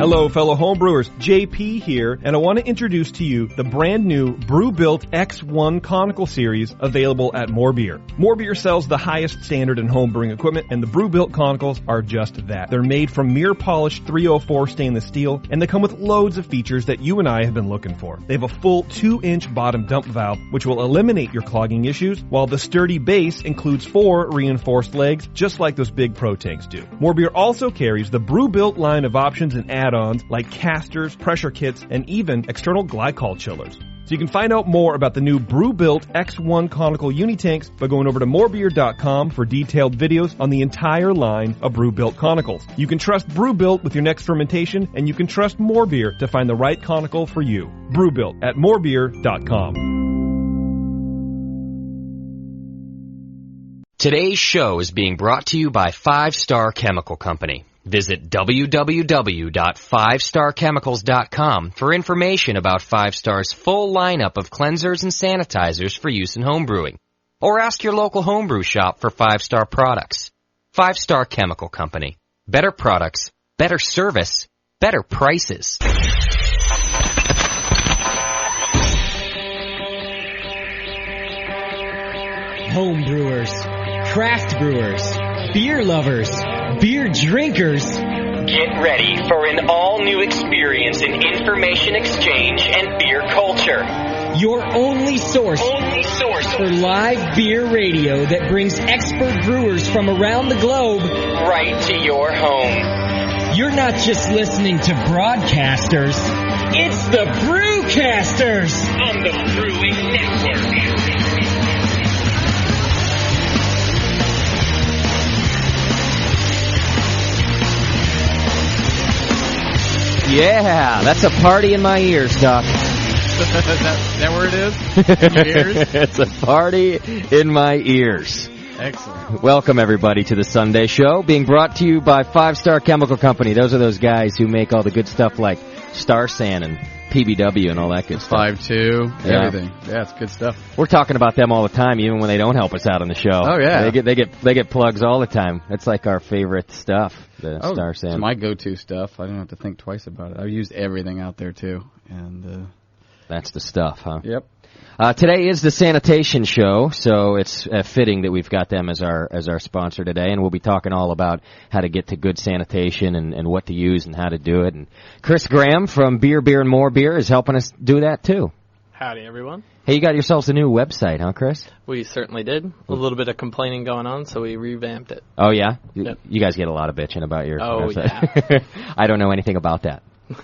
Hello, fellow homebrewers. JP here, and I want to introduce to you the brand new Brew Built X1 Conical Series available at More Beer. More Beer sells the highest standard in homebrewing equipment, and the Brew Built Conicals are just that. They're made from mirror-polished 304 stainless steel, and they come with loads of features that you and I have been looking for. They have a full 2-inch bottom dump valve, which will eliminate your clogging issues, while the sturdy base includes 4 reinforced legs, just like those big Pro tanks do. More Beer also carries the Brew Built line of options and add-ons like casters, pressure kits, and even external glycol chillers. So you can find out more about the new Brew Built X1 Conical Unitanks by going over to morebeer.com for detailed videos on the entire line of Brew Built Conicals. You can trust Brew Built with your next fermentation, and you can trust More Beer to find the right conical for you. Brew Built at morebeer.com. Today's show is being brought to you by 5 Star Chemical Company. Visit www.5starchemicals.com for information about 5 Star's full lineup of cleansers and sanitizers for use in homebrewing. Or ask your local homebrew shop for 5 Star products. 5 Star Chemical Company. Better products, better service, better prices. Homebrewers, craft brewers, beer lovers, beer drinkers. Get ready for an all-new experience in information exchange and beer culture. Your only source for live beer radio that brings expert brewers from around the globe right to your home. You're not just listening to broadcasters, it's the Brewcasters on the Brewing Network. Yeah, that's a party in my ears, Doc. Is that where it is? In your ears? It's a party in my ears. Excellent. Welcome, everybody, to the Sunday Show, being brought to you by 5 Star Chemical Company. Those are those guys who make all the good stuff like Star San and PBW and all that good stuff. 5.2, everything. Yeah, it's good stuff. We're talking about them all the time, even when they don't help us out on the show. Oh, yeah. They get plugs all the time. That's like our favorite stuff, the Star San. It's my go-to stuff. I don't have to think twice about it. I've used everything out there, too. And that's the stuff, huh? Yep. Today is the Sanitation Show, so it's fitting that we've got them as our sponsor today, and we'll be talking all about how to get to good sanitation and what to use and how to do it. And Chris Graham from Beer, and More Beer is helping us do that, too. Howdy, everyone. Hey, you got yourselves a new website, huh, Chris? We certainly did. A little bit of complaining going on, so we revamped it. Oh, yeah? Yep. You guys get a lot of bitching about your website. Yeah. I don't know anything about that. Well,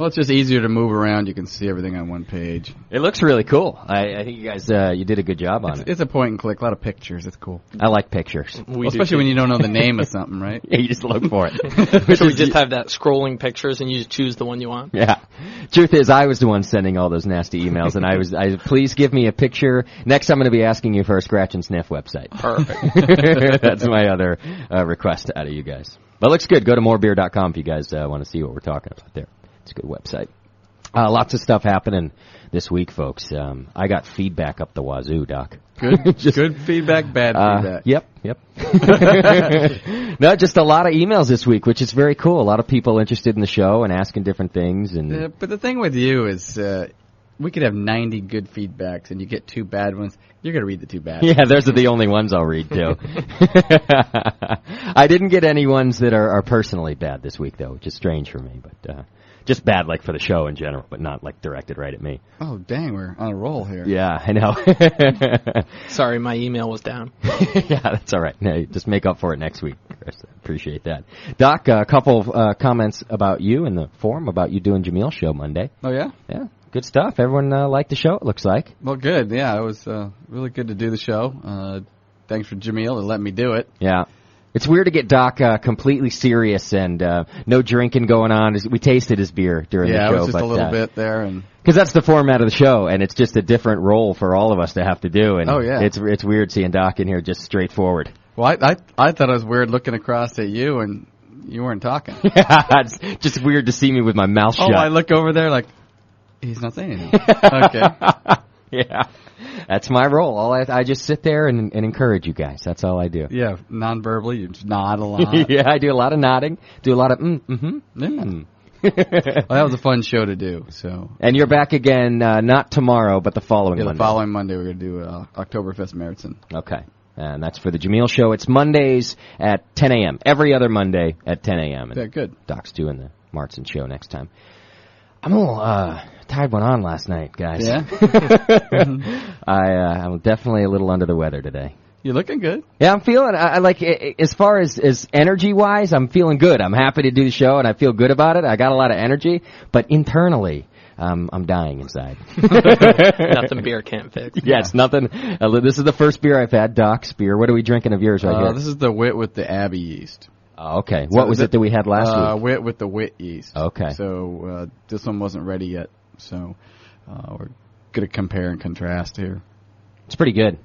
it's just easier to move around. You can see everything on one page. It looks really cool. I think you guys you did a good job on it. It's a point and click, a lot of pictures. It's cool. I like pictures. Especially when you don't know the name of something, right? Yeah, you just look for it. So we just have that scrolling pictures, and you just choose the one you want? Yeah. Truth is, I was the one sending all those nasty emails, and I please give me a picture. Next, I'm going to be asking you for a scratch and sniff website. Perfect. That's my other request out of you guys. But it looks good. Go to morebeer.com if you guys want to see what we're talking about there. It's a good website. Lots of stuff happening this week, folks. I got feedback up the wazoo, Doc. Good, good feedback, bad feedback. Yep. No, just a lot of emails this week, which is very cool. A lot of people interested in the show and asking different things. And but the thing with you is we could have 90 good feedbacks, and you get 2 bad ones. You're going to read the 2 bad ones. Yeah, those are the only ones I'll read, too. I didn't get any ones that are personally bad this week, though, which is strange for me. But just bad, like, for the show in general, but not, like, directed right at me. Oh, dang, we're on a roll here. Yeah, I know. Sorry, my email was down. Yeah, that's all right. No, just make up for it next week, Chris. Appreciate that. Doc, a couple of comments about you in the forum, about you doing Jamil's show Monday. Oh, yeah? Yeah. Good stuff. Everyone liked the show, it looks like. Well, good. Yeah, it was really good to do the show. Thanks for Jamil to let me do it. Yeah. It's weird to get Doc completely serious and no drinking going on. We tasted his beer during the show. Yeah, it was just a little bit there. Because that's the format of the show, and it's just a different role for all of us to have to do. And oh, yeah. It's weird seeing Doc in here just straightforward. Well, I thought it was weird looking across at you, and you weren't talking. Yeah, it's just weird to see me with my mouth shut. Oh, I look over there like... He's not saying anything. Okay. Yeah, that's my role. I just sit there and encourage you guys. That's all I do. Yeah, non-verbally, you just nod a lot. Yeah, I do a lot of nodding, do a lot of Well, that was a fun show to do. So, And you're back again, not tomorrow, but the following Monday. The following Monday we're going to do Oktoberfest Marathon. Okay. And that's for the Jameel Show. It's Mondays at 10 a.m. Every other Monday at 10 a.m. Yeah, good. Doc's doing the Martin Show next time. I'm a little tied one on last night, guys. Yeah? I'm definitely a little under the weather today. You're looking good. Yeah, I'm feeling, I like, as far as energy-wise, I'm feeling good. I'm happy to do the show, and I feel good about it. I got a lot of energy, but internally, I'm dying inside. Nothing beer can't fix. Yeah, it's nothing. This is the first beer I've had, Doc's beer. What are we drinking of yours right here? This is the wit with the Abbey yeast. Oh, okay. So what was it that we had last week? Wit with the wit yeast. Okay. So this one wasn't ready yet, so we're going to compare and contrast here. It's pretty good.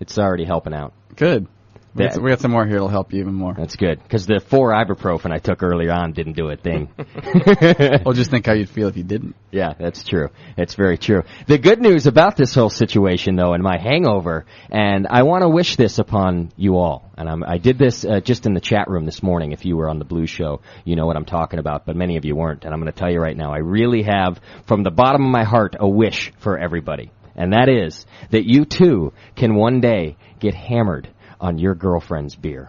It's already helping out. Good. We got some more here that'll help you even more. That's good, because the 4 ibuprofen I took earlier on didn't do a thing. Well, just think how you'd feel if you didn't. Yeah, that's true. It's very true. The good news about this whole situation, though, and my hangover, and I want to wish this upon you all, and I did this just in the chat room this morning. If you were on the Blue Show, you know what I'm talking about, but many of you weren't, and I'm going to tell you right now, I really have, from the bottom of my heart, a wish for everybody, and that is that you, too, can one day get hammered on your girlfriend's beer.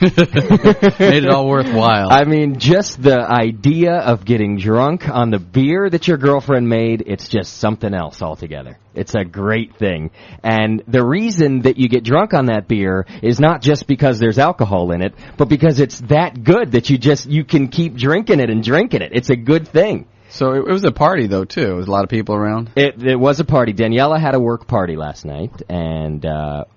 Made it all worthwhile. I mean, just the idea of getting drunk on the beer that your girlfriend made, it's just something else altogether. It's a great thing. And the reason that you get drunk on that beer is not just because there's alcohol in it, but because it's that good that you can keep drinking it and drinking it. It's a good thing. So it was a party, though, too. There was a lot of people around. It was a party. Daniela had a work party last night, and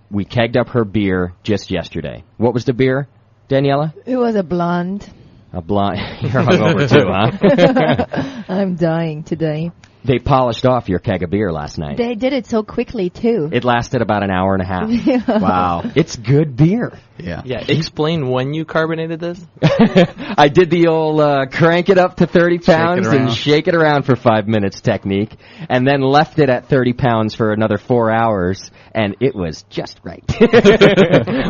we kegged up her beer just yesterday. What was the beer, Daniela? It was a blonde. A blonde. You're hungover, too, huh? I'm dying today. They polished off your keg of beer last night. They did it so quickly, too. It lasted about an hour and a half. Yeah. Wow. It's good beer. Yeah. Yeah. Explain when you carbonated this. I did the old crank it up to 30 pounds and shake it around for 5 minutes technique, and then left it at 30 pounds for another 4 hours, and it was just right.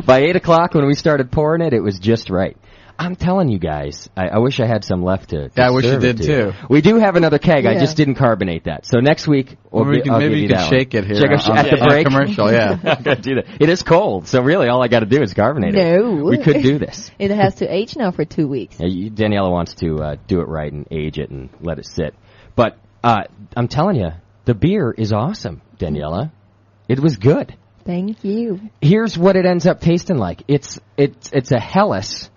By 8 o'clock when we started pouring it, it was just right. I'm telling you guys, I wish I had some left to I wish you serve did, to. too. We do have another keg. Yeah. I just didn't carbonate that. So next week, maybe you can shake it here at the break. Commercial, yeah. I'm gonna do that. It is cold, so really all I got to do is carbonate it. No. We could do this. It has to age now for 2 weeks. Daniela wants to do it right and age it and let it sit. But I'm telling you, the beer is awesome, Daniela. It was good. Thank you. Here's what it ends up tasting like. It's a Helles,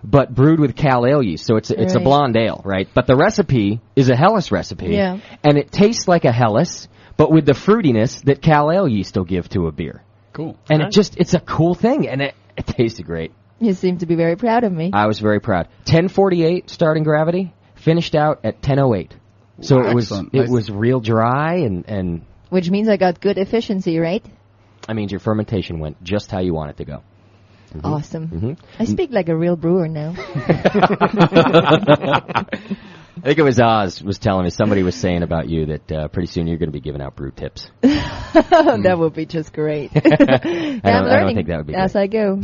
but brewed with Cal Ale yeast, so it's a blonde ale, right? But the recipe is a Helles recipe, yeah. And it tastes like a Helles, but with the fruitiness that Cal Ale yeast will give to a beer. Cool. And it's a cool thing, and it tasted great. You seem to be very proud of me. I was very proud. 10:48 starting gravity, finished out at 10:08. So wow, it was real dry and which means I got good efficiency, right? I mean your fermentation went just how you want it to go. Mm-hmm. Awesome. Mm-hmm. I speak like a real brewer now. I think it was Oz was telling me, somebody was saying about you that pretty soon you're going to be giving out brew tips. That would be just great. I don't think that would be as great. I go.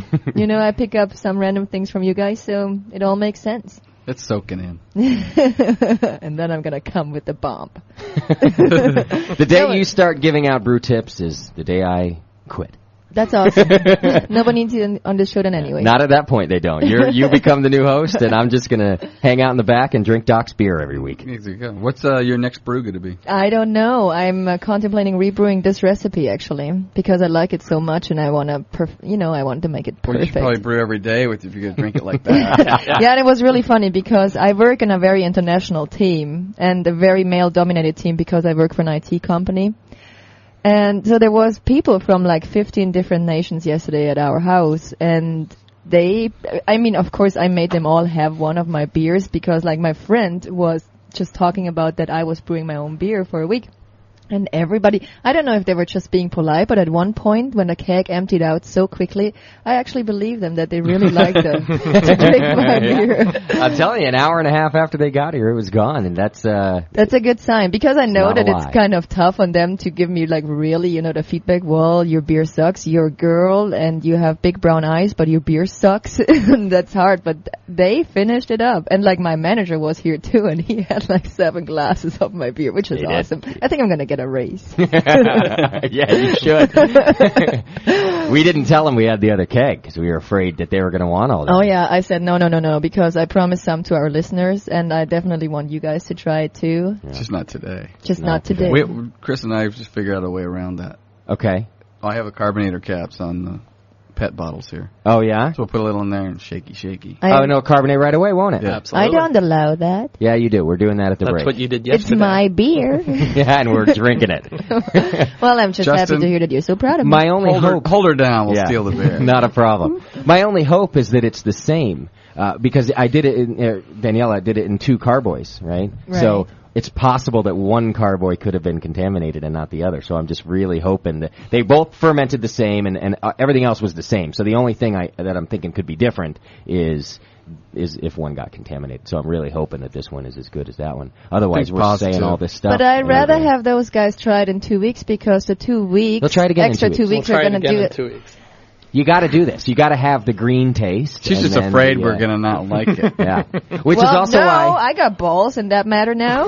I pick up some random things from you guys, so it all makes sense. It's soaking in. And then I'm going to come with the bomb. The day you start giving out brew tips is the day I quit. That's awesome. Nobody needs you on this show then anyway. Not at that point, they don't. You become the new host, and I'm just going to hang out in the back and drink Doc's beer every week. What's your next brew going to be? I don't know. I'm contemplating rebrewing this recipe, actually, because I like it so much, and I want to, I want to make it perfect. Well, you should probably brew every day if you're going to drink it like that. Yeah, and it was really funny because I work in a very international team, and a very male-dominated team because I work for an IT company. And so there was people from like 15 different nations yesterday at our house, and of course I made them all have one of my beers because like my friend was just talking about that I was brewing my own beer for a week. And everybody, I don't know if they were just being polite, but at one point when the keg emptied out so quickly, I actually believed them that they really liked to drink my beer. I'm telling you, an hour and a half after they got here, it was gone, and that's a good sign, because I know that it's kind of tough on them to give me like really, the feedback, well, your beer sucks, you're a girl, and you have big brown eyes, but your beer sucks. That's hard, but they finished it up. And like my manager was here too, and he had like 7 glasses of my beer, which was awesome. I think I'm going to get a raise. Yeah, you should. We didn't tell them we had the other keg because we were afraid that they were going to want all that. Oh yeah, I said no, because I promised some to our listeners, and I definitely want you guys to try it too. Yeah. Just not today. Not today. Chris and I just figured out a way around that. Okay. I have a carbonator caps on the PET bottles here. Oh, yeah? So we'll put a little in there and shaky. No, carbonate right away, won't it? Yeah, absolutely. I don't allow that. Yeah, you do. We're doing that at the break. That's what you did yesterday. It's my beer. Yeah, and we're drinking it. Well, I'm just happy to hear that you're so proud of me. My only hope... Hold her down. We'll steal the beer. Not a problem. My only hope is that it's the same. Because I did it, Daniela did it in 2 carboys, right? So it's possible that one carboy could have been contaminated and not the other. So I'm just really hoping that they both fermented the same and everything else was the same. So the only thing that I'm thinking could be different is if one got contaminated. So I'm really hoping that this one is as good as that one. Otherwise, we're saying all this stuff. But I'd rather have those guys try it in 2 weeks, because the 2 weeks, they'll try it again extra in 2 weeks. We'll are going to do it. 2 weeks. You got to do this. You got to have the green taste. She's just afraid we're going to not like it. Yeah. Which is also why I got balls in that matter now.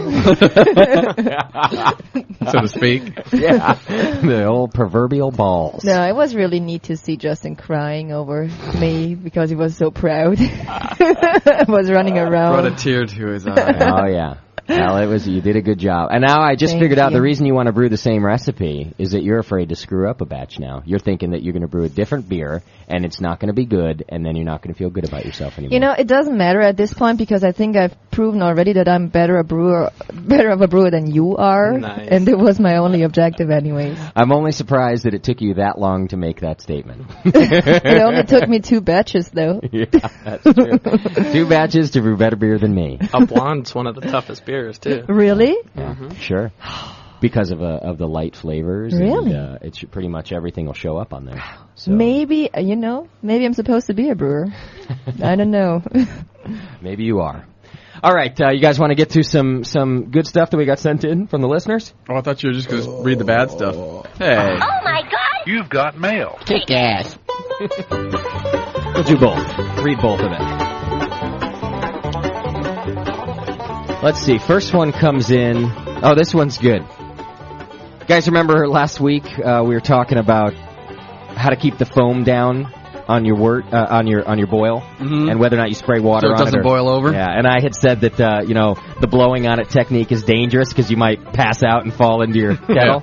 So to speak. Yeah. The old proverbial balls. No, it was really neat to see Justin crying over me because he was so proud. I was running around. Brought a tear to his eye. Oh, yeah. Well, you did a good job. And now I just figured out the reason you want to brew the same recipe is that you're afraid to screw up a batch now. You're thinking that you're going to brew a different beer, and it's not going to be good, and then you're not going to feel good about yourself anymore. It doesn't matter at this point, because I think I've proven already that I'm better of a brewer than you are. Nice. And it was my only objective anyways. I'm only surprised that it took you that long to make that statement. It only took me 2 batches, though. Yeah, that's true. 2 batches to brew better beer than me. A blonde's one of the toughest beers, too. Really? Yeah, sure. Because of the light flavors. Really? And, it's pretty much everything will show up on there. So. Maybe, maybe I'm supposed to be a brewer. I don't know. Maybe you are. All right, you guys want to get to some good stuff that we got sent in from the listeners? Oh, I thought you were just going to read the bad stuff. Hey. Oh, my God. You've got mail. Kick ass. We'll do both. Read both of them. Let's see. First one comes in. Oh, this one's good. You guys remember last week we were talking about how to keep the foam down on your on your boil, and whether or not you spray water on it. So it doesn't boil over? Yeah, and I had said that, the blowing on it technique is dangerous because you might pass out and fall into your kettle.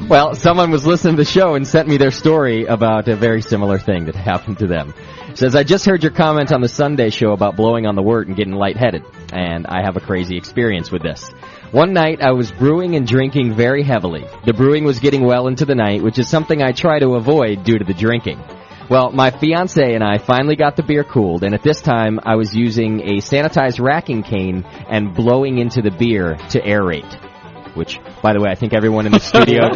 Well, someone was listening to the show and sent me their story about a very similar thing that happened to them. It says, I just heard your comment on the Sunday show about blowing on the wort and getting lightheaded, and I have a crazy experience with this. One night, I was brewing and drinking very heavily. The brewing was getting well into the night, which is something I try to avoid due to the drinking. Well, my fiancé and I finally got the beer cooled, and at this time, I was using a sanitized racking cane and blowing into the beer to aerate. Which, by the way, I think everyone in the studio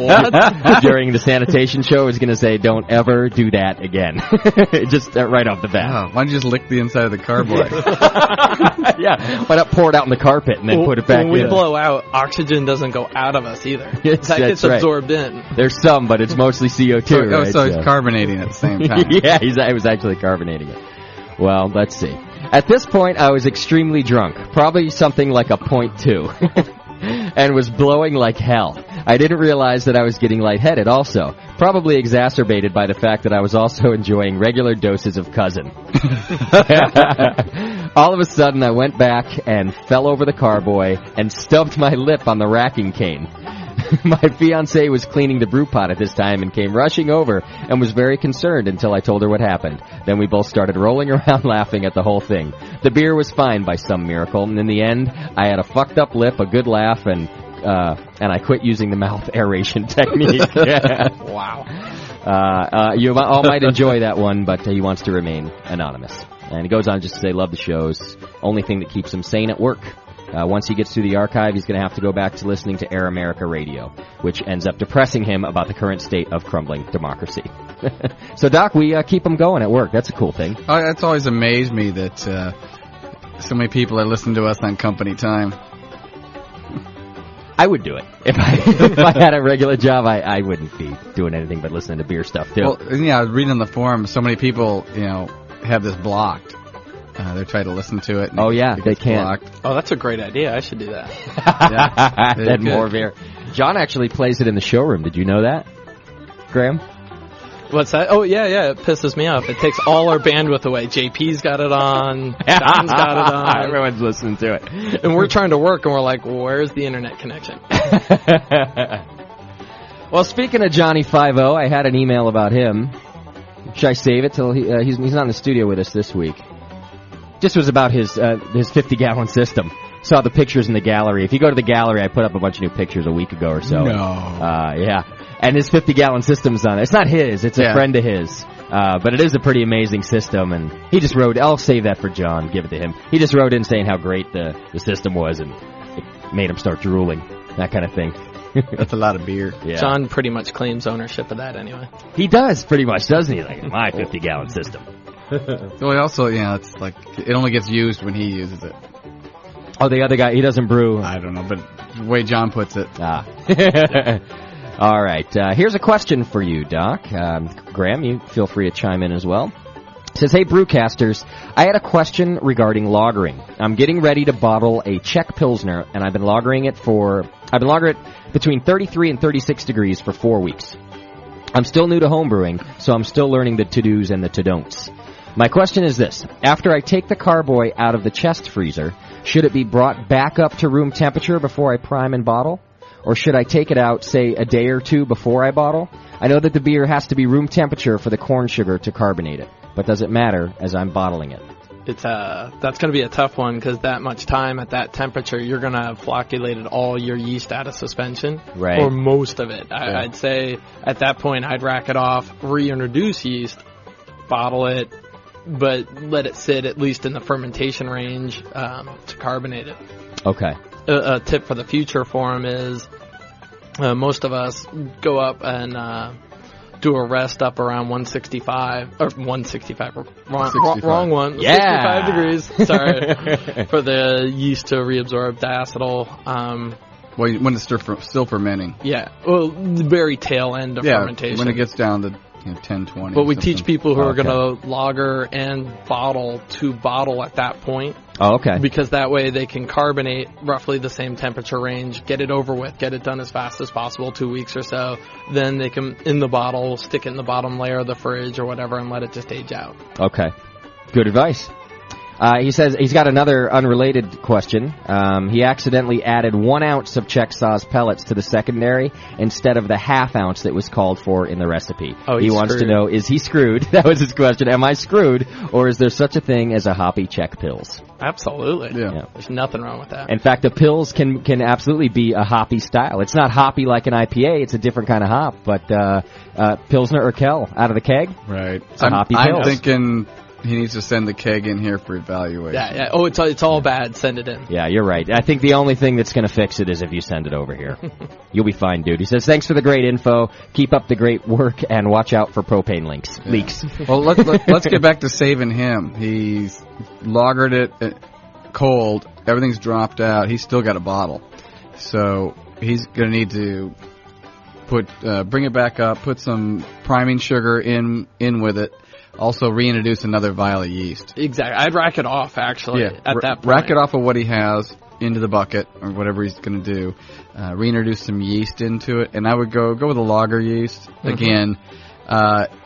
during the sanitation show is going to say, don't ever do that again. Just right off the bat. Oh, why don't you just lick the inside of the carboy? Yeah, why not pour it out on the carpet and then put it back in? When we blow out, oxygen doesn't go out of us either. Yes, that gets absorbed in. There's some, but it's mostly CO2, right? So it's carbonating at the same time. Yeah, I was actually carbonating it. Well, let's see. At this point, I was extremely drunk, probably something like a 0.2. And was blowing like hell. I didn't realize that I was getting lightheaded also, probably exacerbated by the fact that I was also enjoying regular doses of cousin. All of a sudden, I went back and fell over the carboy and stubbed my lip on the racking cane. My fiancée was cleaning the brew pot at this time and came rushing over and was very concerned until I told her what happened. Then we both started rolling around laughing at the whole thing. The beer was fine by some miracle, and in the end, I had a fucked up lip, a good laugh, and I quit using the mouth aeration technique. Wow. You all might enjoy that one, but he wants to remain anonymous. And he goes on just to say, love the shows. Only thing that keeps him sane at work. Once he gets through the archive, he's going to have to go back to listening to Air America Radio, which ends up depressing him about the current state of crumbling democracy. So, Doc, we keep him going at work. That's a cool thing. That's always amazed me that so many people are listening to us on company time. I would do it. If I had a regular job, I wouldn't be doing anything but listening to beer stuff, too. Well, yeah, I was reading on the forum, so many people, have this blocked. They're trying to listen to it. They can't. Blocked. Oh, that's a great idea. I should do that. Then more beer. John actually plays it in the showroom. Did you know that, Graham? What's that? Oh, yeah, it pisses me off. It takes all our bandwidth away. JP's got it on. Don's got it on. Everyone's listening to it. And we're trying to work, and we're like, where's the internet connection? Well, speaking of Johnny 5-0, I had an email about him. Should I save it till he's not in the studio with us this week? Just was about his 50-gallon system. Saw the pictures in the gallery. If you go to the gallery, I put up a bunch of new pictures a week ago or so. No. Yeah. And his 50-gallon system's on it. It's not his. It's a friend of his. But it is a pretty amazing system. And he just wrote, I'll save that for John, give it to him. He just wrote in saying how great the system was, and it made him start drooling, that kind of thing. That's a lot of beer. Yeah. John pretty much claims ownership of that anyway. He does, pretty much, doesn't he? Like, my 50-gallon system. So he also, it's like, it only gets used when he uses it. Oh, the other guy, he doesn't brew. I don't know, but the way John puts it. All right. Here's a question for you, Doc. Graham, you feel free to chime in as well. It says, hey, Brewcasters, I had a question regarding lagering. I'm getting ready to bottle a Czech Pilsner, and I've been lagering it between 33 and 36 degrees for 4 weeks. I'm still new to homebrewing, so I'm still learning the to-dos and the to-don'ts. My question is this. After I take the carboy out of the chest freezer, should it be brought back up to room temperature before I prime and bottle? Or should I take it out, say, a day or two before I bottle? I know that the beer has to be room temperature for the corn sugar to carbonate it, but does it matter as I'm bottling it? That's going to be a tough one because that much time at that temperature, you're going to have flocculated all your yeast out of suspension, right? Or most of it. I'd say at that point, I'd rack it off, reintroduce yeast, bottle it, but let it sit at least in the fermentation range to carbonate it. Okay. A tip for the future for them is most of us go up and do a rest up around 165 or 165. Wrong one. Yeah. 65 degrees. Sorry for the yeast to reabsorb diacetyl. When it's still fermenting. Yeah. Well, the very tail end of fermentation. When it gets down to 10, 20. But we teach people who are going to lager and bottle to bottle at that point. Oh, okay. Because that way they can carbonate roughly the same temperature range, get it over with, get it done as fast as possible, 2 weeks or so. Then they can, in the bottle, stick it in the bottom layer of the fridge or whatever and let it just age out. Okay. Good advice. He says he's got another unrelated question. He accidentally added 1 ounce of Czech sauce pellets to the secondary instead of the half ounce that was called for in the recipe. Oh, he wants to know, is he screwed? That was his question. Am I screwed? Or is there such a thing as a hoppy Czech Pils? Absolutely. Yeah. There's nothing wrong with that. In fact, the Pils can absolutely be a hoppy style. It's not hoppy like an IPA. It's a different kind of hop. But Pilsner or Kel out of the keg? Right. It's a hoppy Pils. I'm thinking he needs to send the keg in here for evaluation. Yeah. Oh, it's all bad. Send it in. Yeah, you're right. I think the only thing that's going to fix it is if you send it over here. You'll be fine, dude. He says, thanks for the great info. Keep up the great work, and watch out for propane leaks. Well, let's get back to saving him. He's lagered it cold. Everything's dropped out. He's still got a bottle. So he's going to need to bring it back up, put some priming sugar in with it. Also, reintroduce another vial of yeast. Exactly. I'd rack it off, actually, at that point. Rack it off of what he has into the bucket, or whatever he's going to do. Reintroduce some yeast into it, and I would go with a lager yeast. Mm-hmm. Again,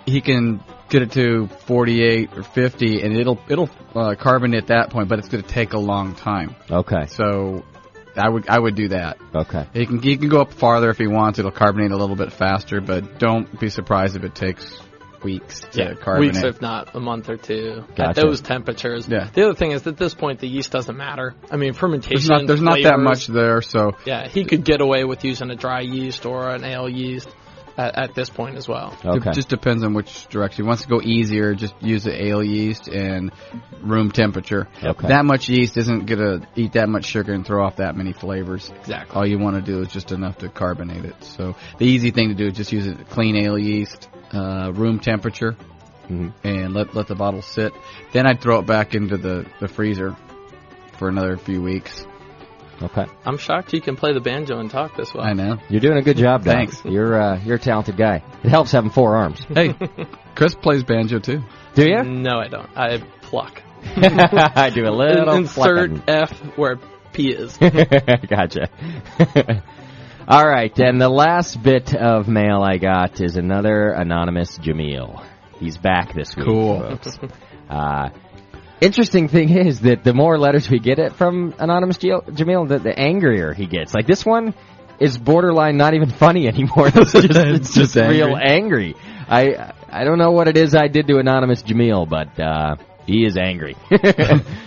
he can get it to 48 or 50, and it'll carbonate at that point, but it's going to take a long time. Okay. So I would do that. Okay. He can go up farther if he wants. It'll carbonate a little bit faster, but don't be surprised if it takes weeks to carbonate. Weeks, if not a month or two. Gotcha. At those temperatures. Yeah. The other thing is, at this point, the yeast doesn't matter. I mean, fermentation. There's not that much there, so. Yeah, he could get away with using a dry yeast or an ale yeast. at this point as well. Okay. It just depends on which direction. He wants to go easier, just use the ale yeast and room temperature. Okay. That much yeast isn't going to eat that much sugar and throw off that many flavors. Exactly. All you want to do is just enough to carbonate it. So the easy thing to do is just use a clean ale yeast, room temperature, and let the bottle sit. Then I'd throw it back into the freezer for another few weeks. Okay. I'm shocked you can play the banjo and talk this well. I know. You're doing a good job, Doc. Thanks. You're a talented guy. It helps having 4 arms. Hey, Chris plays banjo too. Do you? No, I don't. I pluck. I do a little Insert plucking. F where P is. Gotcha. All right, and the last bit of mail I got is another anonymous Jameel. He's back this week, Cool. folks. Interesting thing is that the more letters we get from anonymous Jameel, the angrier he gets. Like this one is borderline not even funny anymore. It's just real angry. I don't know what it is I did to anonymous Jameel, but he is angry.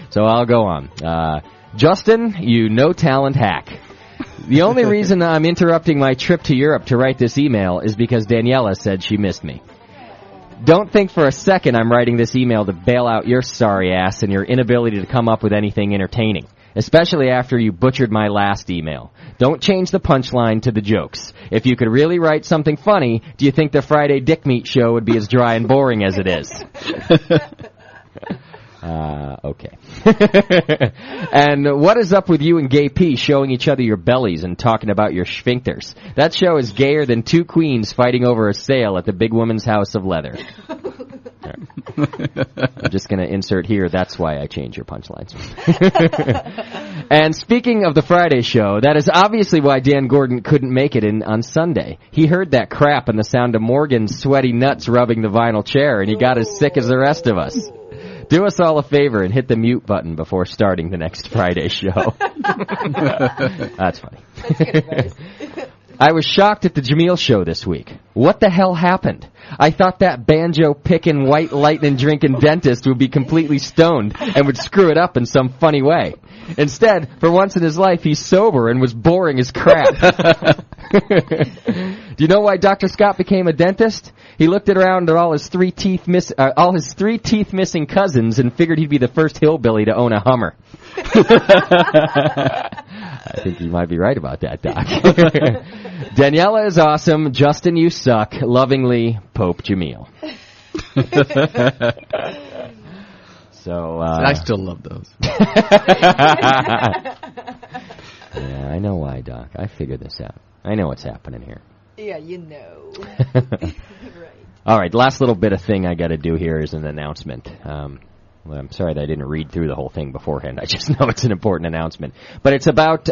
So I'll go on. Justin, you no-talent hack. The only reason I'm interrupting my trip to Europe to write this email is because Daniela said she missed me. Don't think for a second I'm writing this email to bail out your sorry ass and your inability to come up with anything entertaining, especially after you butchered my last email. Don't change the punchline to the jokes. If you could really write something funny, do you think the Friday Dick Meat show would be as dry and boring as it is? Okay. And what is up with you and Gay P showing each other your bellies and talking about your sphincters? That show is gayer than 2 queens fighting over a sale at the big woman's house of leather. I'm just going to insert here, that's why I change your punchlines. And speaking of the Friday show, that is obviously why Dan Gordon couldn't make it in on Sunday. He heard that crap and the sound of Morgan's sweaty nuts rubbing the vinyl chair, and he got as sick as the rest of us. Do us all a favor and hit the mute button before starting the next Friday show. That's funny. That's good advice. I was shocked at the Jameel show this week. What the hell happened? I thought that banjo-picking, white lightning drinking dentist would be completely stoned and would screw it up in some funny way. Instead, for once in his life, he's sober and was boring as crap. Do you know why Dr. Scott became a dentist? He looked around at all his 3 teeth missing cousins and figured he'd be the first hillbilly to own a Hummer. I think you might be right about that, Doc. Daniela is awesome. Justin, you suck. Lovingly, Pope Jameel. So I still love those. Yeah, I know why, Doc. I figured this out. I know what's happening here. Yeah, you know. Right. All right, last little bit of thing I got to do here is an announcement. Well, I'm sorry that I didn't read through the whole thing beforehand. I just know it's an important announcement. But it's about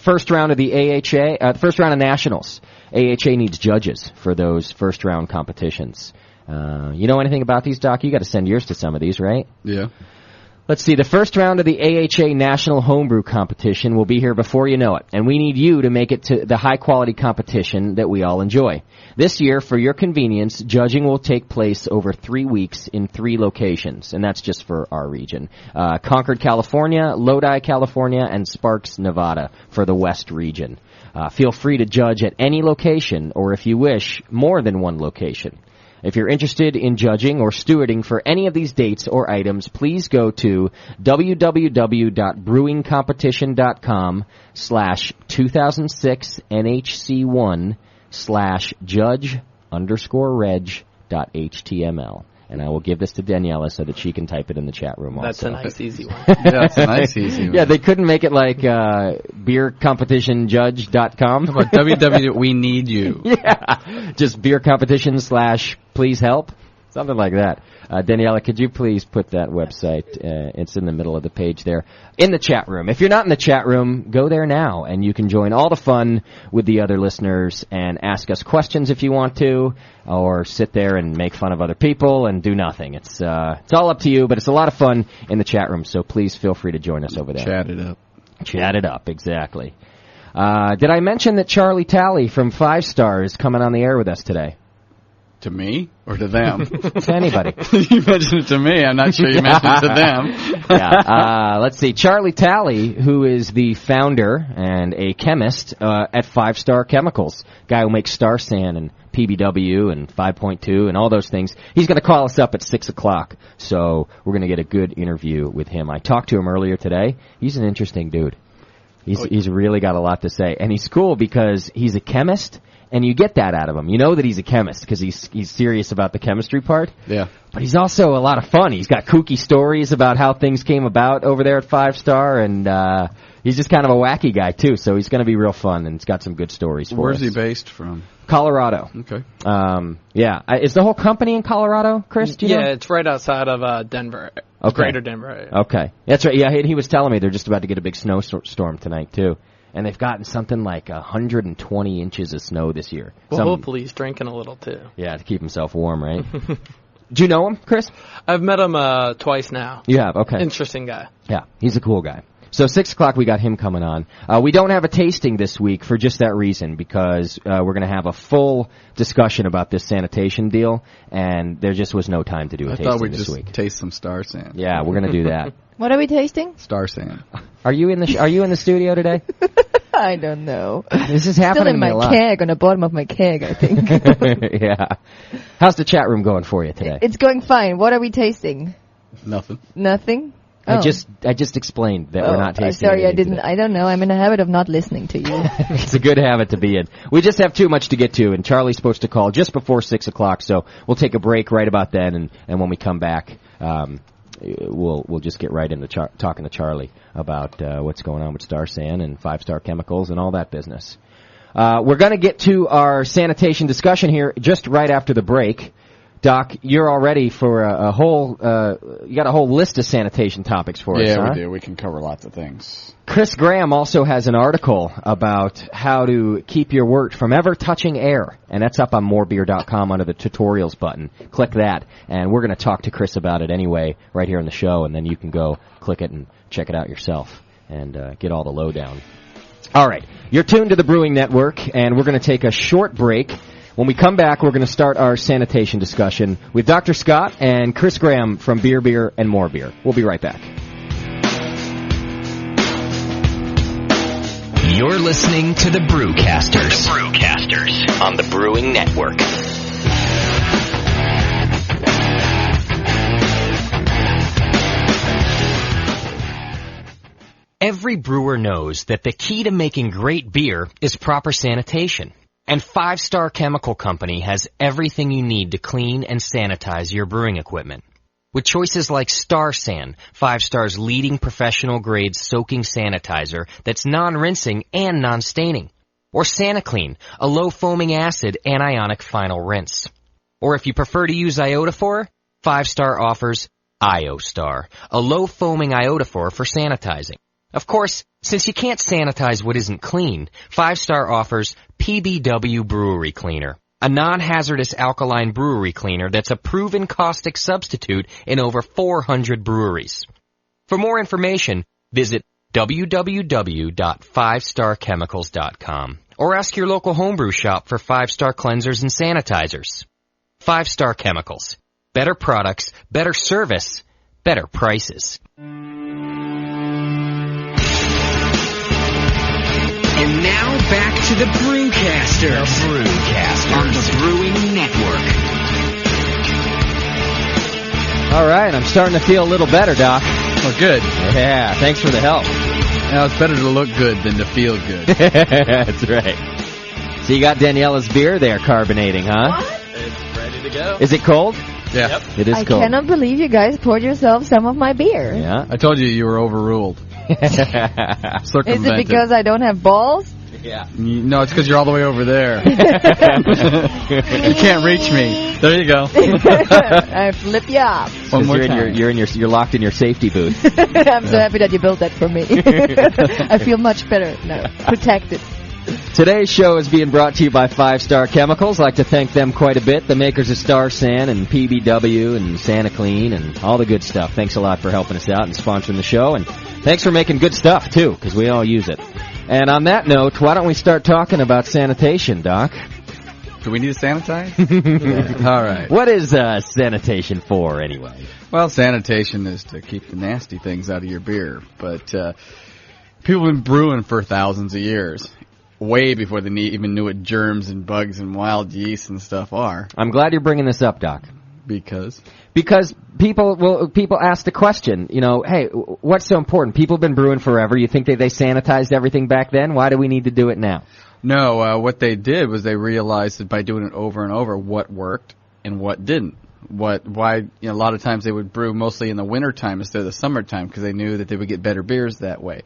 first round of the AHA, first round of nationals. AHA needs judges for those first round competitions. You know anything about these, Doc? You got to send yours to some of these, right? Yeah. Let's see, the first round of the AHA National Homebrew Competition will be here before you know it, and we need you to make it to the high-quality competition that we all enjoy. This year, for your convenience, judging will take place over 3 weeks in 3 locations, and that's just for our region. Concord, California, Lodi, California, and Sparks, Nevada for the West region. Feel free to judge at any location, or if you wish, more than one location. If you're interested in judging or stewarding for any of these dates or items, please go to www.brewingcompetition.com/2006NHC1/judge_reg.html. And I will give this to Daniela so that she can type it in the chat room also. That's a nice, easy one. Yeah, that's a nice, easy one. Yeah, they couldn't make it like beercompetitionjudge.com. How about www, we need you. Yeah, just beercompetition/please help. Something like that. Daniela, could you please put that website, it's in the middle of the page there, in the chat room. If you're not in the chat room, go there now, and you can join all the fun with the other listeners and ask us questions if you want to, or sit there and make fun of other people and do nothing. It's all up to you, but it's a lot of fun in the chat room, so please feel free to join us over there. Chat it up. Chat it up, exactly. Did I mention that Charlie Talley from 5 Star is coming on the air with us today? To me or to them? To anybody. You mentioned it to me. I'm not sure you mentioned it to them. Yeah. Let's see. Charlie Talley, who is the founder and a chemist at 5 Star Chemicals, guy who makes Star San and PBW and 5.2 and all those things. He's going to call us up at 6 o'clock, so we're going to get a good interview with him. I talked to him earlier today. He's an interesting dude. He's really got a lot to say, and he's cool because he's a chemist, and you get that out of him. You know that he's a chemist because he's serious about the chemistry part. Yeah. But he's also a lot of fun. He's got kooky stories about how things came about over there at 5 Star, and he's just kind of a wacky guy, too, so he's going to be real fun, and he's got some good stories for us. Where's he based from? Colorado. Okay. Is the whole company in Colorado, Chris? Do you know? It's right outside of Denver. Okay. Greater Denver area. Okay. That's right. Yeah, he was telling me they're just about to get a big snowstorm tonight, too. And they've gotten something like 120 inches of snow this year. Well, hopefully he's drinking a little, too. Yeah, to keep himself warm, right? Do you know him, Chris? I've met him twice now. You have? Okay. Interesting guy. Yeah, he's a cool guy. So 6 o'clock, we got him coming on. We don't have a tasting this week for just that reason, because we're going to have a full discussion about this sanitation deal, and there just was no time to do a tasting this week. I thought we'd just taste some Star Sand. Yeah, we're going to do that. What are we tasting? Star Sand. Are you in the studio today? I don't know. This is happening Still in to me a my lot. keg, on the bottom of my keg, I think. Yeah. How's the chat room going for you today? It's going fine. What are we tasting? Nothing. Nothing? I just explained that we're not tasting. Sorry, I didn't. Today. I don't know. I'm in the habit of not listening to you. It's a good habit to be in. We just have too much to get to, and Charlie's supposed to call just before 6 o'clock, so we'll take a break right about then, and when we come back, we'll just get right into talking to Charlie about what's going on with Star San and 5 Star Chemicals and all that business. We're going to get to our sanitation discussion here just right after the break. Doc, you're all ready for you got a whole list of sanitation topics for us, huh? Yeah, we do. We can cover lots of things. Chris Graham also has an article about how to keep your wort from ever touching air, and that's up on morebeer.com under the tutorials button. Click that, and we're going to talk to Chris about it anyway right here in the show, and then you can go click it and check it out yourself and get all the lowdown. All right, you're tuned to the Brewing Network, and we're going to take a short break. When we come back, we're going to start our sanitation discussion with Dr. Scott and Chris Graham from Beer, and More Beer. We'll be right back. You're listening to the Brewcasters. On the Brewing Network. Every brewer knows that the key to making great beer is proper sanitation. And 5 Star Chemical Company has everything you need to clean and sanitize your brewing equipment. With choices like Star San, 5 Star's leading professional-grade soaking sanitizer that's non-rinsing and non-staining. Or SaniClean, a low-foaming acid anionic final rinse. Or if you prefer to use iodophor, 5 Star offers IoStar, a low-foaming iodophor for sanitizing. Of course, since you can't sanitize what isn't clean, 5 Star offers PBW Brewery Cleaner, a non-hazardous alkaline brewery cleaner that's a proven caustic substitute in over 400 breweries. For more information, visit www.5starchemicals.com or ask your local homebrew shop for 5 Star cleansers and sanitizers. 5 Star Chemicals. Better products, better service, better prices. And now back to the Brewcasters. On the Brewing Network. All right, I'm starting to feel a little better, Doc. Oh, good. Yeah, thanks for the help. Now, it's better to look good than to feel good. That's right. So you got Daniela's beer there carbonating, huh? What? It's ready to go. Is it cold? Yeah. Yep. It is I cold. cannot believe you guys poured yourself some of my beer. Yeah. I told you were overruled. Is it because I don't have balls? Yeah. No, it's because you're all the way over there. You can't reach me. There you go. I flip you off. One more time. You're locked in your safety booth. I'm so happy that you built that for me. I feel much better now, protected. Today's show is being brought to you by 5 Star Chemicals. I'd like to thank them quite a bit, the makers of Star San and PBW and SaniClean and all the good stuff. Thanks a lot for helping us out and sponsoring the show, and thanks for making good stuff, too, because we all use it. And on that note, why don't we start talking about sanitation, Doc? Do we need to sanitize? Yeah. All right. What is sanitation for, anyway? Well, sanitation is to keep the nasty things out of your beer, but people have been brewing for thousands of years. way before they even knew what germs and bugs and wild yeast and stuff are. I'm glad you're bringing this up, Doc. Because people ask the question, hey, what's so important? People have been brewing forever. You think they sanitized everything back then? Why do we need to do it now? No, what they did was they realized that by doing it over and over, what worked and what didn't. A lot of times they would brew mostly in the wintertime instead of the summertime because they knew that they would get better beers that way.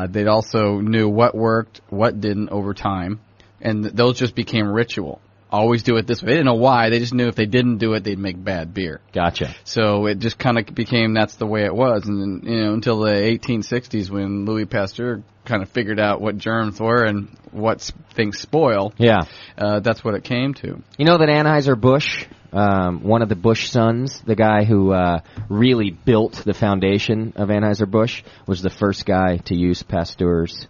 They also knew what worked, what didn't over time, and those just became ritual. Always do it this way. They didn't know why. They just knew if they didn't do it, they'd make bad beer. Gotcha. So it just kind of became that's the way it was. And until the 1860s when Louis Pasteur kind of figured out what germs were and what things spoil. Yeah. That's what it came to. You know that Anheuser-Busch, one of the Busch sons, the guy who really built the foundation of Anheuser-Busch, was the first guy to use Pasteur's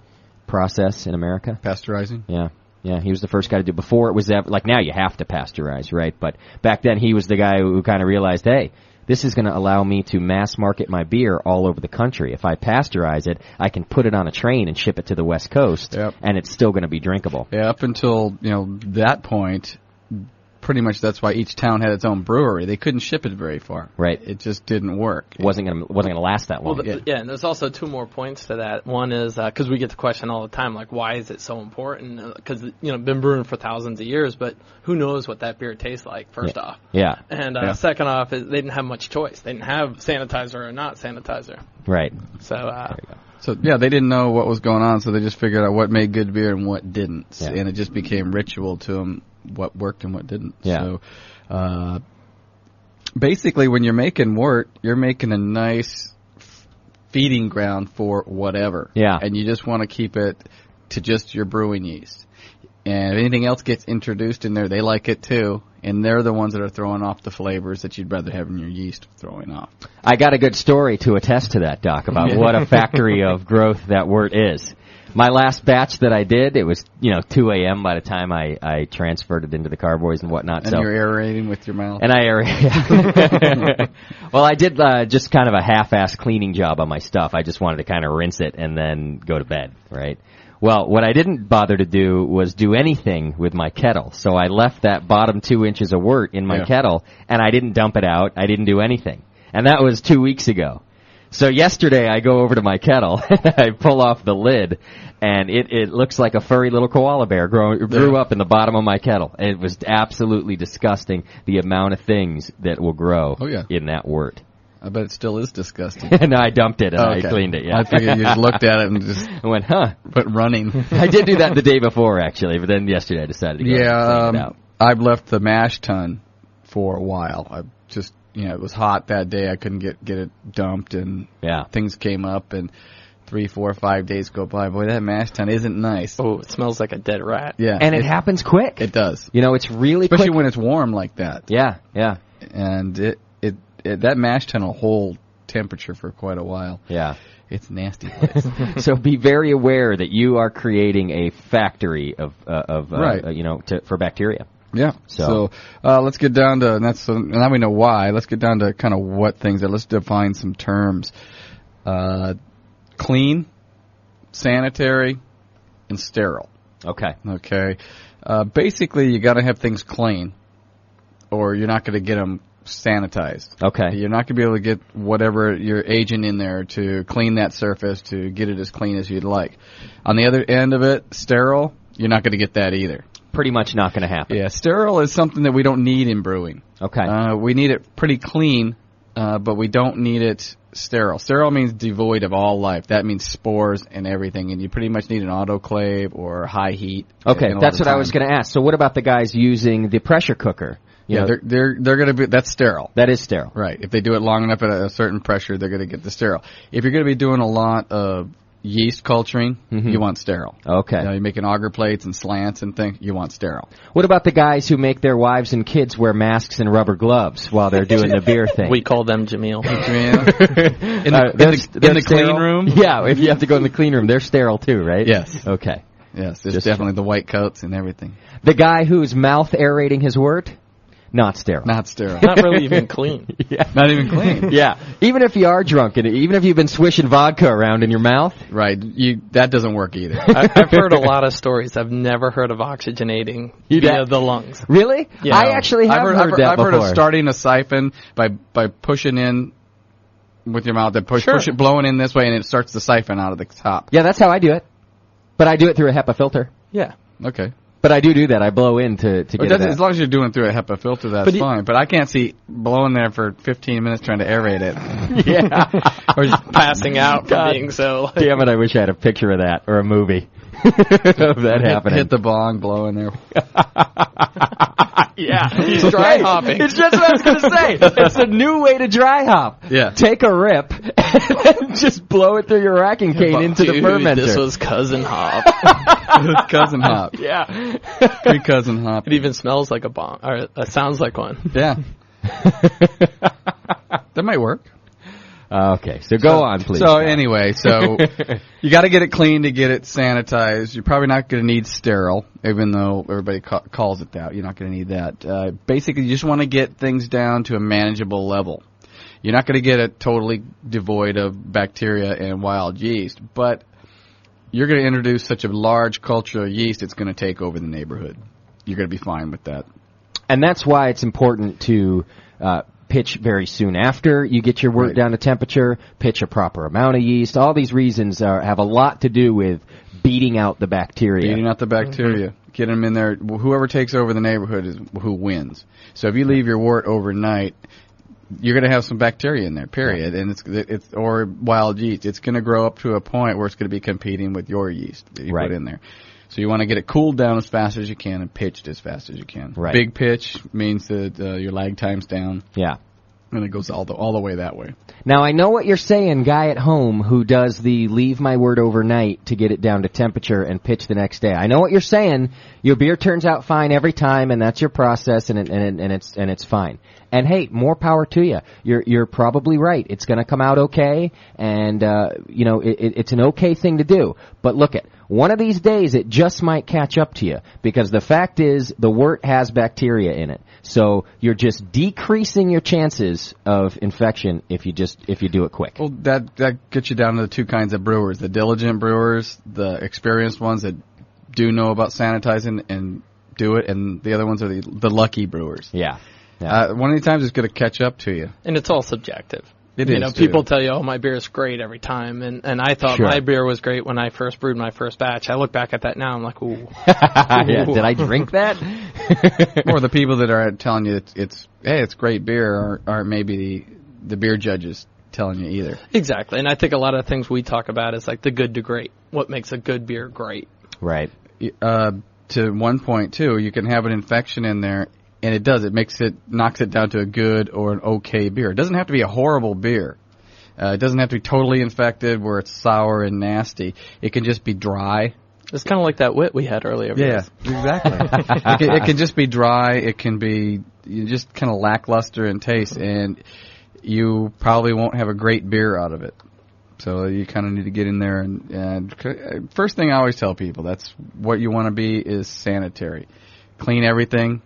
process in America. Pasteurizing? Yeah. Yeah, he was the first guy to do. Before it was like now you have to pasteurize, right? But back then he was the guy who kind of realized, hey, this is going to allow me to mass market my beer all over the country. If I pasteurize it, I can put it on a train and ship it to the West Coast, and it's still going to be drinkable. Yeah, up until that point, pretty much that's why each town had its own brewery. They couldn't ship it very far. Right. It just didn't work. It wasn't going to last that long. Well, and there's also two more points to that. One is because we get the question all the time, like, why is it so important? Because been brewing for thousands of years, but who knows what that beer tastes like? First off, yeah, and second off, is they didn't have much choice. They didn't have sanitizer or not sanitizer. Right. So they didn't know what was going on, so they just figured out what made good beer and what didn't, and it just became ritual to them. What worked and what didn't. Yeah. So, basically, when you're making wort, you're making a nice feeding ground for whatever. Yeah. And you just want to keep it to just your brewing yeast. And if anything else gets introduced in there, they like it too. And they're the ones that are throwing off the flavors that you'd rather have in your yeast throwing off. I got a good story to attest to that, Doc, about what a factory of growth that wort is. My last batch that I did, it was 2 a.m. by the time I transferred it into the carboys and whatnot. And you're aerating with your mouth. And I aerate. Well, I did just kind of a half-ass cleaning job on my stuff. I just wanted to kind of rinse it and then go to bed, right? Well, what I didn't bother to do was do anything with my kettle. So I left that bottom 2 inches of wort in my kettle, and I didn't dump it out. I didn't do anything. And that was 2 weeks ago. So yesterday I go over to my kettle, I pull off the lid, and it looks like a furry little koala bear grew up in the bottom of my kettle. It was absolutely disgusting, the amount of things that will grow in that wort. I bet it still is disgusting. No, I dumped it and I cleaned it, I figured you just looked at it and just went, huh. But running. I did do that the day before, actually, but then yesterday I decided to go and clean it out. I've left the mash tun for a while. I just... it was hot that day. I couldn't get it dumped, and things came up, and 3, 4, 5 days go by. Boy, that mash tun isn't nice. Oh, it smells like a dead rat. Yeah. And it happens quick. It does. It's really Especially quick. when it's warm like that. Yeah, yeah. And that mash tun will hold temperature for quite a while. Yeah. It's a nasty place. So be very aware that you are creating a factory of for bacteria. Yeah. So let's get down to now we know why. Let's get down to kind of what things are. Let's define some terms. Clean, sanitary, and sterile. Okay. Okay. Basically, you got to have things clean, or you're not going to get them sanitized. Okay. You're not going to be able to get whatever your agent in there to clean that surface to get it as clean as you'd like. On the other end of it, sterile, you're not going to get that either. Pretty much not going to happen. Yeah, sterile is something that we don't need in brewing. Okay. We need it pretty clean, but we don't need it sterile. Sterile means devoid of all life. That means spores and everything, and you pretty much need an autoclave or high heat. Okay, that's what I was going to ask. So what about the guys using the pressure cooker? They're going to be, that's sterile. That is sterile. Right. If they do it long enough at a certain pressure, they're going to get the sterile. If you're going to be doing a lot of yeast culturing, you want sterile. Okay. You're making auger plates and slants and things, you want sterile. What about the guys who make their wives and kids wear masks and rubber gloves while they're doing the beer thing? We call them Jamil. In the clean room? Yeah, if you have to go in the clean room, they're sterile too, right? Yes. Okay. Yes, there's definitely the white coats and everything. The guy who's mouth aerating his wort, not sterile. Not sterile. Not really even clean. Yeah. Not even clean. Yeah. Even if you are drunk, and even if you've been swishing vodka around in your mouth. Right. That doesn't work either. I've heard a lot of stories. I've never heard of oxygenating via the lungs. Really? Yeah. I actually have heard that I've heard before. of starting a siphon by pushing in with your mouth, push it, blowing in this way, and it starts the siphon out of the top. Yeah, that's how I do it. But I do it through a HEPA filter. Yeah. Okay. But I do that. I blow in to get it. As long as you're doing it through a HEPA filter, that's fine. But I can't see blowing there for 15 minutes trying to aerate it. Yeah. Or just passing out from being so. Damn it, I wish I had a picture of that or a movie of that happening. Hit the bong, blow in there. Yeah. He's dry hopping. It's just what I was going to say. It's a new way to dry hop. Yeah. Take a rip and then just blow it through your racking cane into the fermenter. This was cousin hop. Cousin hop. Yeah. Pre-cousin hop. It even smells like a bomb, or it sounds like one. Yeah. That might work. Okay, so go on, please. So anyway, you got to get it clean to get it sanitized. You're probably not going to need sterile, even though everybody calls it that. You're not going to need that. Basically, you just want to get things down to a manageable level. You're not going to get it totally devoid of bacteria and wild yeast, but you're going to introduce such a large culture of yeast, it's going to take over the neighborhood. You're going to be fine with that. And that's why it's important to pitch very soon after you get your wort down to temperature, pitch a proper amount of yeast. All these reasons have a lot to do with beating out the bacteria. Beating out the bacteria. Mm-hmm. Get them in there. Whoever takes over the neighborhood is who wins. So if you leave your wort overnight, you're going to have some bacteria in there, period. And it's or wild yeast. It's going to grow up to a point where it's going to be competing with your yeast that you put in there. So you want to get it cooled down as fast as you can and pitched as fast as you can. Right. Big pitch means that your lag time's down. Yeah. And it goes all the way that way. Now, I know what you're saying, guy at home who does the leave my wort overnight to get it down to temperature and pitch the next day. I know what you're saying. Your beer turns out fine every time, and that's your process, and it's fine. And hey, more power to you. You're probably right. It's going to come out okay, and it's an okay thing to do. But look at. One of these days, it just might catch up to you, because the fact is the wort has bacteria in it. So you're just decreasing your chances of infection if you do it quick. Well, that gets you down to the two kinds of brewers: the diligent brewers, the experienced ones that do know about sanitizing and do it, and the other ones are the lucky brewers. Yeah. One of these times, it's going to catch up to you, and it's all subjective. It is, people tell you, oh, my beer is great every time, and I thought my beer was great when I first brewed my first batch. I look back at that now, I'm like, ooh. Yeah, did I drink that? Or the people that are telling you it's great beer aren't maybe the beer judges telling you either. Exactly, and I think a lot of things we talk about is like the good to great. What makes a good beer great? Right. To one point, too, you can have an infection in there. And it does. It knocks it down to a good or an okay beer. It doesn't have to be a horrible beer. It doesn't have to be totally infected where it's sour and nasty. It can just be dry. It's kind of like that wit we had earlier. Yeah, exactly. it can just be dry. It can be just kind of lackluster in taste, and you probably won't have a great beer out of it. So you kind of need to get in there. And first thing I always tell people, that's what you want to be is sanitary. Clean everything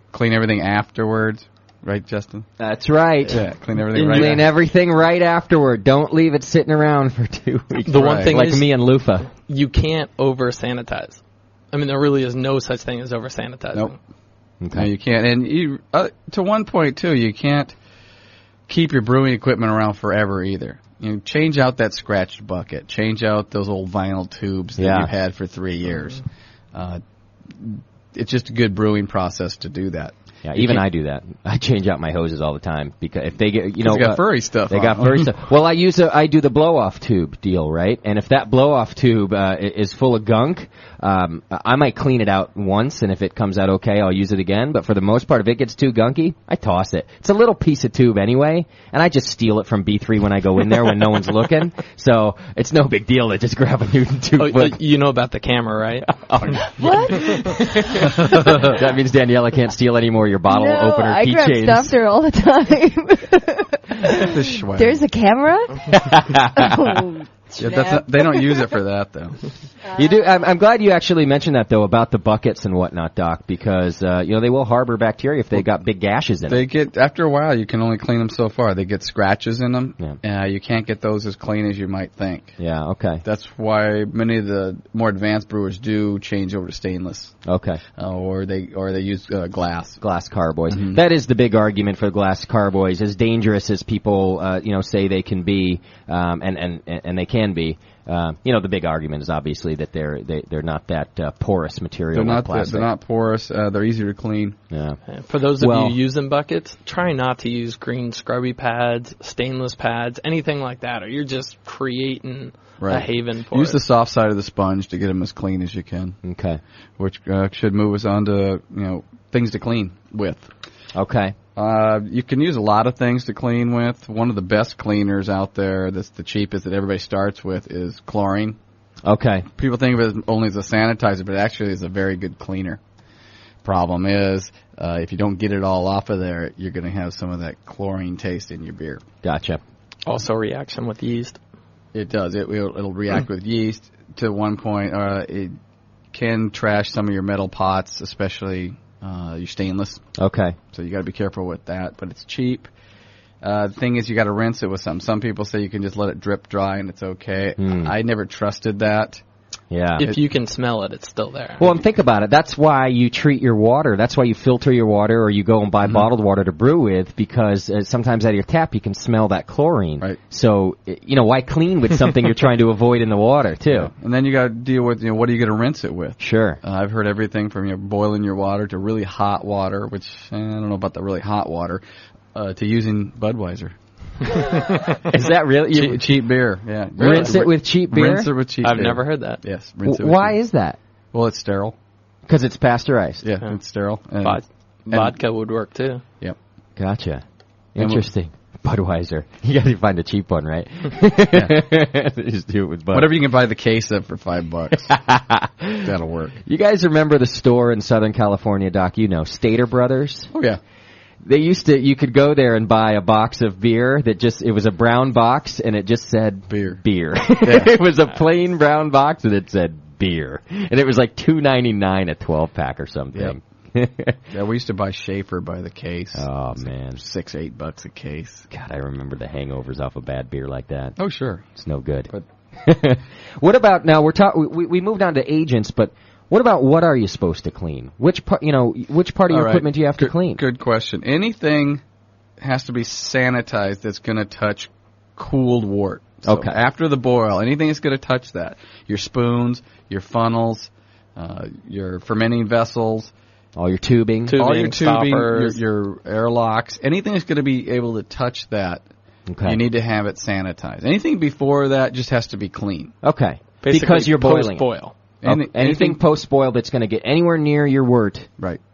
afterwards. Right, Justin? That's right. Yeah, clean everything right Clean everything right afterward. Don't leave it sitting around for 2 weeks. The one thing like is, me and Lufa. You can't over-sanitize. I mean, there really is no such thing as over-sanitizing. Nope. Okay. No, you can't. And to one point, too, you can't keep your brewing equipment around forever either. Change out that scratched bucket. Change out those old vinyl tubes that you've had for 3 years. It's just a good brewing process to do that. Yeah, even I do that. I change out my hoses all the time because if they get, they got furry stuff. They got furry stuff. Well, I do the blow-off tube deal, right? And if that blow-off tube is full of gunk, I might clean it out once, and if it comes out okay, I'll use it again. But for the most part, if it gets too gunky, I toss it. It's a little piece of tube anyway, and I just steal it from B3 when I go in there when no one's looking. So it's no big deal to just grab a new tube. You know about the camera, right? What? That means Daniela can't steal any more. Your bottle opener I grab keychains. stuff there all the time. There's a camera? Yeah, they don't use it for that, though. You do. I'm glad you actually mentioned that, though, about the buckets and whatnot, Doc, because they will harbor bacteria if they got big gashes in them. They get, after a while, you can only clean them so far. They get scratches in them. Yeah. You can't get those as clean as you might think. Yeah. Okay. That's why many of the more advanced brewers do change over to stainless. Okay. Or they use glass. Glass carboys. Mm-hmm. That is the big argument for glass carboys. As dangerous as people say they can be, and they can be. The big argument is obviously that they're not that porous material. They're not porous. They're easier to clean. Yeah. For those of you using buckets, try not to use green scrubby pads, stainless pads, anything like that, or you're just creating a haven for Use the soft side of the sponge to get them as clean as you can. Okay. Which should move us on to things to clean with. Okay. You can use a lot of things to clean with. One of the best cleaners out there that's the cheapest that everybody starts with is chlorine. Okay. People think of it only as a sanitizer, but actually it's a very good cleaner. Problem is, if you don't get it all off of there, you're going to have some of that chlorine taste in your beer. Gotcha. Also reaction with yeast. It does. It'll react with yeast to one point. It can trash some of your metal pots, especially your stainless. Okay. So you got to be careful with that, but it's cheap. The thing is, you got to rinse it with something. Some people say you can just let it drip dry and it's okay. I never trusted that. Yeah. If you can smell it, it's still there. Well, and think about it. That's why you treat your water. That's why you filter your water, or you go and buy bottled water to brew with, because sometimes out of your tap you can smell that chlorine. Right. So, why clean with something you're trying to avoid in the water, too? Yeah. And then you got to deal with, what are you going to rinse it with? Sure. I've heard everything from boiling your water to really hot water, which I don't know about the really hot water, to using Budweiser. Is that really cheap beer? Yeah, rinse it with cheap beer. Rinse it with cheap. I've beer. never heard that. Yes, rinse it with why cheap. is that? Well, it's sterile. Because it's pasteurized. Yeah, it's sterile. Vodka would work too. Yep. Gotcha. Interesting. Budweiser. You got to find a cheap one, right? Just do it with Bud. Whatever you can buy the case of for $5. That'll work. You guys remember the store in Southern California, Doc? Stater Brothers? Oh, yeah. You could go there and buy a box of beer it was a brown box and it just said beer. Yeah. It was a plain brown box and it said beer. And it was like $2.99 a 12-pack or something. Yep. Yeah, we used to buy Schaefer by the case. Oh, man. $6-8 a case. God, I remember the hangovers off a bad beer like that. Oh, sure. It's no good. But what about now? We moved on to agents, but what about what are you supposed to clean? Which part of your equipment do you have to clean? Good question. Anything has to be sanitized that's going to touch cooled wort. So okay. After the boil, anything that's going to touch that. Your spoons, your funnels, your fermenting vessels. All your tubing. All your tubing, your airlocks. Anything that's going to be able to touch that, you need to have it sanitized. Anything before that just has to be clean. Okay. Basically, because you're boiling. Post-boil. Anything post-boil that's going to get anywhere near your wort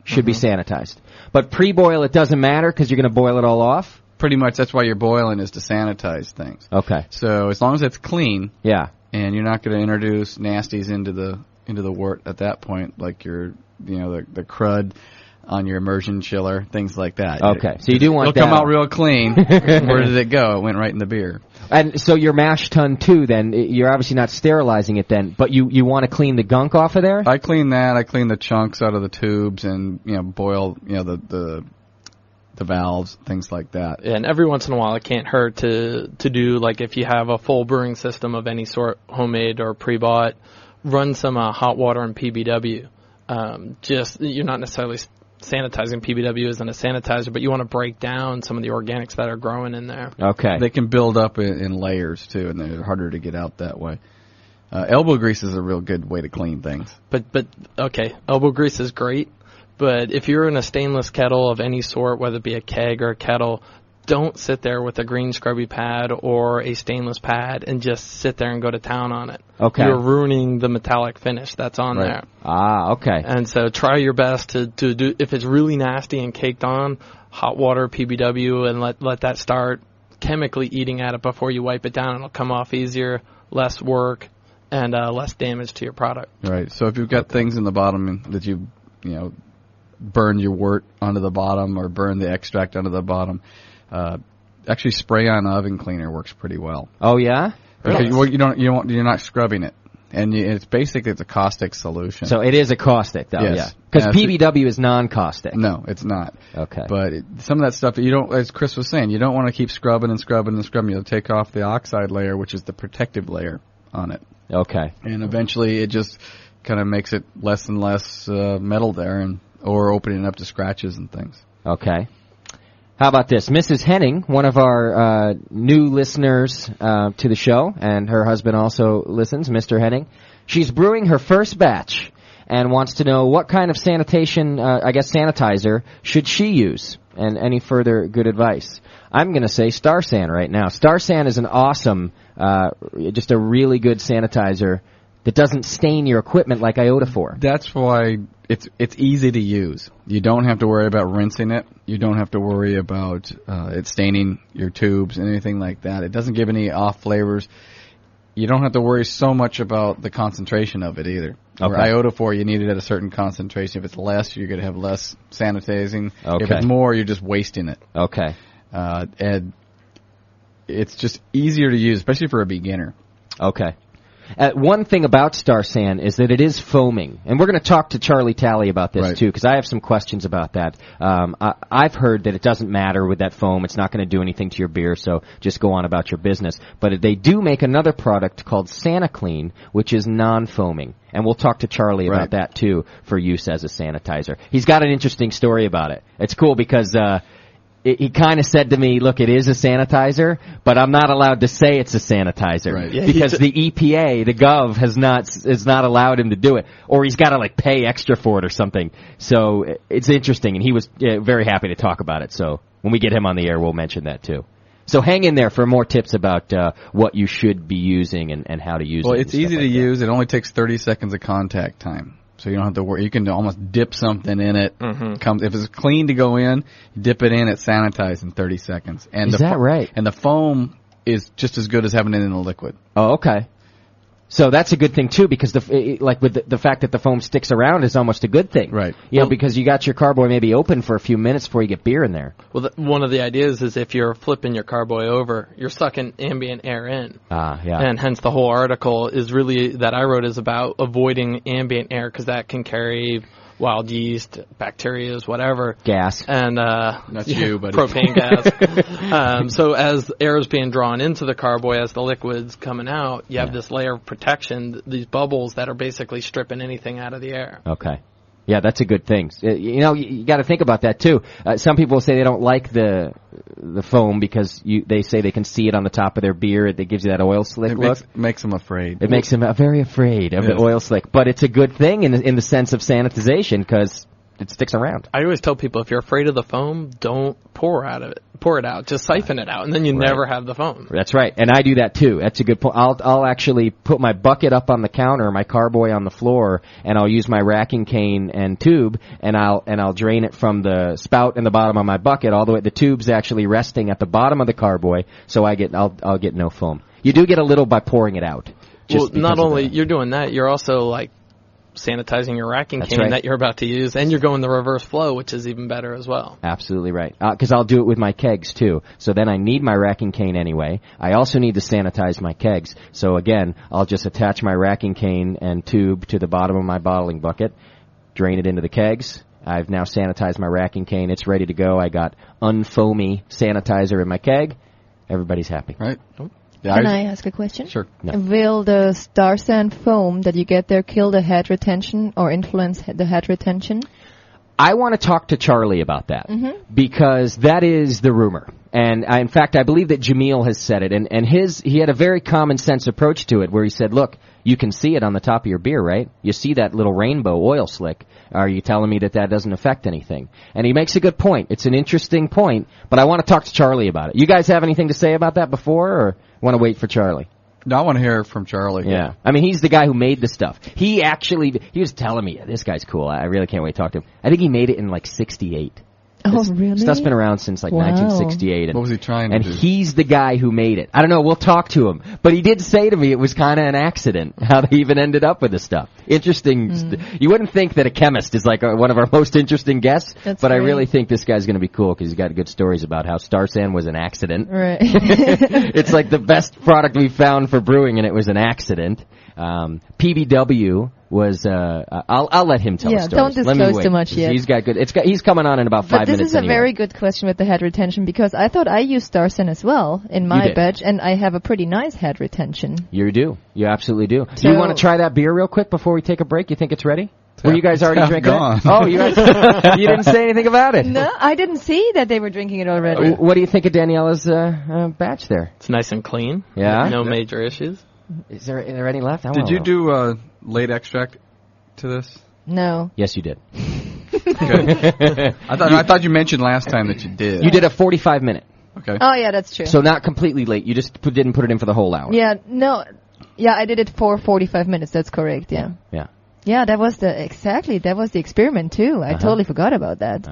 should be sanitized. But pre-boil, it doesn't matter because you're going to boil it all off? Pretty much. That's why you're boiling, is to sanitize things. Okay. So as long as it's clean, and you're not going to introduce nasties into the wort at that point, like the crud on your immersion chiller, things like that. Okay, so you do want it'll come out real clean. Where did it go? It went right in the beer. And so your mash tun too, then you're obviously not sterilizing it then, but you want to clean the gunk off of there? I clean that. I clean the chunks out of the tubes and boil the valves, things like that. Yeah, and every once in a while it can't hurt to do, like, if you have a full brewing system of any sort, homemade or pre-bought, run some hot water and PBW. You're not necessarily sanitizing. PBW isn't a sanitizer, but you want to break down some of the organics that are growing in there. Okay. They can build up in layers too, and they're harder to get out that way. Elbow grease is a real good way to clean things. But okay, elbow grease is great, but if you're in a stainless kettle of any sort, whether it be a keg or a kettle, don't sit there with a green scrubby pad or a stainless pad and just sit there and go to town on it. Okay. You're ruining the metallic finish that's on there. Ah, okay. And so try your best to do, if it's really nasty and caked on, hot water, PBW, and let that start chemically eating at it before you wipe it down. It'll come off easier, less work, and less damage to your product. Right. So if you've got things in the bottom that you burned your wort onto the bottom or burned the extract onto the bottom, actually spray on oven cleaner works pretty well. Oh, yeah? Because, well, you're not scrubbing it. And it's a caustic solution. So it is a caustic, though, yes. Yeah. Because PBW is non-caustic. No, it's not. Okay. But some of that stuff, you don't, as Chris was saying, you don't want to keep scrubbing and scrubbing and scrubbing. You'll take off the oxide layer, which is the protective layer on it. Okay. And eventually it just kind of makes it less and less metal there, or opening up to scratches and things. Okay. How about this? Mrs. Henning, one of our new listeners to the show, and her husband also listens, Mr. Henning. She's brewing her first batch and wants to know what kind of sanitizer should she use, and any further good advice. I'm going to say Star San right now. Star San is an awesome, just a really good sanitizer that doesn't stain your equipment like iodophor. That's why it's easy to use. You don't have to worry about rinsing it. You don't have to worry about it staining your tubes and anything like that. It doesn't give any off flavors. You don't have to worry so much about the concentration of it either. Okay. For iodophor, you need it at a certain concentration. If it's less, you're going to have less sanitizing. Okay. If it's more, you're just wasting it. Okay. And it's just easier to use, especially for a beginner. Okay. One thing about Star San is that it is foaming, and we're going to talk to Charlie Talley about this too, because I have some questions about that. I've heard that it doesn't matter with that foam; it's not going to do anything to your beer, so just go on about your business. But they do make another product called SanaClean, which is non-foaming, and we'll talk to Charlie about that too for use as a sanitizer. He's got an interesting story about it. It's cool because he kind of said to me, look, it is a sanitizer, but I'm not allowed to say it's a sanitizer. Right. Because the EPA, the Gov, has not allowed him to do it. Or he's got to, pay extra for it or something. So it's interesting, and he was very happy to talk about it. So when we get him on the air, we'll mention that, too. So hang in there for more tips about what you should be using and how to use it. Well, it's easy to use. It only takes 30 seconds of contact time. So you don't have to worry. You can almost dip something in it. Mm-hmm. If it's clean to go in, dip it in, it's sanitized in 30 seconds. And is that right? And the foam is just as good as having it in a liquid. Oh, okay. So that's a good thing too, because with the fact that the foam sticks around is almost a good thing, right? You know, because you got your carboy maybe open for a few minutes before you get beer in there. Well, one of the ideas is if you're flipping your carboy over, you're sucking ambient air in. Yeah. And hence the whole article is really that I wrote is about avoiding ambient air because that can carry wild yeast, bacteria, whatever. Gas. And, that's you, buddy. Propane gas. So as air is being drawn into the carboy, as the liquid's coming out, you have this layer of protection, these bubbles that are basically stripping anything out of the air. Okay. Yeah, that's a good thing. You know, you got to think about that too. Some people say they don't like the foam because they say they can see it on the top of their beer. It gives you that oil slick look. Makes them afraid. It makes them very afraid of the oil slick. But it's a good thing in the sense of sanitization because it sticks around. I always tell people if you're afraid of the foam, don't pour it out. Just siphon it out, and then you never have the foam. That's right, and I do that too. That's a good point. I'll actually put my bucket up on the counter, my carboy on the floor, and I'll use my racking cane and tube, and I'll drain it from the spout in the bottom of my bucket all the way. The tube's actually resting at the bottom of the carboy, so I'll get no foam. You do get a little by pouring it out. Well, not only you're doing that, you're also sanitizing your racking cane that you're about to use, and you're going the reverse flow, which is even better as well. Absolutely right. Because I'll do it with my kegs, too. So then I need my racking cane anyway. I also need to sanitize my kegs. So again, I'll just attach my racking cane and tube to the bottom of my bottling bucket, drain it into the kegs. I've now sanitized my racking cane. It's ready to go. I got unfoamy sanitizer in my keg. Everybody's happy. Right. Can I ask a question? Sure. No. Will the Star San foam that you get there kill the head retention or influence the head retention? I want to talk to Charlie about that because that is the rumor. And in fact, I believe that Jameel has said it. And he had a very common sense approach to it where he said, look, you can see it on the top of your beer, right? You see that little rainbow oil slick. Are you telling me that doesn't affect anything? And he makes a good point. It's an interesting point, but I want to talk to Charlie about it. You guys have anything to say about that before or want to wait for Charlie? No, I want to hear from Charlie. Yeah. I mean, he's the guy who made the stuff. He was telling me, this guy's cool. I really can't wait to talk to him. I think he made it in 68. Oh, really? Stuff's been around since like Wow. 1968. What was he trying to And do? he's the guy who made it. I don't know. We'll talk to him. But he did say to me it was kind of an accident how they even ended up with this stuff. Interesting. You wouldn't think that a chemist is like one of our most interesting guests, That's but I great. really think this guy's going to be cool because he's got good stories about how Star San was an accident. Right. It's like the best product we found for brewing, and it was an accident. PBW was. I'll let him tell Yeah, the stories. don't Let me disclose wait. too much yet. He's got good. He's coming on in about 5 But minutes. this is a anyway. very good question with the head retention because I thought I used Starsen as well in my did. batch, and I have a pretty nice head retention. You do. You absolutely do. So- Do you want to try that beer real quick before we take a break? You think it's ready? Were you guys already half drinking gone. it? Oh, you guys. You didn't say anything about it. No, I didn't see that they were drinking it already. What do you think of Daniela's batch there? It's nice and clean. Yeah? No major issues. Is there any left? Did you do late extract to this? No. Yes, you did. Good. I thought you mentioned last time that you did. You did a 45-minute. Okay. Oh, yeah, that's true. So not completely late. You just didn't put it in for the whole hour. Yeah, no. Yeah, I did it for 45 minutes. That's correct, yeah. Yeah. Yeah, that was the experiment too. I totally forgot about that.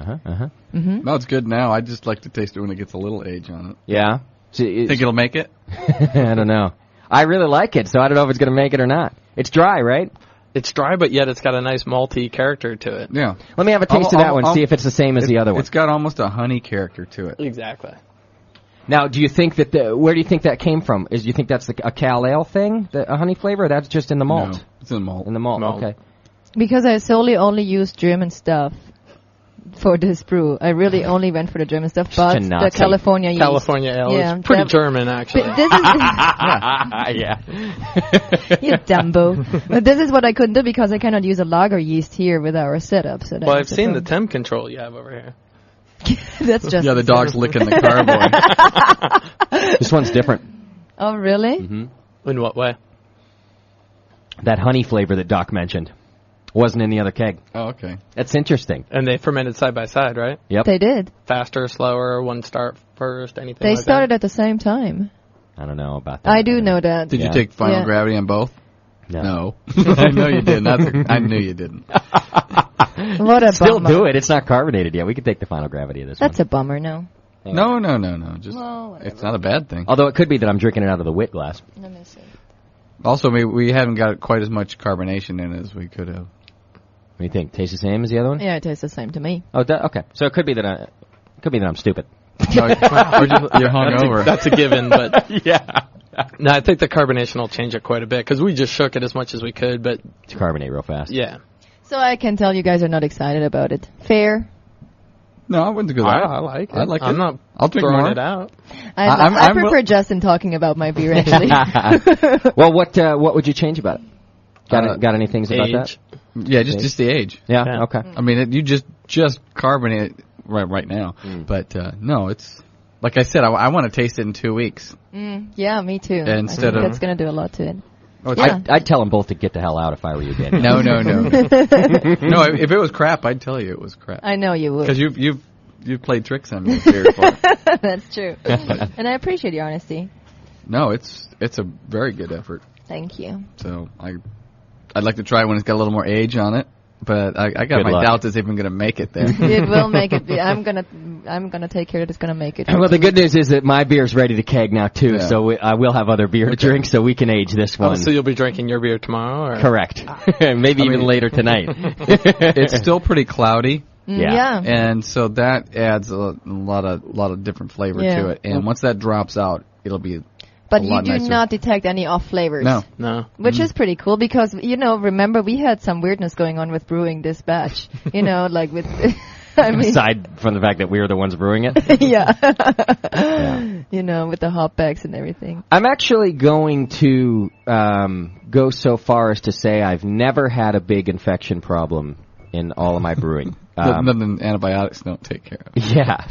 No, it's good now. I just like to taste it when it gets a little age on it. Yeah. So Think it'll make it? I don't know. I really like it, so I don't know if it's going to make it or not. It's dry, right? It's dry, but yet it's got a nice malty character to it. Yeah. Let me have a taste of that one, see if it's the same as the other one. It's got almost a honey character to it. Exactly. Now, do you think that where do you think that came from? Do you think that's a Cal Ale thing, a honey flavor, or that's just in the malt? No, it's in the malt. In the malt, okay. Because I solely only used German stuff for this brew. I really only went for the German stuff, but the Nazi. California yeast. California Ale. Yeah, It's pretty that- German, actually. But this is Yeah. you Dumbo. But this is what I couldn't do because I cannot use a lager yeast here with our setup. So Well, I've that's the seen the problem. temp control you have over here. That's just Yeah, the dog's licking the carboy. This one's different. Oh, really? Mm-hmm. In what way? That honey flavor that Doc mentioned wasn't in the other keg. Oh, okay. That's interesting. And they fermented side by side, right? Yep. They did. Faster, slower, one start first, anything They like started at the same time. I don't know about that. I do know that. Did Yeah. you take final Yeah. gravity on both? No. I know you didn't. I knew you didn't. What a Still bummer. do it. It's not carbonated yet. We could take the final gravity of this That's one. a bummer, no. No. Just Well, whatever. it's not a bad thing. Although it could be that I'm drinking it out of the wit glass. Let me see. Also, we haven't got quite as much carbonation in it as we could have. What do you think? Tastes the same as the other one? Yeah, it tastes the same to me. Oh, okay. So it could be that I'm stupid. No, or just, you're hungover. That's a given, but Yeah. no, I think the carbonation will change it quite a bit because we just shook it as much as we could, but To carbonate real fast. yeah. So I can tell you guys are not excited about it. Fair? No, I wouldn't go I that. like it. I like I'm it. not I'll drink throwing more. it out. I I'm prefer Justin talking about my beer, actually. Well, what would you change about it? Got any things about Age. that? Yeah, just the age. Yeah. Yeah. Okay. I mean, you just carbonate it right now. But no, it's like I said. I want to taste it in 2 weeks. Yeah, me too. Instead I think of- that's going to do a lot to it. Oh, it's- Yeah. I'd tell them both to get the hell out if I were you, Danny. No. No, if it was crap, I'd tell you it was crap. I know you would. Because you've played tricks on me with beer before. That's true. And I appreciate your honesty. No, it's a very good effort. Thank you. So I'd like to try it when it's got a little more age on it. But I got Good my luck. doubts it's even going to make it there. It will make it. I'm gonna take care that it's gonna make it. Well, the good news is that my beer's ready to keg now too, Yeah. so I will have other beer to drink, so we can age this Oh, one. so you'll be drinking your beer tomorrow? Or? Correct. Maybe even later tonight. It's still pretty cloudy. Yeah. And so that adds a lot of different flavor Yeah. to it. And once that drops out, it'll be But a you lot do nicer. not detect any off flavors. No. No. Which is pretty cool because, remember we had some weirdness going on with brewing this batch. Like with, I mean, Aside from the fact that we were the ones brewing it. yeah. Yeah. With the hopbacks and everything. I'm actually going to go so far as to say I've never had a big infection problem in all of my brewing. Nothing antibiotics don't take care of. Yeah,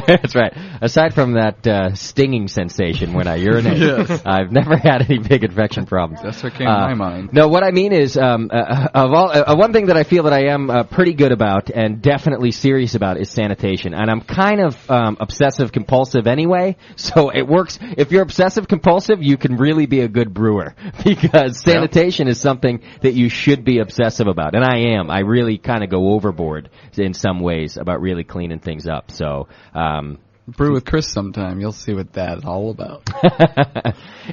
that's right. Aside from that stinging sensation when I urinate, Yes. I've never had any big infection problems. That's what came to my mind. No, what I mean is, one thing that I feel that I am pretty good about and definitely serious about is sanitation. And I'm kind of obsessive compulsive anyway, so it works. If you're obsessive compulsive, you can really be a good brewer because sanitation is something that you should be obsessive about, and I am. I really kind of go overboard in some ways about really cleaning things up. So, brew with Chris sometime. You'll see what that's all about.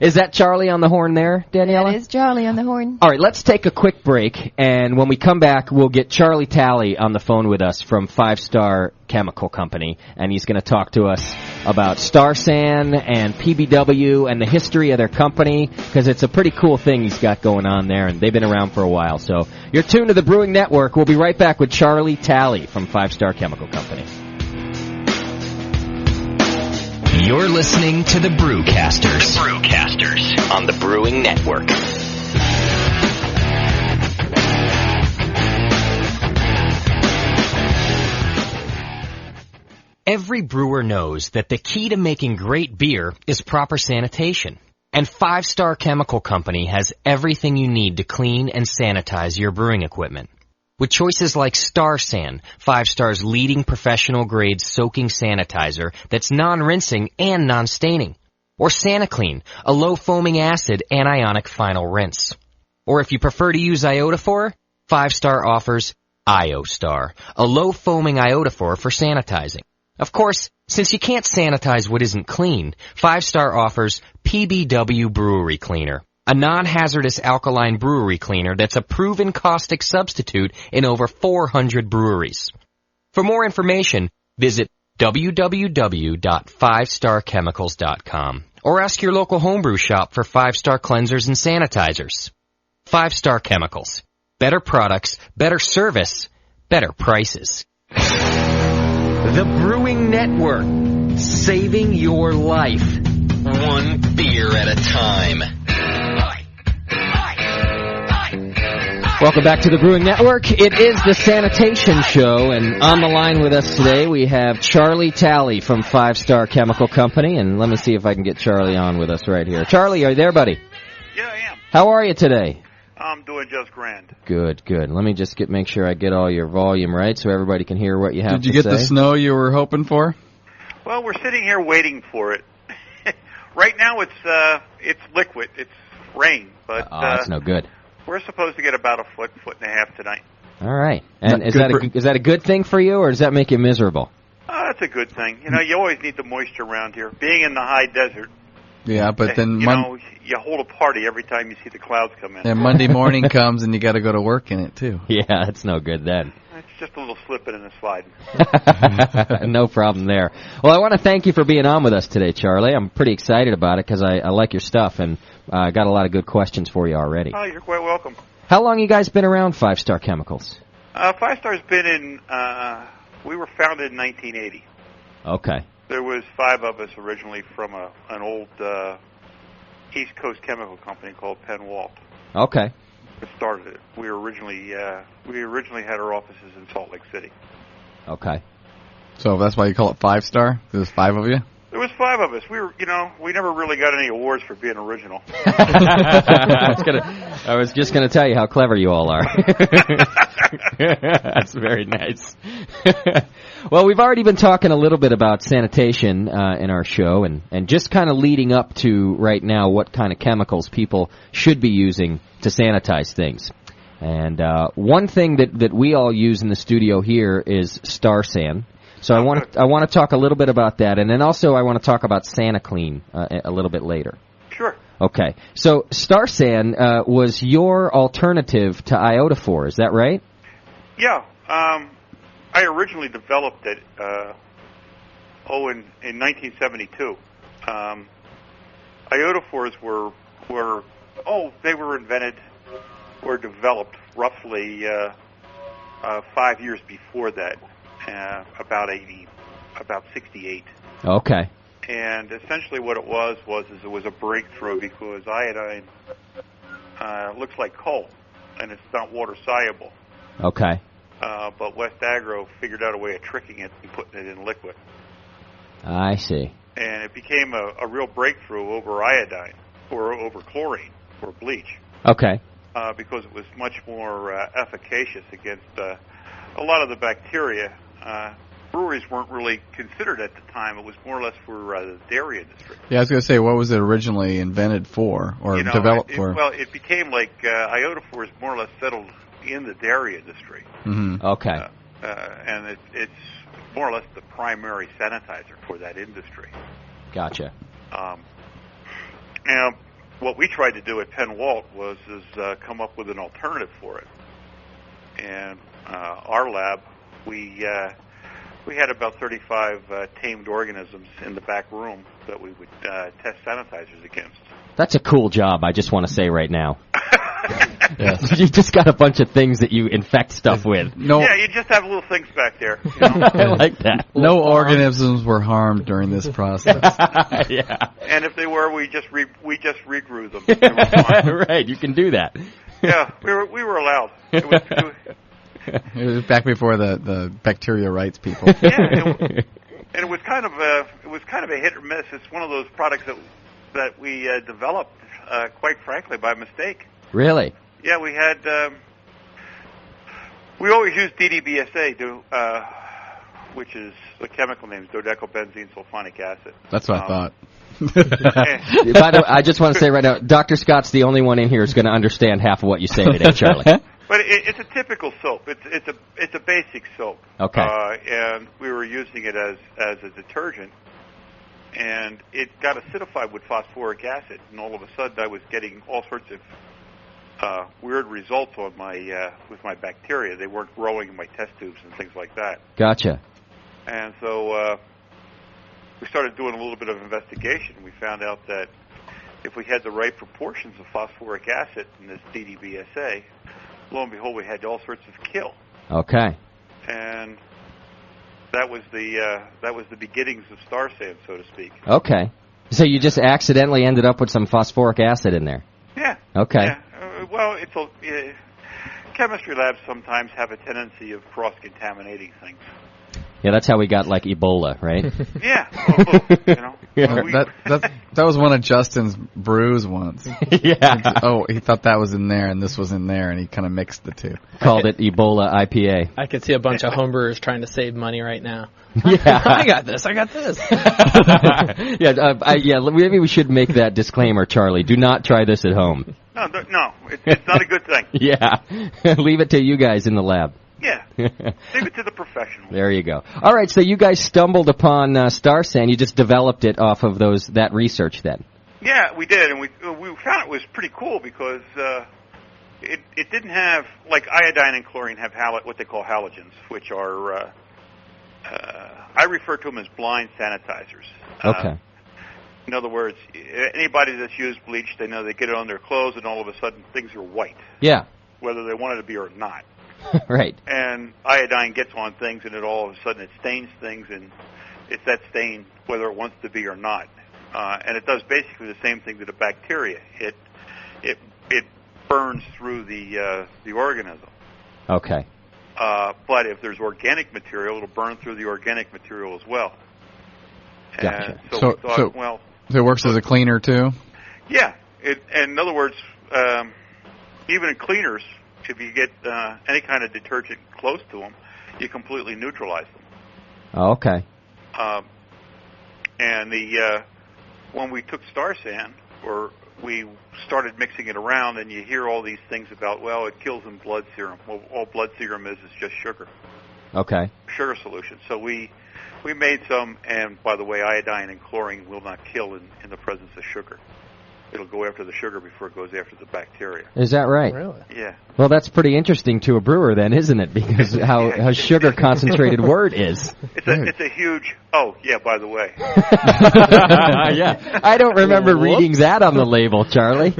Is that Charlie on the horn there, Daniela? That is Charlie on the horn. All right, let's take a quick break, and when we come back, we'll get Charlie Talley on the phone with us from 5 Star Chemical Company, and he's going to talk to us about Star San and PBW and the history of their company, because it's a pretty cool thing he's got going on there, and they've been around for a while. So you're tuned to the Brewing Network. We'll be right back with Charlie Talley from 5 Star Chemical Company. You're listening to the Brewcasters. The Brewcasters on the Brewing Network. Every brewer knows that the key to making great beer is proper sanitation. And 5 Star Chemical Company has everything you need to clean and sanitize your brewing equipment. With choices like Star San, 5 Star's leading professional-grade soaking sanitizer that's non-rinsing and non-staining. Or SaniClean, a low-foaming acid anionic final rinse. Or if you prefer to use iodophor, 5 Star offers IoStar, a low-foaming iodophor for sanitizing. Of course, since you can't sanitize what isn't clean, 5 Star offers PBW Brewery Cleaner, a non-hazardous alkaline brewery cleaner that's a proven caustic substitute in over 400 breweries. For more information, visit www.5starchemicals.com or ask your local homebrew shop for 5 Star cleansers and sanitizers. 5 Star Chemicals. Better products, better service, better prices. The Brewing Network. Saving your life. One beer at a time. Welcome back to the Brewing Network. It is the Sanitation Show, and on the line with us today we have Charlie Talley from 5 Star Chemical Company, and let me see if I can get Charlie on with us right here. Charlie, are you there, buddy? Yeah, I am. How are you today? I'm doing just grand. Good, good. Let me just make sure I get all your volume right so everybody can hear what you have to say. Did you get the snow you were hoping for? Well, we're sitting here waiting for it. Right now it's liquid. It's rain, but that's no good. We're supposed to get about a foot and a half tonight. All right. And is that a good thing for you, or does that make you miserable? That's a good thing. You know, you always need the moisture around here. Being in the high desert. Yeah, but then you hold a party every time you see the clouds come in. And Monday morning comes and you got to go to work in it too. Yeah, that's no good then. It's just a little slipping and a sliding. No problem there. Well, I want to thank you for being on with us today, Charlie. I'm pretty excited about it because I like your stuff, and I got a lot of good questions for you already. Oh, you're quite welcome. How long you guys been around 5 Star Chemicals? 5 Star's been in, we were founded in 1980. Okay. There was 5 of us originally from an old East Coast chemical company called Penn Walt. Okay. That started it. We originally had our offices in Salt Lake City. Okay. So that's why you call it 5 Star? There's 5 of you? There was 5 of us. We never really got any awards for being original. I was just going to tell you how clever you all are. That's very nice. Well, we've already been talking a little bit about sanitation in our show, and just kind of leading up to right now what kind of chemicals people should be using to sanitize things. And one thing that we all use in the studio here is Star San. So I want to talk a little bit about that, and then also I want to talk about SaniClean a little bit later. Sure. Okay. So Star San was your alternative to iodophor, is that right? Yeah. I originally developed it in 1972. Iodophors were invented or developed roughly 5 years before that. About 68. Okay. And essentially what it was it was a breakthrough because iodine looks like coal, and it's not water soluble. Okay. But West Agro figured out a way of tricking it and putting it in liquid. I see. And it became a real breakthrough over iodine, or over chlorine, or bleach. Okay. Because it was much more efficacious against a lot of the bacteria. Breweries weren't really considered at the time. It was more or less for the dairy industry. Yeah, I was going to say, what was it originally invented for or developed for? Well, it became like iodophors more or less settled in the dairy industry. Mm-hmm. Okay. and it's more or less the primary sanitizer for that industry. Gotcha. And what we tried to do at Penn Walt was come up with an alternative for it. And our lab, we had about 35 tamed organisms in the back room that we would test sanitizers against. That's a cool job, I just want to say right now. Yes. You just got a bunch of things that you infect stuff with. Yeah, you just have little things back there. You know? I like that. No organisms were harmed during this process. Yeah. And if they were, we just regrew them. Right, you can do that. Yeah, we were allowed. It was back before the bacteria rights people. Yeah, and it was kind of a hit or miss. It's one of those products that we developed, quite frankly, by mistake. Really? Yeah, we had. We always used DDBSA, which is the chemical name is dodecylbenzene sulfonic acid. That's what I thought. By the way, I just want to say right now, Dr. Scott's the only one in here who's going to understand half of what you say today, Charlie. But it's a typical soap. It's a basic soap. Okay. And we were using it as a detergent, and it got acidified with phosphoric acid, and all of a sudden I was getting all sorts of weird results on with my bacteria. They weren't growing in my test tubes and things like that. Gotcha. And so we started doing a little bit of investigation. We found out that if we had the right proportions of phosphoric acid in this DDBSA, lo and behold, we had all sorts of kill. Okay. And that was the beginnings of Star Sand, so to speak. Okay. So you just accidentally ended up with some phosphoric acid in there? Yeah. Okay. Yeah. Well, chemistry labs sometimes have a tendency of cross-contaminating things. Yeah, that's how we got, like, Ebola, right? Yeah. That was one of Justin's brews once. Yeah. He thought that was in there and this was in there, and he kind of mixed the two. Called it Ebola IPA. I could see a bunch of homebrewers trying to save money right now. Yeah. I got this. Maybe we should make that disclaimer, Charlie. Do not try this at home. No, it's not a good thing. Yeah. Leave it to you guys in the lab. Yeah. Leave it to the professionals. There you go. All right, so you guys stumbled upon Star Sand. You just developed it off of that research then. Yeah, we did, and we found it was pretty cool because it didn't have, like iodine and chlorine have what they call halogens, which are I refer to them as blind sanitizers. Okay. In other words, anybody that's used bleach, they know they get it on their clothes, and all of a sudden things are white. Yeah. Whether they want it to be or not. Right. And iodine gets on things, and all of a sudden it stains things, and it's that stain whether it wants to be or not. And it does basically the same thing to the bacteria. It burns through the organism. Okay. But if there's organic material, it'll burn through the organic material as well. Gotcha. And so we thought, so it works as a cleaner too? Yeah. And in other words, even in cleaners, if you get any kind of detergent close to them, you completely neutralize them. Oh, okay. And when we took Star Sand, or we started mixing it around, and you hear all these things about, well, it kills in blood serum. Well, all blood serum is just sugar. Okay. Sugar solution. So we made some, and by the way, iodine and chlorine will not kill in the presence of sugar. It'll go after the sugar before it goes after the bacteria. Is that right? Really? Yeah. Well, that's pretty interesting to a brewer then, isn't it? Because how sugar concentrated word is. It's a huge, by the way. Yeah. I don't remember reading that on the label, Charlie.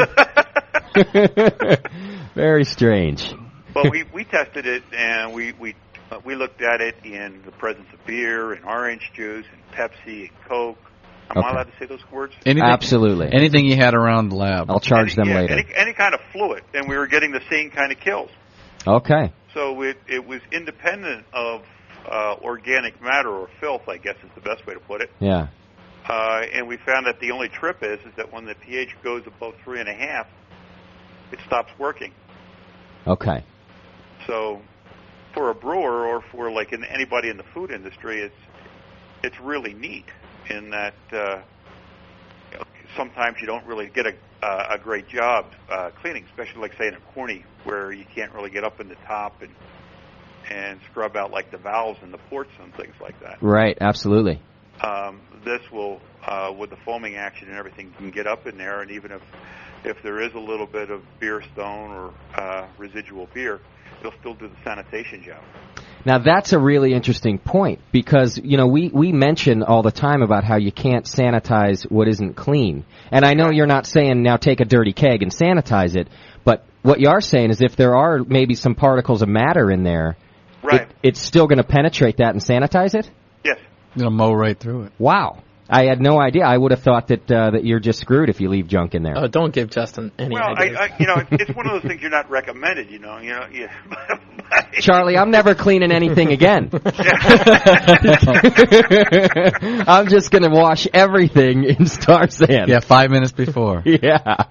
Very strange. Well, we tested it, and we looked at it in the presence of beer and orange juice and Pepsi and Coke. Am I allowed to say those words? Absolutely. Anything you had around the lab. I'll charge them later. Any kind of fluid, and we were getting the same kind of kills. Okay. So it was independent of organic matter or filth, I guess is the best way to put it. Yeah. And we found that the only trip is that when the pH goes above 3.5, it stops working. Okay. So for a brewer or for anybody in the food industry, it's really neat in that sometimes you don't really get a great job cleaning, especially say in a corny where you can't really get up in the top and scrub out like the valves and the ports and things like that. Right, absolutely. This will, with the foaming action and everything, can get up in there, and even if there is a little bit of beer stone or residual beer, it'll still do the sanitation job. Now that's a really interesting point because, we mention all the time about how you can't sanitize what isn't clean. And I know you're not saying now take a dirty keg and sanitize it, but what you are saying is if there are maybe some particles of matter in there, right, it's still going to penetrate that and sanitize it? Yes. You'll mow right through it. Wow. I had no idea. I would have thought that you're just screwed if you leave junk in there. Oh, don't give Justin any ideas. It's one of those things you're not recommended. Charlie, I'm never cleaning anything again. I'm just going to wash everything in Star San. Yeah, 5 minutes before. Yeah.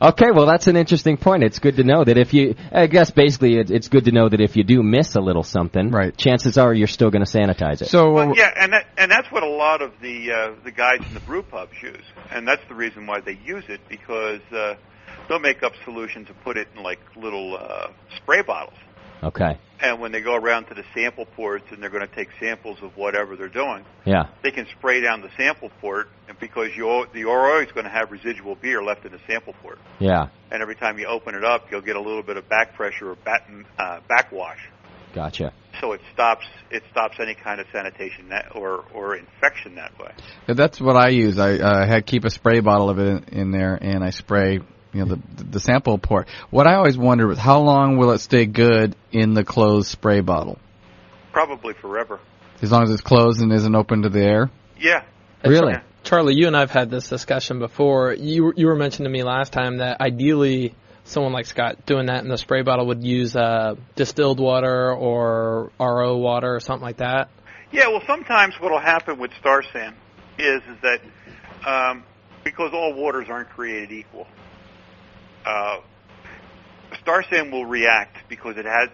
Okay, well, that's an interesting point. It's good to know that it's good to know that if you do miss a little something, right, chances are you're still going to sanitize it. So, and that's what a lot of the guys in the brew pubs use, and that's the reason why they use it, because they'll make up solutions and put it in like little spray bottles. Okay. And when they go around to the sample ports and they're going to take samples of whatever they're doing, yeah, they can spray down the sample port, and because you're always going to have residual beer left in the sample port. Yeah. And every time you open it up, you'll get a little bit of back pressure or backwash. Gotcha. So it stops any kind of sanitation or infection that way. Yeah, that's what I use. I keep a spray bottle of it in there, and I spray the sample port. What I always wonder is how long will it stay good in the closed spray bottle? Probably forever. As long as it's closed and isn't open to the air? Yeah. Really? Yeah. Charlie, you and I have had this discussion before. You were mentioning to me last time that ideally someone like Scott doing that in the spray bottle would use distilled water or RO water or something like that. Yeah, well, sometimes what will happen with Star San is that because all waters aren't created equal, Star San will react because it has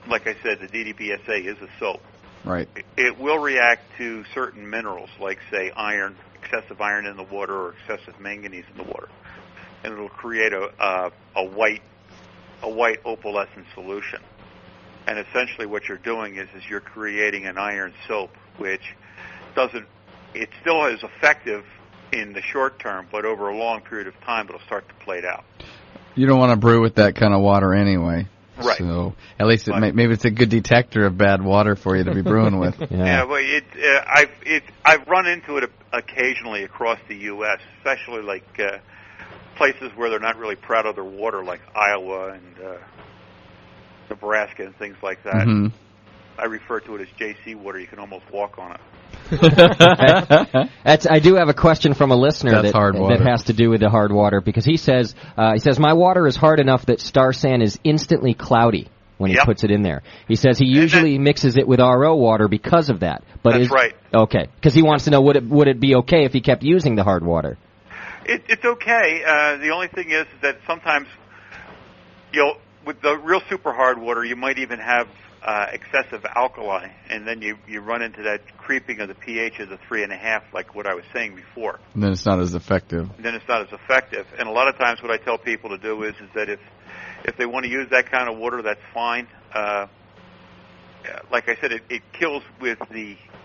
like I said, the DDBSA is a soap. Right. It will react to certain minerals, like say iron, excessive iron in the water, or excessive manganese in the water, and it'll create a white opalescent solution. And essentially, what you're doing is you're creating an iron soap, which it still is effective in the short term, but over a long period of time, it'll start to plate out. You don't want to brew with that kind of water anyway. Right. So at least maybe it's a good detector of bad water for you to be brewing with. Yeah, well, I've run into it occasionally across the U.S., especially like places where they're not really proud of their water, like Iowa and Nebraska and things like that. Mm-hmm. I refer to it as JC water. You can almost walk on it. I do have a question from a listener that has to do with the hard water, because he says my water is hard enough that Star San is instantly cloudy when he puts it in there. He says he usually mixes it with RO water because of that. But that's right. Okay, because he wants to know would it be okay if he kept using the hard water? It's okay. The only thing is that sometimes with the real super hard water, you might even have excessive alkali, and then you run into that creeping of the pH of the 3.5, like what I was saying before. And then it's not as effective. And a lot of times what I tell people to do is that if they want to use that kind of water, that's fine. Like I said, it kills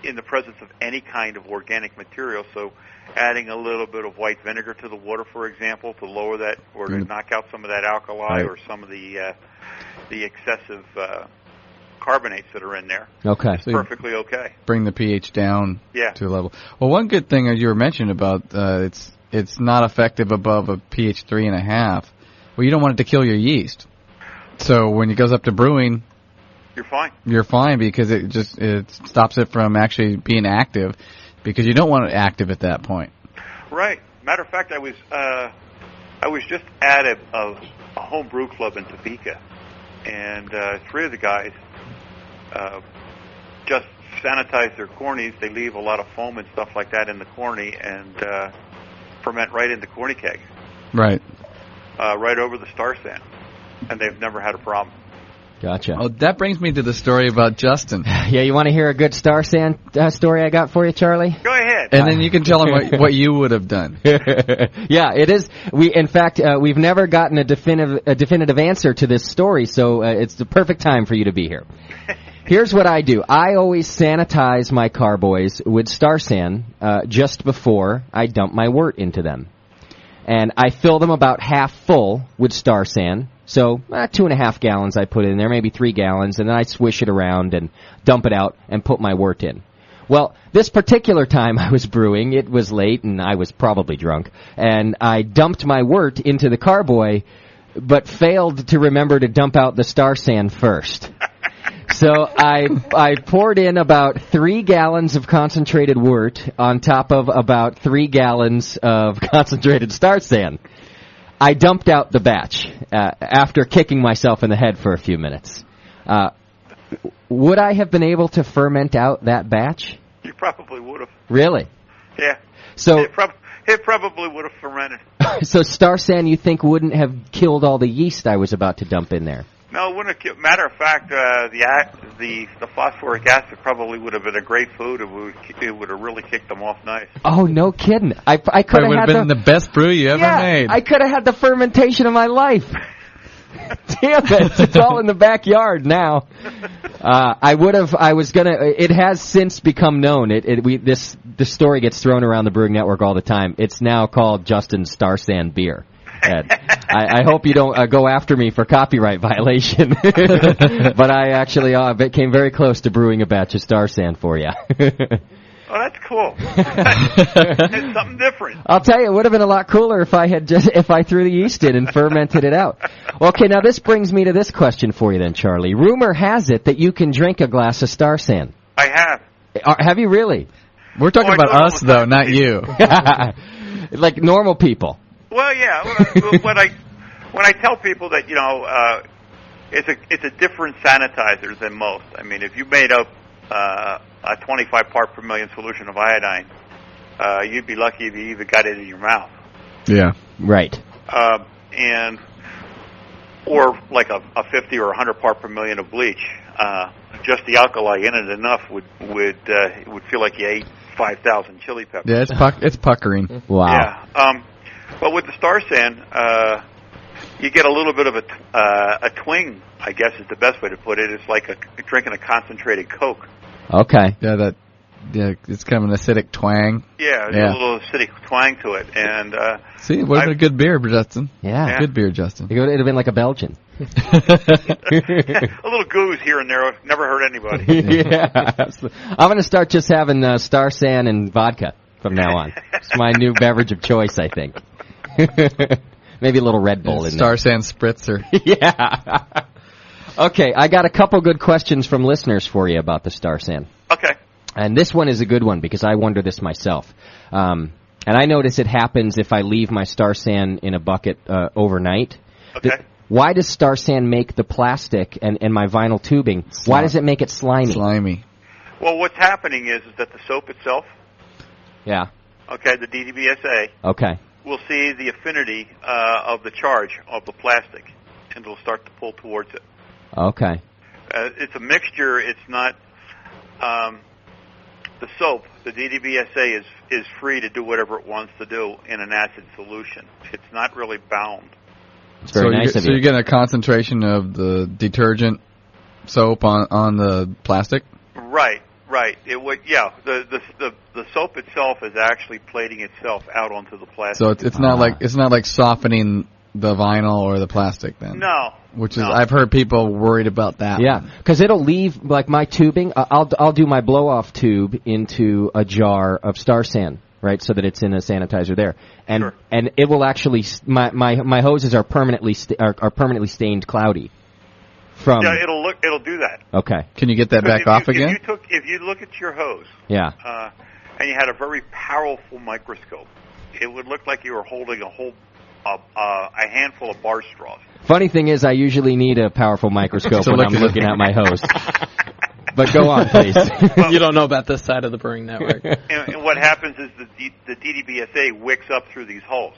in the presence of any kind of organic material, so adding a little bit of white vinegar to the water, for example, to lower that or to knock out some of that alkali or some of the excessive carbonates that are in there. Okay. It's perfectly okay. Bring the pH down to a level. Well, one good thing as you were mentioning about it's not effective above a pH 3.5. Well, you don't want it to kill your yeast. So when it goes up to brewing, you're fine because it stops it from actually being active, because you don't want it active at that point. Right. Matter of fact, I was just at a home brew club in Topeka, and 3 of the guys just sanitize their cornies. They leave a lot of foam and stuff like that in the corny and ferment right in the corny keg. Right. Right over the Star San, and they've never had a problem. Gotcha. Oh, that brings me to the story about Justin. Yeah, you want to hear a good Star San story I got for you, Charlie? Go ahead. that. And then you can tell them what you would have done. Yeah, it is. In fact, we've never gotten a definitive answer to this story, so it's the perfect time for you to be here. Here's what I do. I always sanitize my carboys with Star San just before I dump my wort into them. And I fill them about half full with Star San. So 2.5 gallons I put in there, maybe 3 gallons, and then I swish it around and dump it out and put my wort in. Well, this particular time I was brewing, it was late and I was probably drunk, and I dumped my wort into the carboy, but failed to remember to dump out the Star San first. So I poured in about 3 gallons of concentrated wort on top of about 3 gallons of concentrated Star San. I dumped out the batch after kicking myself in the head for a few minutes. Would I have been able to ferment out that batch? You probably would have. Really? Yeah. So it probably would have fermented. So Star San, you think, wouldn't have killed all the yeast I was about to dump in there? No, it wouldn't have killed. Matter of fact, the phosphoric acid probably would have been a great food. It would have really kicked them off nice. Oh, no kidding! I could have had been the best brew you ever made. I could have had the fermentation of my life. Damn it! It's all in the backyard now. It has since become known. This story gets thrown around the Brewing Network all the time. It's now called Justin's Star San beer. Ed. I hope you don't go after me for copyright violation. But I actually came very close to brewing a batch of Star San for you. Oh, that's cool. It's something different. I'll tell you, it would have been a lot cooler if I threw the yeast in and fermented it out. Okay, now this brings me to this question for you then, Charlie. Rumor has it that you can drink a glass of Star San. I have. Have you really? We're talking about us, though, not you. Like normal people. Well, yeah. When I tell people that it's a different sanitizer than most. I mean, if you made up a 25 part per million solution of iodine, you'd be lucky if you even got it in your mouth. Yeah. Right. Or like a 50 or 100 part per million of bleach. Just the alkali in it enough would feel like you ate 5,000 chili peppers. Yeah, it's puckering. Wow. Yeah. But with the Star San, you get a little bit of a twing, I guess is the best way to put it. It's like drinking a concentrated Coke. Okay. Yeah, it's kind of an acidic twang. Yeah, there's a little acidic twang to it. And see, what a good beer, Justin. Yeah. Good beer, Justin. It would have been like a Belgian. A little goose here and there. I've never hurt anybody. Yeah. I'm going to start just having Star San and vodka from now on. It's my new beverage of choice, I think. Maybe a little Red Bull in Star there. San Spritzer. Yeah. Okay, I got a couple good questions from listeners for you about the Star San. Okay. And this one is a good one because I wonder this myself. And I notice it happens if I leave my Star San in a bucket overnight. Okay. Why does Star San make the plastic and my vinyl tubing, why does it make it slimy? Slimy. Well, what's happening is that the soap itself, Yeah. okay, the DDBSA, Okay. will see the affinity of the charge of the plastic, and it'll start to pull towards it. Okay. It's a mixture. It's not the soap. The DDBSA is free to do whatever it wants to do in an acid solution. It's not really bound. It's very nice of you. So you get a concentration of the detergent soap on the plastic? Right. It would. Yeah. The soap itself is actually plating itself out onto the plastic. So it's not like softening the vinyl or the plastic then. No. I've heard people worried about that. Yeah, because it'll leave like my tubing. I'll do my blow off tube into a jar of Star San, right, so that it's in a sanitizer there, and Sure. and it will actually my hoses are permanently stained cloudy. From Yeah, it'll do that. Okay. Can you get that back off again? If you look at your hose, Yeah. And you had a very powerful microscope, it would look like you were holding a handful of bar straws. Funny thing is, I usually need a powerful microscope when I'm looking at my hose. But go on, please. You don't know about this side of the Brewing Network. And what happens is the DDBSA wicks up through these holes,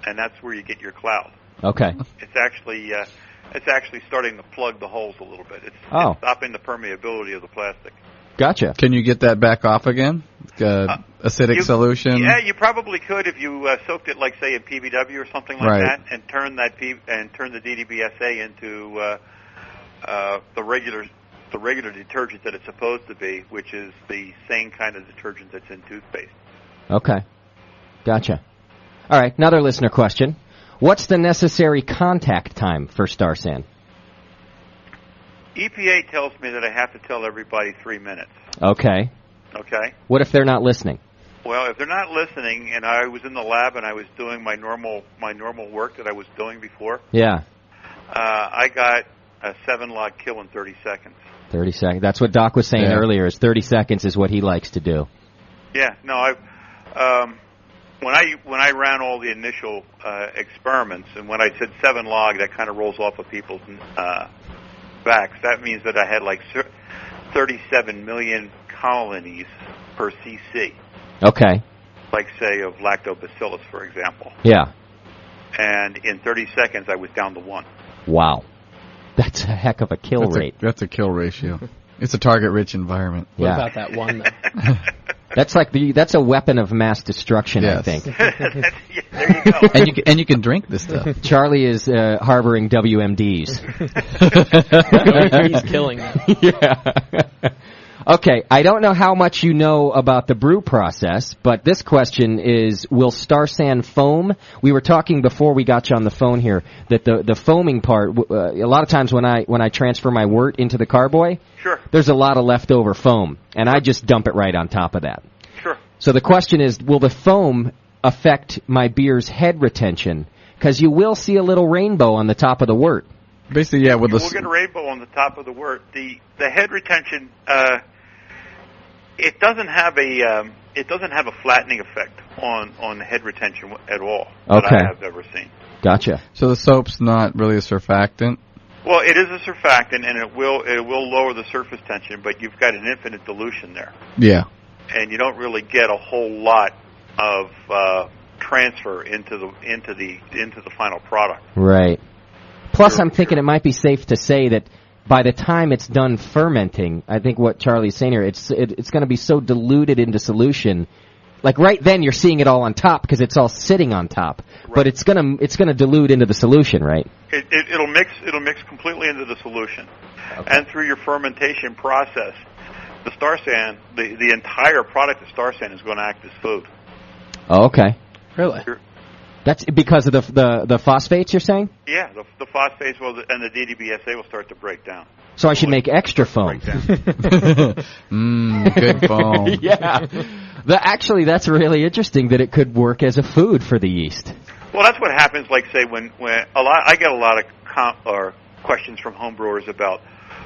and that's where you get your cloud. Okay. It's actually starting to plug the holes a little bit. It's stopping the permeability of the plastic. Gotcha. Can you get that back off again? acidic solution? Yeah, you probably could if you soaked it, like say in PBW or something like that, and turn the DDBSA into the regular detergent that it's supposed to be, which is the same kind of detergent that's in toothpaste. Okay, gotcha. All right, another listener question: what's the necessary contact time for Star San? EPA tells me that I have to tell everybody 3 minutes. Okay. Okay. What if they're not listening? Well, if they're not listening, and I was in the lab and I was doing my normal work that I was doing before, yeah, I got a 7-log kill in 30 seconds. 30 seconds. That's what Doc was saying earlier. Is 30 seconds is what he likes to do. Yeah. No, when I ran all the initial experiments, and when I said 7-log, that kind of rolls off of people's backs. That means that I had like 37 million colonies per cc. Okay. Like, say, of lactobacillus, for example. Yeah. And in 30 seconds, I was down to 1. Wow. That's a heck of a kill rate. That's a kill ratio. It's a target-rich environment. What about that one, though? That's that's a weapon of mass destruction, I think. There you go. And you can drink this stuff. Charlie is harboring WMDs. He's killing them. Yeah. Okay, I don't know how much you know about the brew process, but this question is, will Star San foam? We were talking before we got you on the phone here that the foaming part, a lot of times when I transfer my wort into the carboy, sure, there's a lot of leftover foam, and I just dump it right on top of that. Sure. So the question is, will the foam affect my beer's head retention? Because you will see a little rainbow on the top of the wort. Basically, yeah, we'll get a rainbow on the top of the wort. The head retention, it doesn't have a flattening effect on head retention at all that I have ever seen. Gotcha. So the soap's not really a surfactant? Well, it is a surfactant, and it will lower the surface tension, but you've got an infinite dilution there. Yeah. And you don't really get a whole lot of transfer into the final product. Right. Plus, I'm thinking it might be safe to say that by the time it's done fermenting, I think what Charlie's saying here, it's going to be so diluted into solution. Like right then, you're seeing it all on top because it's all sitting on top. Right. But it's gonna dilute into the solution, right? It'll mix completely into the solution, and through your fermentation process, the Star San, the entire product of Star San is going to act as food. Oh, okay. Really? That's because of the phosphates, you're saying? Yeah, the phosphates and the DDBSA will start to break down. So I should make extra foam. Good foam. Yeah. Actually, that's really interesting that it could work as a food for the yeast. Well, that's what happens. Like, say, when I get a lot of questions from homebrewers about,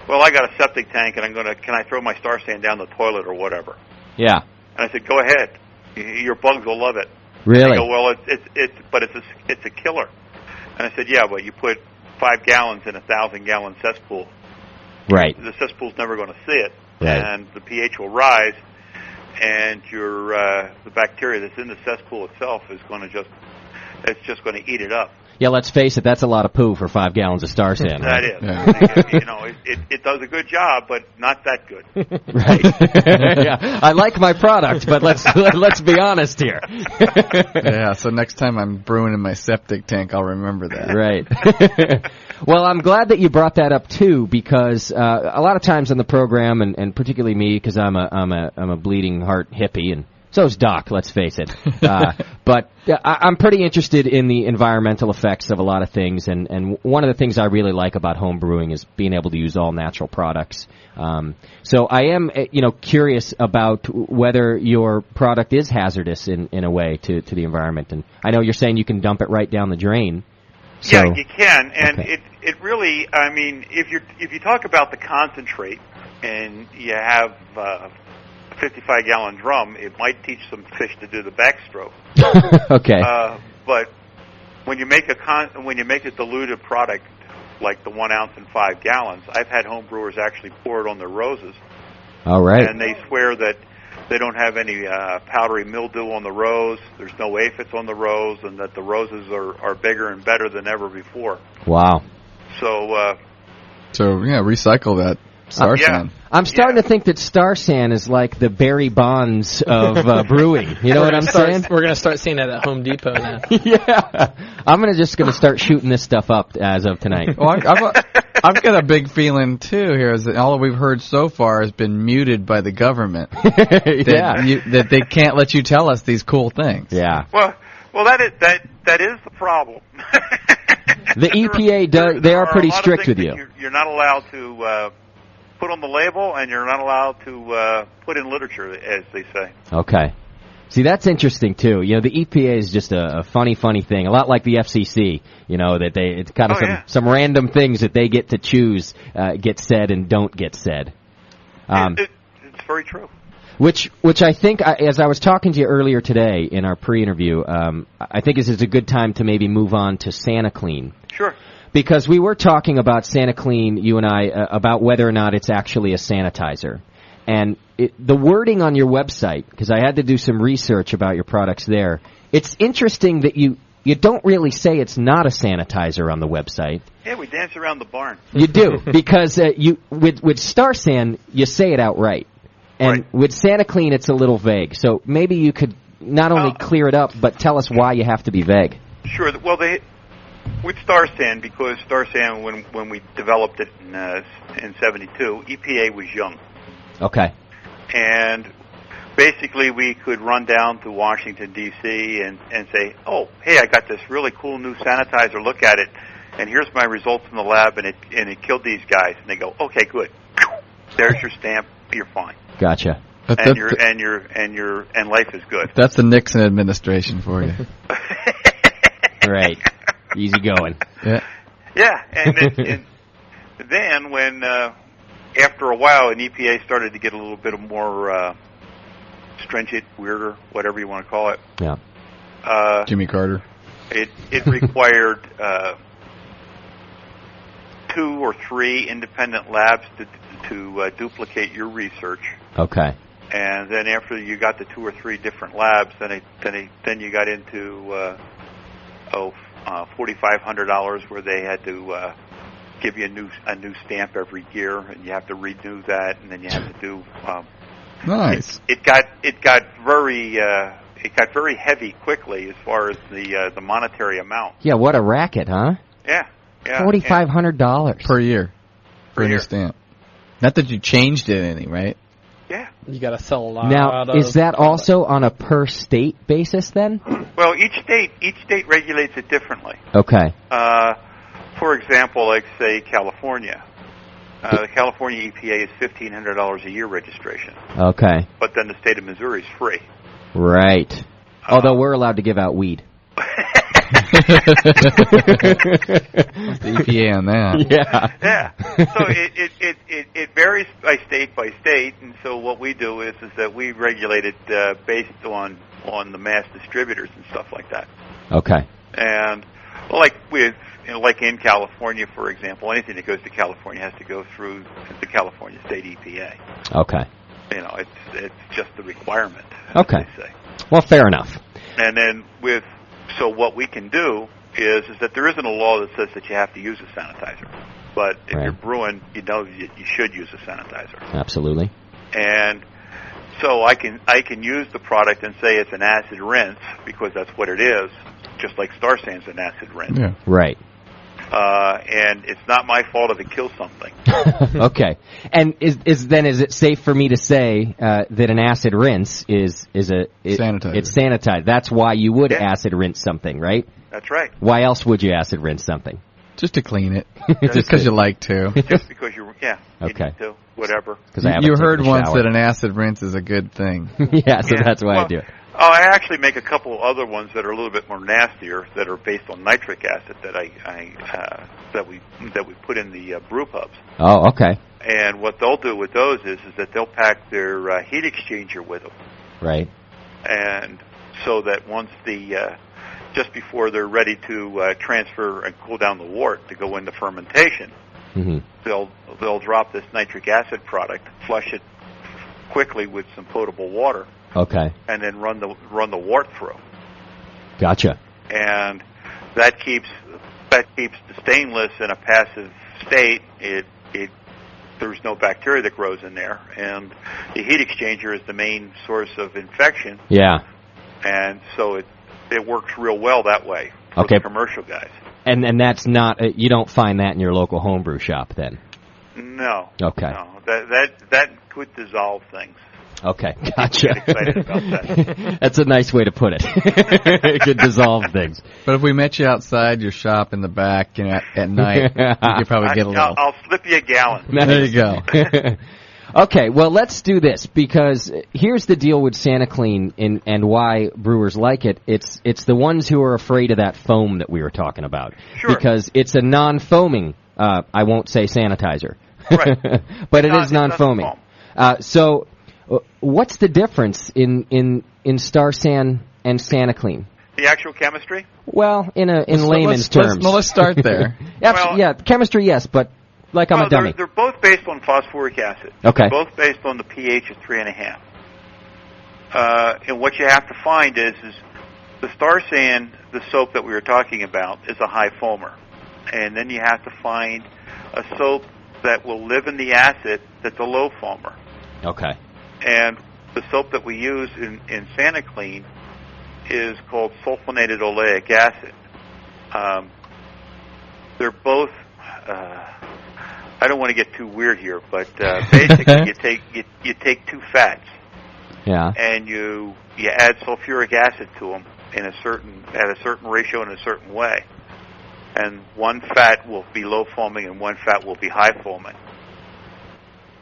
well, I got a septic tank and can I throw my Star San down the toilet or whatever? Yeah. And I said, go ahead. Your bugs will love it. Really? They go, well, it's a killer. And I said, yeah, but you put 5 gallons in a 1,000-gallon cesspool. Right. The cesspool's never going to see it, right. And the pH will rise, and the bacteria that's in the cesspool itself is it's just going to eat it up. Yeah, let's face it, that's a lot of poo for 5 gallons of Star San. That is. Yeah. It does a good job, but not that good. Right. Yeah, I like my product, but let's be honest here. Yeah, so next time I'm brewing in my septic tank, I'll remember that. Right. Well, I'm glad that you brought that up too, because a lot of times on the program, and particularly me, because I'm a bleeding heart hippie, and so is Doc, let's face it. But I'm pretty interested in the environmental effects of a lot of things, and one of the things I really like about home brewing is being able to use all natural products. So I am, curious about whether your product is hazardous in a way to the environment. And I know you're saying you can dump it right down the drain. So, yeah, you can, and it really, I mean, if you talk about the concentrate, and you have 55-gallon drum, it might teach some fish to do the backstroke. Okay. But when you make a diluted product like the 1 ounce in 5 gallons, I've had home brewers actually pour it on their roses. All right. And they swear that they don't have any powdery mildew on the rose. There's no aphids on the rose, and that the roses are bigger and better than ever before. Wow. So recycle that Star San. I'm starting to think that Star San is like the Barry Bonds of brewing. You know what I'm saying? We're going to start seeing it at Home Depot now. Yeah. I'm just going to start shooting this stuff up as of tonight. Well, I've got a big feeling, too, here, is that all we've heard so far has been muted by the government. That they can't let you tell us these cool things. Yeah. Well, that is the problem. The EPA they are pretty strict with you. You're not allowed to put on the label, and you're not allowed to put in literature, as they say. Okay. See, that's interesting, too. You know, the EPA is just a funny thing. A lot like the FCC, you know, that it's kind of some random things that they get to choose get said and don't get said. It's very true. Which I think, as I was talking to you earlier today in our pre-interview, I think this is a good time to maybe move on to SaniClean. Sure. Because we were talking about SaniClean, you and I, about whether or not it's actually a sanitizer. And the wording on your website, because I had to do some research about your products there, it's interesting that you don't really say it's not a sanitizer on the website. Yeah, we dance around the barn. You do, because with Star San, you say it outright. And with SaniClean, it's a little vague. So maybe you could not only clear it up, but tell us why you have to be vague. Sure. Well, with Star San, because Star San, when we developed it in '72, EPA was young. Okay. And basically, we could run down to Washington, D.C. and say, oh, hey, I got this really cool new sanitizer. Look at it. And here's my results in the lab, and it killed these guys. And they go, okay, good. There's your stamp. You're fine. Gotcha. And life is good. That's the Nixon administration for you. Right. Easy going. Yeah. Yeah, and then when after a while, an EPA started to get a little bit more stringent, weirder, whatever you want to call it. Yeah. Jimmy Carter. It required 2 or 3 independent labs to duplicate your research. Okay. And then after you got the 2 or 3 different labs, then you got into $4,500 where they had to give you a new stamp every year, and you have to renew that, and then you have to do. Nice. It got very heavy quickly as far as the monetary amount. Yeah. What a racket, huh? Yeah. $4,500 per year for a new stamp. Not that you changed it any, right? Yeah. You got to sell a lot. Now, is that also on a per state basis then? Well, each state regulates it differently. Okay. For example, like say California. The California EPA is $1,500 a year registration. Okay. But then the state of Missouri is free. Right. Although we're allowed to give out weed. The EPA on that. Yeah. So it varies by state, and so what we do is that we regulate it based on the mass distributors and stuff like that. Okay. And like in California, for example, anything that goes to California has to go through the California State EPA. Okay. You know, it's just the requirement. Okay. As they say. Well, fair enough. And then so what we can do is that there isn't a law that says that you have to use a sanitizer. But if you're brewing, you should use a sanitizer. Absolutely. And so I can use the product and say it's an acid rinse because that's what it is, just like Star San's an acid rinse. Yeah. Right. And it's not my fault if it kills something. Okay. And is it safe for me to say that an acid rinse is sanitizer? It's sanitized. That's why you would acid rinse something, right? That's right. Why else would you acid rinse something? Just to clean it. Just because you like to. Just because you okay. need to, whatever. You heard once that an acid rinse is a good thing. That's why I do it. Oh, I actually make a couple other ones that are a little bit more nastier that are based on nitric acid that we put in the brew pubs. Oh, okay. And what they'll do with those is that they'll pack their heat exchanger with them. Right. And so that once just before they're ready to transfer and cool down the wort to go into fermentation, they'll drop this nitric acid product, flush it quickly with some potable water. Okay. And then run the wort through. Gotcha. And that keeps the stainless in a passive state. It there's no bacteria that grows in there, and the heat exchanger is the main source of infection. Yeah. And so it works real well that way for the commercial guys. And that's not, you don't find that in your local homebrew shop then? No. Okay. No, that could dissolve things. Okay, gotcha. Get excited about that. That's a nice way to put it. It could dissolve things. But if we met you outside your shop in the back at night, you could probably get a little. I'll slip you a gallon. There you go. Okay, well, let's do this, because here's the deal with SaniClean and why brewers like it. It's the ones who are afraid of that foam that we were talking about. Sure. Because it's a non-foaming, I won't say sanitizer. Right. But it is non-foaming. So what's the difference in StarSan and SaniClean? The actual chemistry? Well, in layman's terms. Let's start there. Chemistry, yes, but like I'm a dummy. They're both based on phosphoric acid. Okay. They're both based on the pH of 3.5. And what you have to find is the StarSan, the soap that we were talking about, is a high foamer. And then you have to find a soap that will live in the acid that's a low foamer. Okay. And the soap that we use in SaniClean is called sulfonated oleic acid. They're both, I don't want to get too weird here, but basically you take two fats, and you add sulfuric acid to them at a certain ratio in a certain way, and one fat will be low foaming and one fat will be high foaming.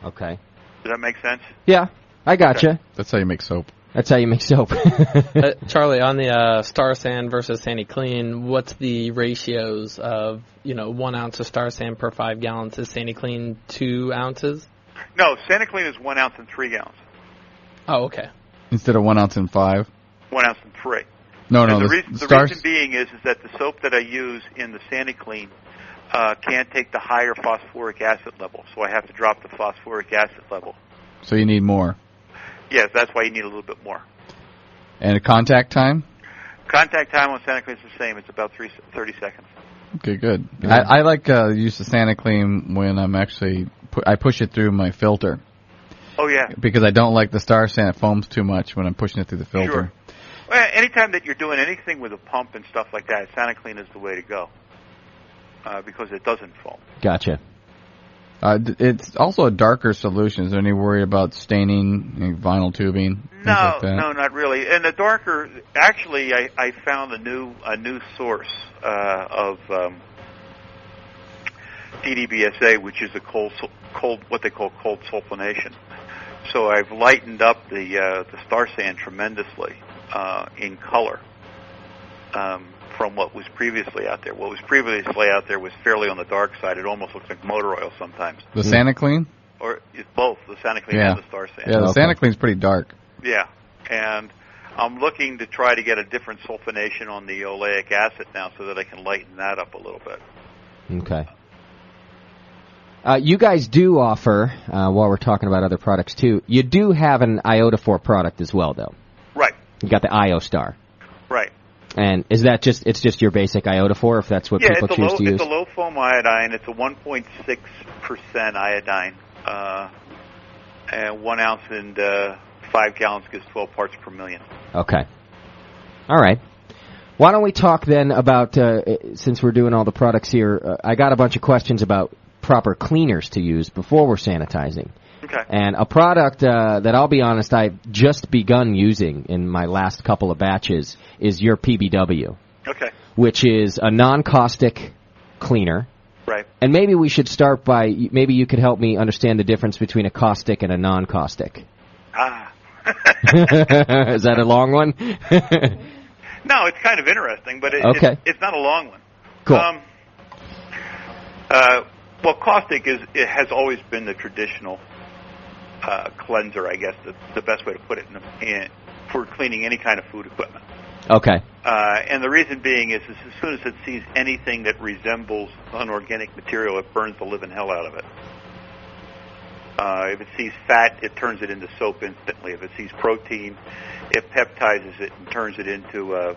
Okay. Does that make sense? Yeah, I gotcha. That's how you make soap. That's how you make soap. Charlie, on the StarSan versus SaniClean, what's the ratios of 1 ounce of StarSan per 5 gallons? Is SaniClean 2 ounces? No, SaniClean is 1 ounce in 3 gallons. Oh, okay. Instead of 1 ounce in 5? 1 ounce in 3. No. The reason being is that the soap that I use in the SaniClean can't take the higher phosphoric acid level, so I have to drop the phosphoric acid level. So you need more. Yes, that's why you need a little bit more. And a contact time? Contact time on SaniClean is the same. It's about 30 seconds. Okay, good. I like use the SaniClean when I'm actually I push it through my filter. Oh, yeah. Because I don't like the StarSan. It foams too much when I'm pushing it through the filter. Sure. Well, anytime that you're doing anything with a pump and stuff like that, SaniClean is the way to go because it doesn't foam. Gotcha. It's also a darker solution. Is there any worry about staining vinyl tubing? No, not really. And the darker, actually, I found a new source of DDBSA, which is a cold, what they call cold sulfonation. So I've lightened up the StarSan tremendously in color from what was previously out there. What was previously out there was fairly on the dark side. It almost looks like motor oil sometimes. The SaniClean? Or it's both, the SaniClean and the StarSan. Yeah, the SaniClean's pretty dark. Yeah, and I'm looking to try to get a different sulfonation on the oleic acid now so that I can lighten that up a little bit. Okay. You guys do offer, while we're talking about other products too, you do have an iodophore product as well, though. Right. You got the IoStar. Right. And is that it's just your basic iodophore, if that's what people choose to use? It's a low foam iodine. It's a 1.6% iodine, and 1 ounce and 5 gallons gives 12 parts per million. Okay. All right. Why don't we talk then about, since we're doing all the products here, I got a bunch of questions about proper cleaners to use before we're sanitizing. Okay. And a product that I'll be honest, I've just begun using in my last couple of batches is your PBW. Okay. Which is a non-caustic cleaner. Right. And maybe we should start by, maybe you could help me understand the difference between a caustic and a non-caustic. Is that a long one? No, it's kind of interesting, but it's not a long one. Cool. Well, caustic has always been the traditional cleanser, I guess, the best way to put it, for cleaning any kind of food equipment. Okay. And the reason being is as soon as it sees anything that resembles unorganic material, it burns the living hell out of it. If it sees fat, it turns it into soap instantly. If it sees protein, it peptizes it and turns it into a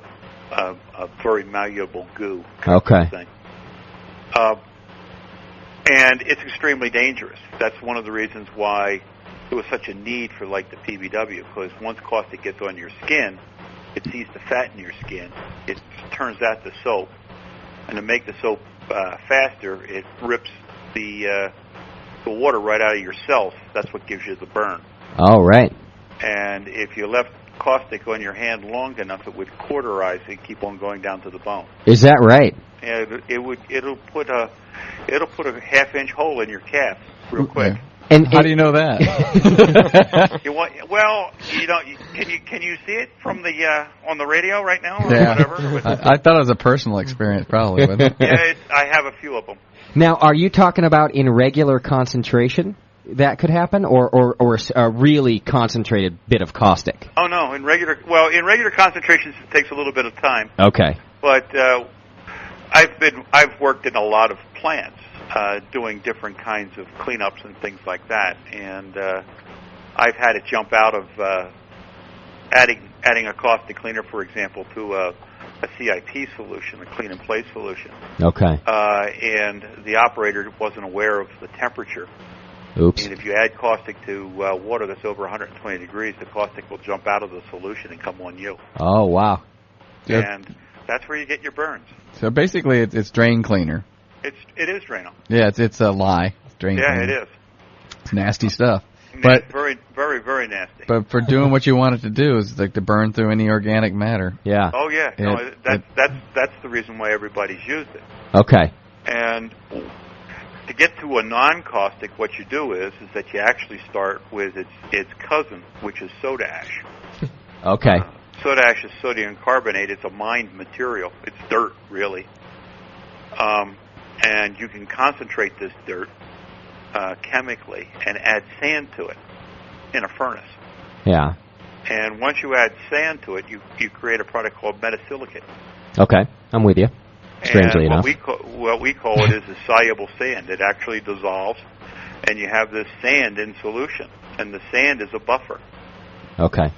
very malleable goo. Okay. Thing. And it's extremely dangerous. That's one of the reasons why there was such a need for like the PBW, because once caustic gets on your skin, it sees the fat in your skin, it turns that to soap, and to make the soap faster, it rips the water right out of your cells. That's what gives you the burn. Oh, right. And if you left caustic on your hand long enough, it would cauterize and keep on going down to the bone. Is that right? And it'll put a half-inch hole in your calf real quick. And how do you know that? Can you see it from the on the radio right now or yeah. whatever? I thought it was a personal experience, probably. Yeah, I have a few of them. Now, are you talking about in regular concentration that could happen, or a really concentrated bit of caustic? Oh no, in regular concentrations it takes a little bit of time. Okay. But I've worked in a lot of plants doing different kinds of cleanups and things like that, and I've had it jump out of adding a caustic cleaner, for example, to a CIP solution, a clean in place solution. Okay. And the operator wasn't aware of the temperature. Oops. And if you add caustic to water that's over 120 degrees, the caustic will jump out of the solution and come on you. Oh, wow. And that's where you get your burns. So basically, it's drain cleaner. It is Drano. Yeah, it's a lie. It's drain cleaner. Yeah, it is. It's nasty stuff. But very, very, very nasty. But for doing what you want it to do is like to burn through any organic matter. Yeah. Oh yeah. That's the reason why everybody's used it. Okay. And to get to a non-caustic, what you do is that you actually start with its cousin, which is soda ash. Okay. Soda ash is sodium carbonate. It's a mined material. It's dirt, really. And you can concentrate this dirt chemically and add sand to it in a furnace. Yeah. And once you add sand to it, you create a product called metasilicate. Okay, I'm with you. Strangely enough. What we call it is a soluble sand. It actually dissolves, and you have this sand in solution, and the sand is a buffer. Okay.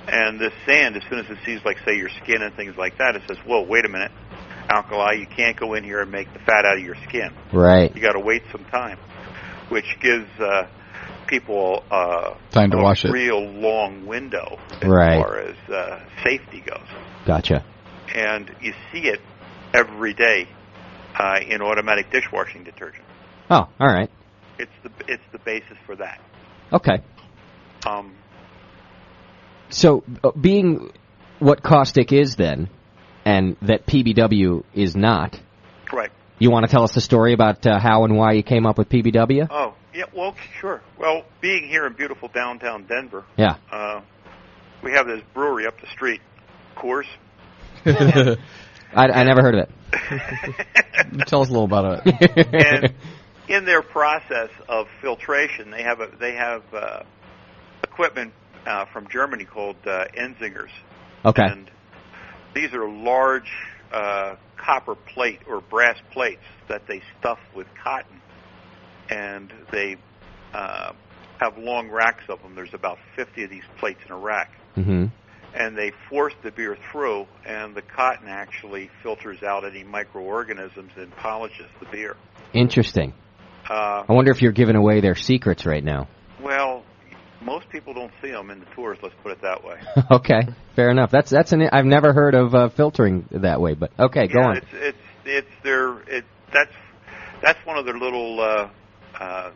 And this sand, as soon as it sees, like, say, your skin and things like that, it says, whoa, wait a minute, alkali, you can't go in here and make the fat out of your skin. Right. You got to wait some time, which gives people time to wash it. A real long window as far as safety goes. Gotcha. And you see it every day in automatic dishwashing detergent. Oh, all right. It's the basis for that. Okay. So, being what caustic is then, and that PBW is not. Right. You want to tell us the story about how and why you came up with PBW? Oh, yeah, well, sure. Well, being here in beautiful downtown Denver, yeah, we have this brewery up the street, Coors. I never heard of it. Tell us a little about it. And in their process of filtration, they have equipment from Germany called Enzingers. Okay. And these are large copper plate or brass plates that they stuff with cotton, and they have long racks of them. There's about 50 of these plates in a rack. Mm-hmm. And they force the beer through, and the cotton actually filters out any microorganisms and polishes the beer. Interesting. I wonder if you're giving away their secrets right now. Well, most people don't see them in the tours. Let's put it that way. Okay, fair enough. I've never heard of filtering that way, but okay, go on. That's one of their little.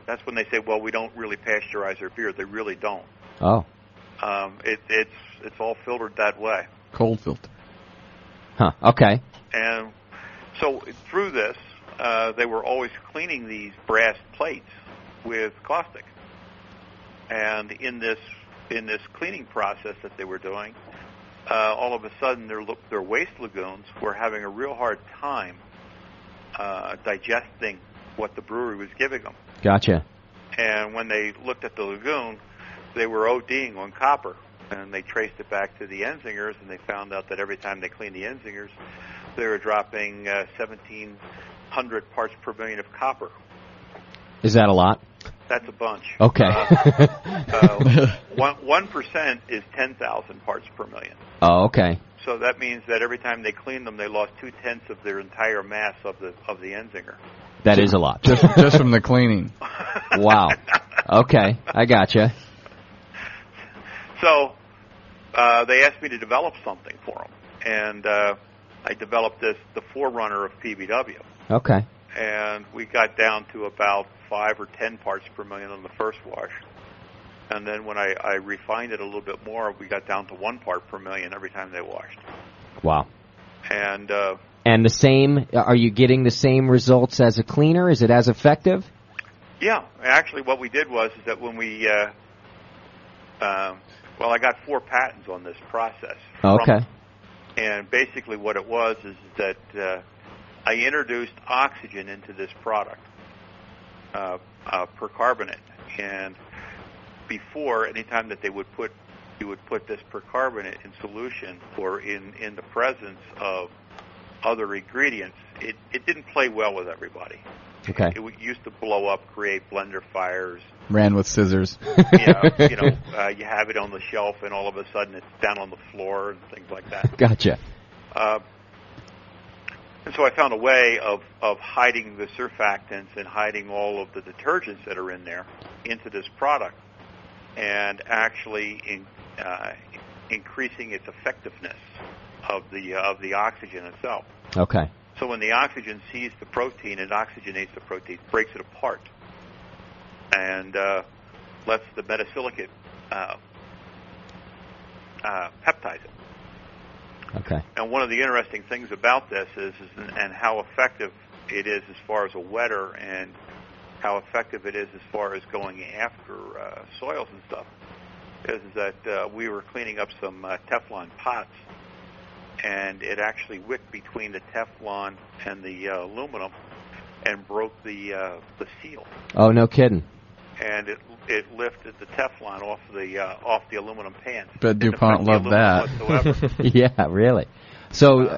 That's when they say, well, we don't really pasteurize our beer. They really don't. Oh. It's all filtered that way. Cold filter. Huh. Okay. And so through this, they were always cleaning these brass plates with caustic. And in this cleaning process that they were doing, all of a sudden their waste lagoons were having a real hard time digesting what the brewery was giving them. Gotcha. And when they looked at the lagoon, they were ODing on copper. And they traced it back to the Enzingers, and they found out that every time they cleaned the Enzingers, they were dropping 1,700 parts per million of copper. Is that a lot? That's a bunch. Okay. 1% is 10,000 parts per million. Oh, okay. So that means that every time they cleaned them, they lost 0.2 of their entire mass of the Enzinger. That is a lot. Just from the cleaning. Wow. Okay, I gotcha. So they asked me to develop something for them, and I developed the forerunner of PBW. Okay. And we got down to about 5 or 10 parts per million on the first wash. And then when I refined it a little bit more, we got down to 1 part per million every time they washed. Wow. And the same, are you getting the same results as a cleaner? Is it as effective? Yeah. Actually, what we did was is that when we, I got 4 patents on this process. Okay. And basically what it was is that I introduced oxygen into this product, percarbonate. And before, anytime that you would put this percarbonate in solution or in the presence of other ingredients, it didn't play well with everybody. Okay. It used to blow up, create blender fires. Ran with scissors. You have it on the shelf, and all of a sudden it's down on the floor and things like that. Gotcha. And so I found a way of hiding the surfactants and hiding all of the detergents that are in there into this product, and actually increasing its effectiveness of the oxygen itself. Okay. So when the oxygen sees the protein, it oxygenates the protein, breaks it apart, and lets the metasilicate peptize it. Okay. And one of the interesting things about this is and how effective it is as far as a wetter, and how effective it is as far as going after soils and stuff, is that we were cleaning up some Teflon pots, and it actually wicked between the Teflon and the aluminum and broke the seal. Oh, no kidding. And it lifted the Teflon off the aluminum pan. But DuPont loved that. Yeah, really. So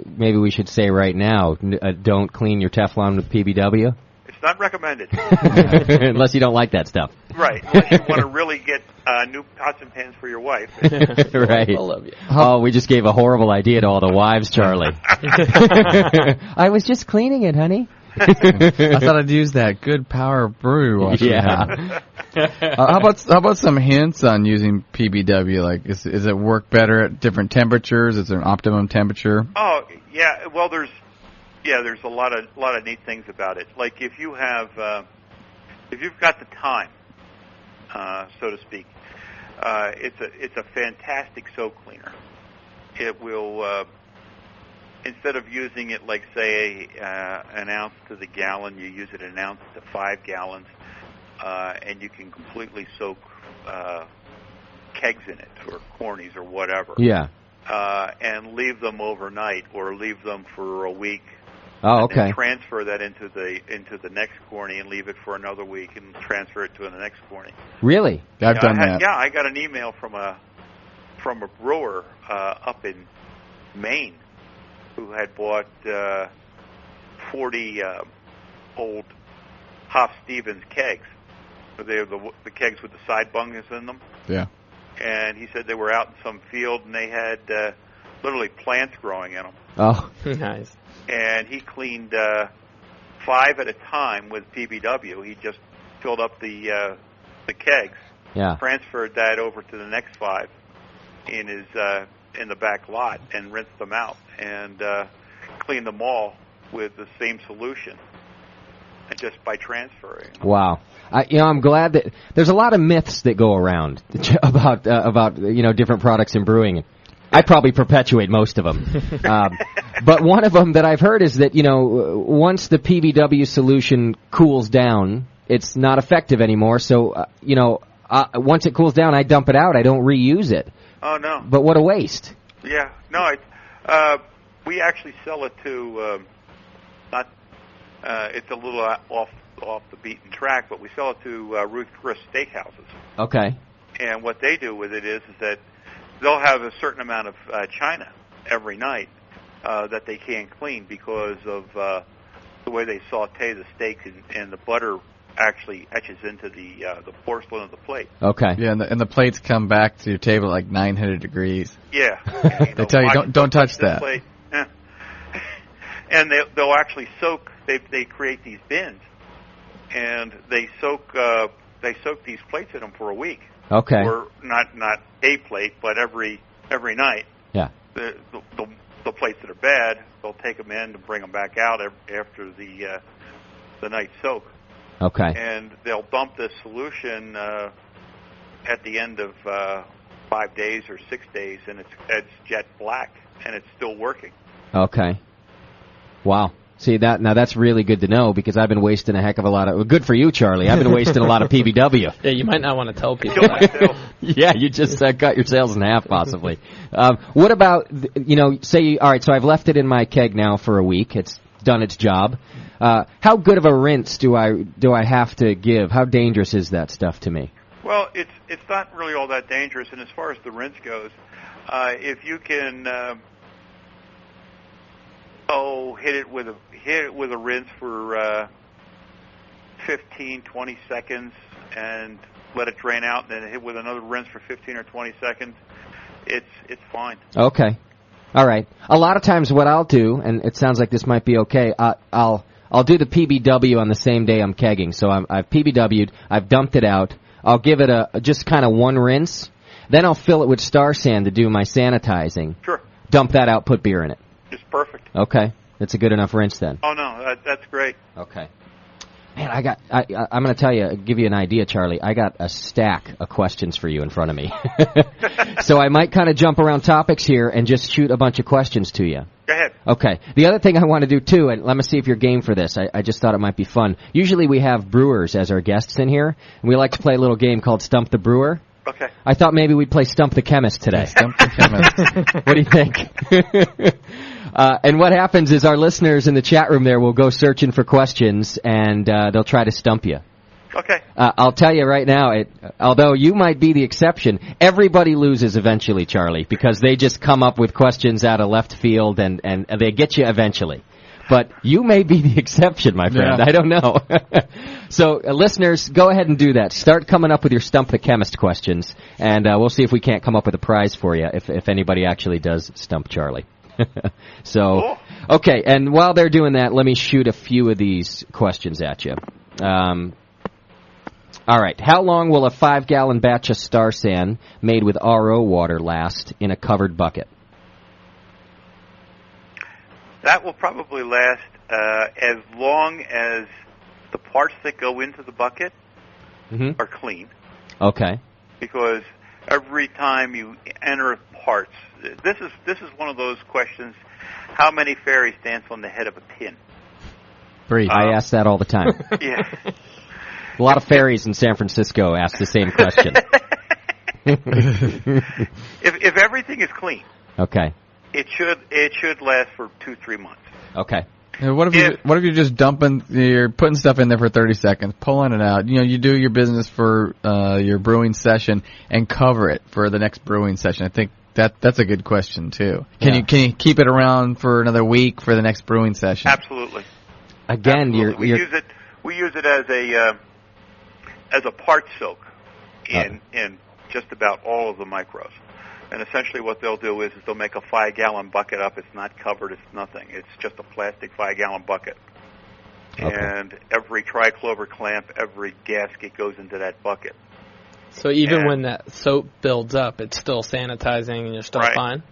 maybe we should say right now, don't clean your Teflon with PBW? It's not recommended. Unless you don't like that stuff. Right. Unless you want to really get new pots and pans for your wife. Right. I love you. Oh, we just gave a horrible idea to all the wives, Charlie. I was just cleaning it, honey. I thought I'd use that good power brew. Yeah. How about some hints on using PBW? Like, is it work better at different temperatures? Is there an optimum temperature? Oh yeah. Well, there's a lot of neat things about it. Like if you've got the time, so to speak, it's a fantastic soap cleaner. It will. Instead of using it like, say, an ounce to the gallon, you use it an ounce to 5 gallons, and you can completely soak kegs in it, or cornies, or whatever. Yeah. And leave them overnight, or leave them for a week. Oh, okay. And transfer that into the next corny, and leave it for another week, and transfer it to the next corny. Really? I've done that. Yeah, I got an email from a brewer up in Maine, who had bought 40 old Hoff Stevens kegs. They're the kegs with the side bungs in them. Yeah. And he said they were out in some field, and they had literally plants growing in them. Oh, nice. And he cleaned 5 at a time with PBW. He just filled up the kegs, transferred that over to the next 5 in his in the back lot, and rinsed them out, and cleaned them all with the same solution, just by transferring. Wow. I'm glad that there's a lot of myths that go around about different products in brewing. I probably perpetuate most of them. But one of them that I've heard is that, once the PBW solution cools down, it's not effective anymore. So, once it cools down, I dump it out. I don't reuse it. Oh, no. But what a waste. Yeah. No, we actually sell it to, it's a little off the beaten track, but we sell it to Ruth Chris Steakhouses. Okay. And what they do with it is that they'll have a certain amount of china every night that they can't clean because of the way they saute the steaks, and the butter actually etches into the porcelain of the plate. Okay. Yeah, and the plates come back to your table at like 900 degrees. Yeah. They tell you don't touch that. Plate. Yeah. And they'll actually soak they create these bins, and they soak these plates in them for a week. Okay. Or not a plate, but every night. Yeah. The plates that are bad, they'll take them in and bring them back out after the night soak. Okay. And they'll dump this solution at the end of 5 days or 6 days, and it's jet black, and it's still working. Okay. Wow. See, that's really good to know, because I've been wasting a heck of a lot of... Good for you, Charlie. I've been wasting a lot of PBW. Yeah, you might not want to tell people that. Yeah, you just cut your sales in half, possibly. What about, say, all right, so I've left it in my keg now for a week. It's done its job. How good of a rinse do I have to give? How dangerous is that stuff to me? Well, it's not really all that dangerous, and as far as the rinse goes, if you can hit it with a rinse for 15, 20 seconds, and let it drain out, and then hit with another rinse for 15 or 20 seconds, it's fine. Okay, all right. A lot of times, what I'll do, and it sounds like this might be okay, I'll do the PBW on the same day I'm kegging. So I've PBW'd, I've dumped it out. I'll give it just kind of one rinse. Then I'll fill it with Star San to do my sanitizing. Sure. Dump that out, put beer in it. Just perfect. Okay. That's a good enough rinse then. Oh, no, that's great. Okay. Man, I'm going to tell you, give you an idea, Charlie. I got a stack of questions for you in front of me. So I might kind of jump around topics here and just shoot a bunch of questions to you. Go ahead. Okay. The other thing I want to do, too, and let me see if you're game for this. I just thought it might be fun. Usually we have brewers as our guests in here, and we like to play a little game called Stump the Brewer. Okay. I thought maybe we'd play Stump the Chemist today. Stump the Chemist. What do you think? And what happens is our listeners in the chat room there will go searching for questions, and they'll try to stump you. Okay. I'll tell you right now, although you might be the exception, everybody loses eventually, Charlie, because they just come up with questions out of left field, and they get you eventually. But you may be the exception, my friend. Yeah. I don't know. So, listeners, go ahead and do that. Start coming up with your Stump the Chemist questions, and we'll see if we can't come up with a prize for you if anybody actually does stump Charlie. So, okay, and while they're doing that, let me shoot a few of these questions at you. All right, how long will a 5-gallon batch of Star San made with RO water last in a covered bucket? That will probably last as long as the parts that go into the bucket are clean. Okay. Because every time you enter parts, this is one of those questions: how many fairies dance on the head of a pin? 3. I ask that all the time. Yeah. A lot of fairies in San Francisco ask the same question. If everything is clean, okay, it should last for 2-3 months. Okay. What if you're just you're putting stuff in there for 30 seconds, pulling it out. You do your business for your brewing session and cover it for the next brewing session. I think that's a good question too. Can you keep it around for another week for the next brewing session? Absolutely. Again, Absolutely. We use it as a part soak in just about all of the micros. And essentially what they'll do is they'll make a 5-gallon bucket up. It's not covered. It's nothing. It's just a plastic 5-gallon bucket. Okay. And every triclover clamp, every gasket goes into that bucket. So even when that soap builds up, it's still sanitizing and you're still fine?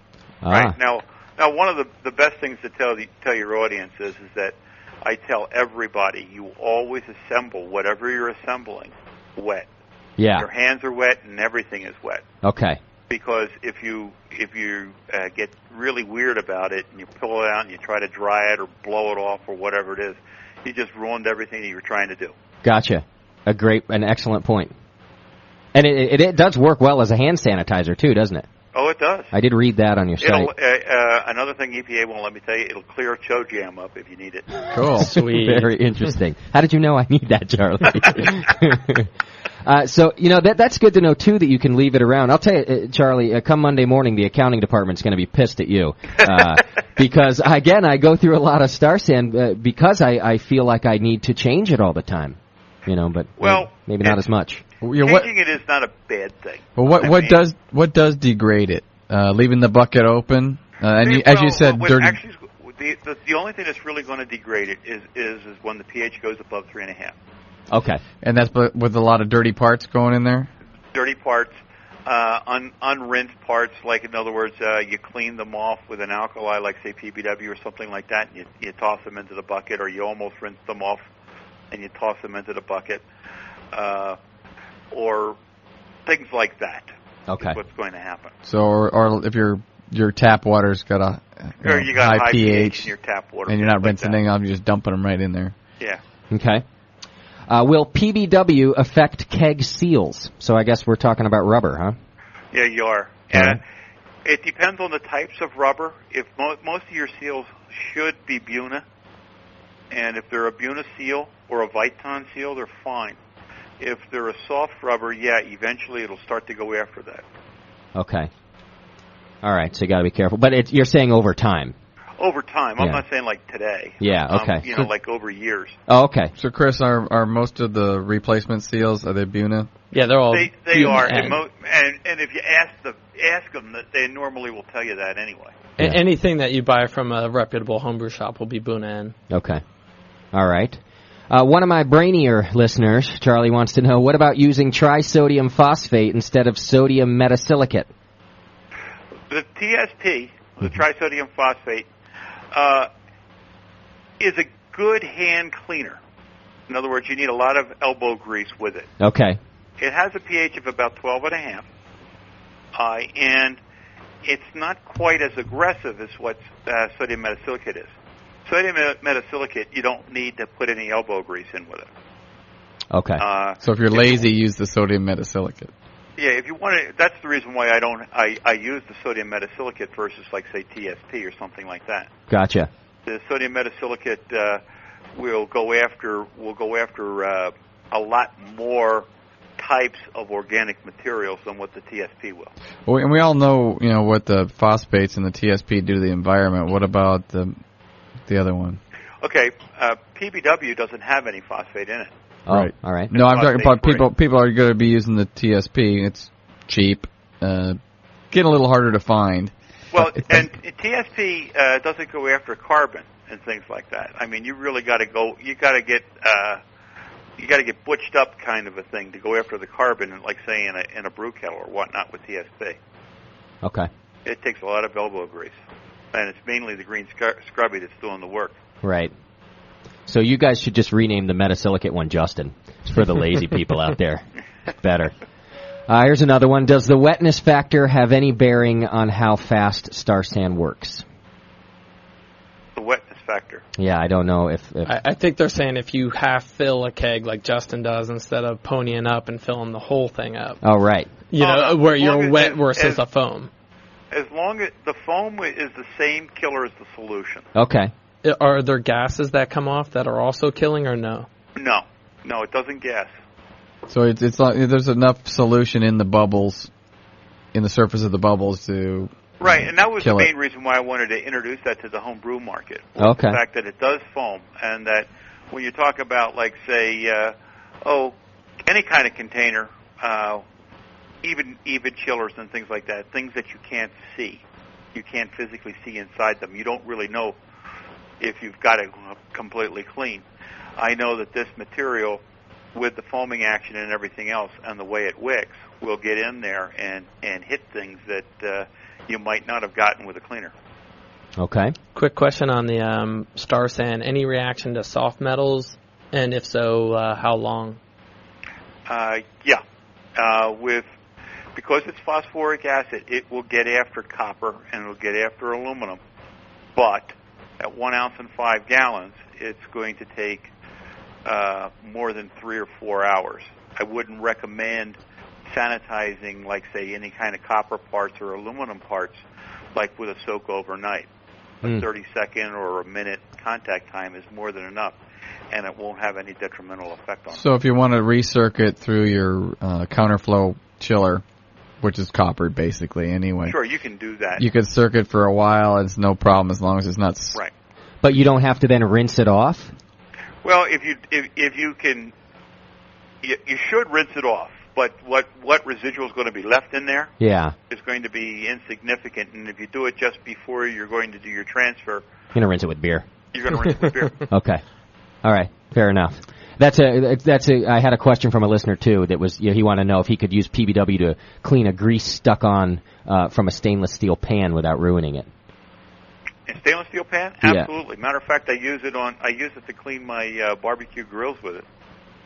Right. Now one of the best things to tell your audience is that I tell everybody, you always assemble whatever you're assembling wet. Yeah. Your hands are wet and everything is wet. Okay. Because if you get really weird about it and you pull it out and you try to dry it or blow it off or whatever it is, you just ruined everything that you were trying to do. Gotcha. An excellent point. And it does work well as a hand sanitizer too, doesn't it? Oh, it does. I did read that on your site. Another thing EPA won't let me tell you, it'll clear Cho Jam up if you need it. Cool. Sweet. Very interesting. How did you know I need that, Charlie? So, that's good to know, too, that you can leave it around. I'll tell you, Charlie, come Monday morning, the accounting department's going to be pissed at you. Because, again, I go through a lot of Star San because I feel like I need to change it all the time. But maybe not as much. Changing it is not a bad thing. Well, what does degrade it? Leaving the bucket open, as you said, dirty. Actually, The only thing that's really going to degrade it is when the pH goes above 3.5. Okay. And that's with a lot of dirty parts going in there? Dirty parts, unrinsed parts, like in other words, you clean them off with an alkali, like say PBW or something like that, and you toss them into the bucket, or you almost rinse them off and you toss them into the bucket, or things like that. Okay. Is what's going to happen. So, or if your tap water's got a you got high pH in your tap water, and you're not like rinsing it off, you're just dumping them right in there. Yeah. Okay. Will PBW affect keg seals? So I guess we're talking about rubber, huh? Yeah, you are. And it depends on the types of rubber. If most of your seals should be Buna, and if they're a Buna seal or a Viton seal, they're fine. If they're a soft rubber, eventually it'll start to go after that. Okay. All right, so you got to be careful. But you're saying over time. Over time. I'm not saying like today. Yeah, okay. Like over years. Oh, okay. So, Chris, are most of the replacement seals, are they Buna? Yeah, they're all They are. And if you ask them, they normally will tell you that anyway. Yeah. Anything that you buy from a reputable homebrew shop will be Buna. Okay. All right. One of my brainier listeners, Charlie, wants to know, what about using trisodium phosphate instead of sodium metasilicate? The TSP, the trisodium phosphate, is a good hand cleaner. In other words, you need a lot of elbow grease with it. Okay. It has a pH of about 12.5, and it's not quite as aggressive as what sodium metasilicate is. Sodium metasilicate, you don't need to put any elbow grease in with it. Okay. So if you're lazy, use the sodium metasilicate. Yeah, if you want to, that's the reason why I use the sodium metasilicate versus like say TSP or something like that. Gotcha. The sodium metasilicate will go after a lot more types of organic materials than what the TSP will. Well, and we all know, what the phosphates and the TSP do to the environment. What about the other one? Okay, PBW doesn't have any phosphate in it. Oh, right. All right. No, I'm talking about people are going to be using the TSP. It's cheap, getting a little harder to find. Well, and TSP doesn't go after carbon and things like that. I mean, you really got to go. You got to get butched up kind of a thing to go after the carbon, like say in a brew kettle or whatnot with TSP. Okay. It takes a lot of elbow grease, and it's mainly the green scrubby that's doing the work. Right. So you guys should just rename the metasilicate one Justin. It's for the lazy people out there. Better. Here's another one. Does the wetness factor have any bearing on how fast Star San works? The wetness factor. Yeah, I don't know if I think they're saying if you half fill a keg like Justin does instead of ponying up and filling the whole thing up. Oh, right. Where you're wet versus a foam. As long as the foam is the same killer as the solution. Okay. Are there gases that come off that are also killing or no? No, it doesn't gas. So it's like there's enough solution in the bubbles, in the surface of the bubbles to right, and that was the main it. reason why I wanted to introduce that to the home brew market. Okay. The fact that it does foam, and that when you talk about like say, any kind of container, even chillers and things like that, things that you can't see, you can't physically see inside them. You don't really know if you've got it completely clean. I know that this material, with the foaming action and everything else, and the way it wicks, will get in there and hit things that you might not have gotten with a cleaner. Okay. Quick question on the Star San. Any reaction to soft metals? And if so, how long? Because it's phosphoric acid, it will get after copper and it will get after aluminum. But at 1 ounce in 5 gallons, it's going to take more than 3 or 4 hours. I wouldn't recommend sanitizing, like, say, any kind of copper parts or aluminum parts, like with a soak overnight. A 30-second or a minute contact time is more than enough, and it won't have any detrimental effect on it. So if you want to recircuit through your counterflow chiller, which is coppered basically anyway. Sure, you can do that. You could circuit for a while, and it's no problem as long as it's not... Right. But you don't have to then rinse it off? Well, if you can, you should rinse it off. But what residual is going to be left in there is going to be insignificant. And if you do it just before you're going to do your transfer, you're going to rinse it with beer. You're going to rinse it with beer. Okay. All right. Fair enough. I had a question from a listener too that was he wanted to know if he could use PBW to clean a grease stuck on from a stainless steel pan without ruining it. A stainless steel pan? Absolutely. Matter of fact, I use it to clean my barbecue grills with it.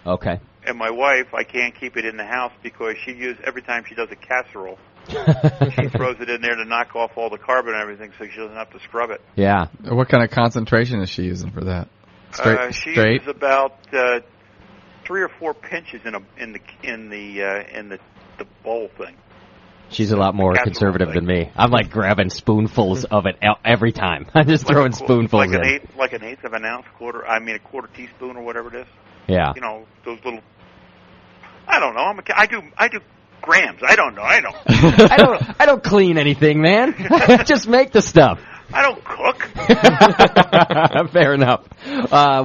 Okay. And my wife, I can't keep it in the house because every time she does a casserole, she throws it in there to knock off all the carbon and everything, so she doesn't have to scrub it. Yeah. What kind of concentration is she using for that? She uses about 3 or 4 pinches in the bowl thing. She's a lot more conservative than me. I'm like grabbing spoonfuls of it every time. I'm just throwing spoonfuls in. Like an eighth of an ounce, a quarter teaspoon or whatever it is. Yeah. You know, those little. I don't know. I do grams. I don't know. I don't clean anything, man. Just make the stuff. I don't cook. Fair enough.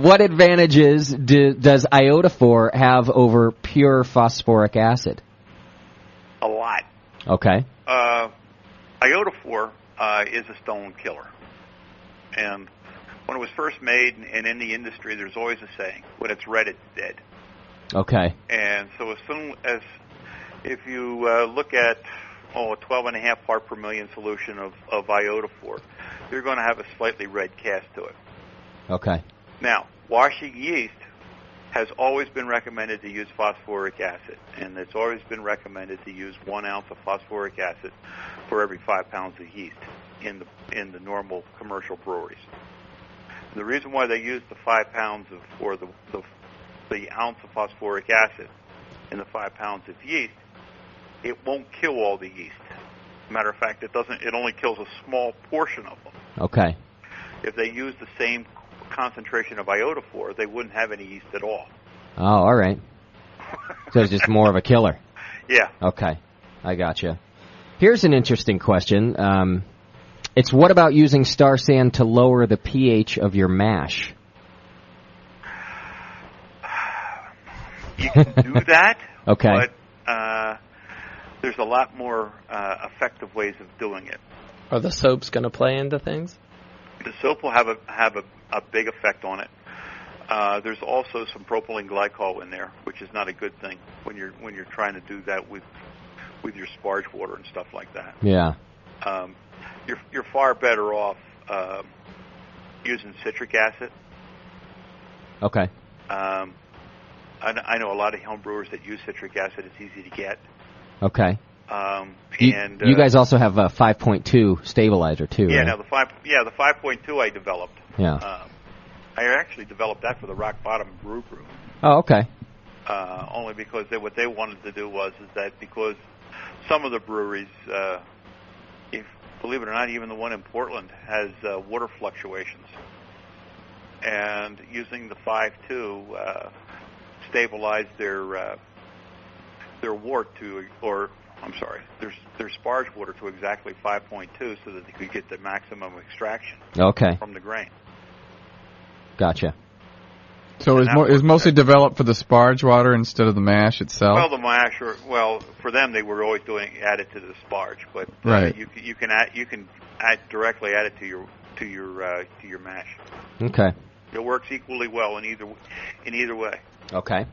What advantages does iodophor have over pure phosphoric acid? A lot. Okay. Iodophor is a stone killer. And when it was first made and in the industry, there's always a saying, when it's red, it's dead. Okay. And so as soon as, if you look at, a 12.5 part per million solution of iodophor, you're going to have a slightly red cast to it. Okay. Now, washing yeast has always been recommended to use phosphoric acid, and it's always been recommended to use 1 ounce of phosphoric acid for every 5 pounds of yeast in the normal commercial breweries. The reason why they use the 5 pounds or the ounce of phosphoric acid in the 5 pounds of yeast, it won't kill all the yeast. Matter of fact, it doesn't. It only kills a small portion of them. Okay. If they use the same concentration of iodophor, they wouldn't have any yeast at all. Oh, all right. So it's just more of a killer. Yeah. Okay. I gotcha. Here's an interesting question. It's what about using Star San to lower the pH of your mash? You can do that. Okay. But there's a lot more effective ways of doing it. Are the soaps going to play into things? The soap will have a big effect on it. There's also some propylene glycol in there, which is not a good thing when you're trying to do that with your sparge water and stuff like that. Yeah. You're far better off using citric acid. Okay. I know a lot of home brewers that use citric acid. It's easy to get. Okay. And you guys also have a 5.2 stabilizer too. Yeah. Right? Now the 5.2 I developed. Yeah. I actually developed that for the Rock Bottom Brew Group. Oh, okay. Only because what they wanted to do was that because some of the breweries, believe it or not, even the one in Portland has water fluctuations, and using the 5.2 stabilized their wort to, or I'm sorry, their sparge water to exactly 5.2, so that they could get the maximum extraction. Okay. From the grain. Gotcha. So is mostly developed for the sparge water instead of the mash itself? Well, the mash, for them they were always add it to the sparge, but right. You can directly add it to your mash. Okay. It works equally well in either way. Okay.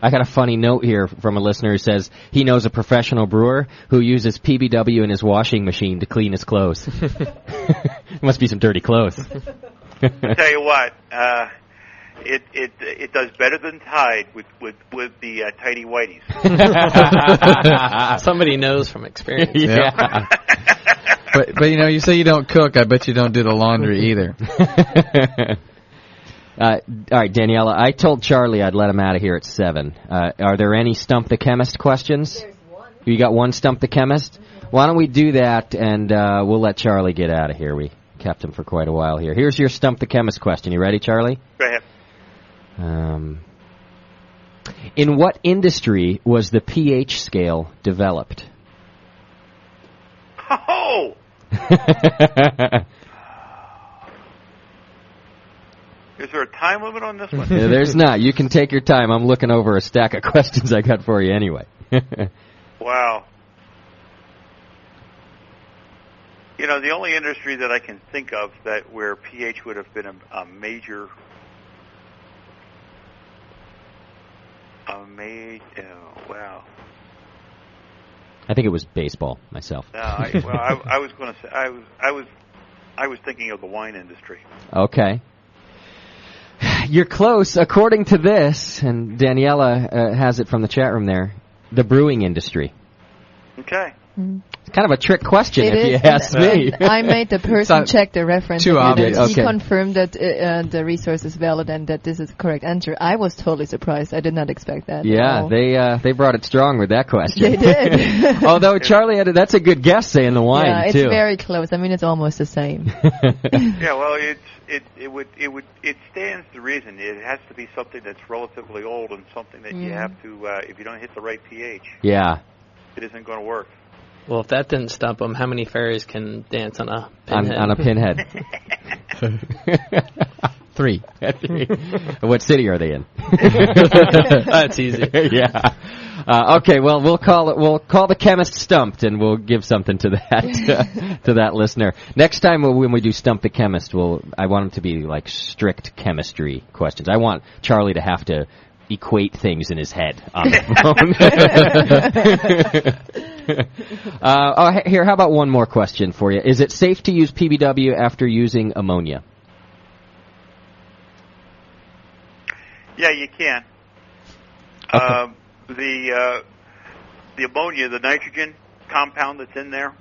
I got a funny note here from a listener who says he knows a professional brewer who uses PBW in his washing machine to clean his clothes. Must be some dirty clothes. I tell you what, it does better than Tide with the tidy whities. Somebody knows from experience. Yeah. But you say you don't cook. I bet you don't do the laundry either. All right, Daniela, I told Charlie I'd let him out of here at 7. Are there any Stump the Chemist questions? There's one. You got one Stump the Chemist? Why don't we do that, and we'll let Charlie get out of here. We kept him for quite a while here. Here's your Stump the Chemist question. You ready, Charlie? Go ahead. In what industry was the pH scale developed? Oh! Is there a time limit on this one? Yeah, there's not. You can take your time. I'm looking over a stack of questions I got for you anyway. Wow. You know, the only industry that I can think of that where pH would have been a major, wow. I think it was baseball myself. No, I was going to say I was thinking of the wine industry. Okay. You're close, according to this, and Daniela has it from the chat room there, the brewing industry. Okay. It's kind of a trick question if you ask me. I made the person check the reference. Too obvious. He confirmed that the resource is valid and that this is the correct answer. I was totally surprised. I did not expect that. Yeah, they brought it strong with that question. They did. Although Charlie that's a good guess saying the wine yeah, it's too. very close. I mean, it's almost the same. Yeah, well, it stands to reason. It has to be something that's relatively old and something that you have to if you don't hit the right pH. Yeah. It isn't going to work. Well, if that didn't stump them, how many fairies can dance on a pinhead? On a pinhead. 3. What city are they in? That's easy. Yeah. Okay. Well, we'll call the chemist stumped, and we'll give something to that to that listener. Next time when we do stump the chemist, I want them to be like strict chemistry questions. I want Charlie to have to equate things in his head on the phone. Here, how about one more question for you? Is it safe to use PBW after using ammonia? Yeah, you can. Okay. The ammonia, the nitrogen compound that's in there,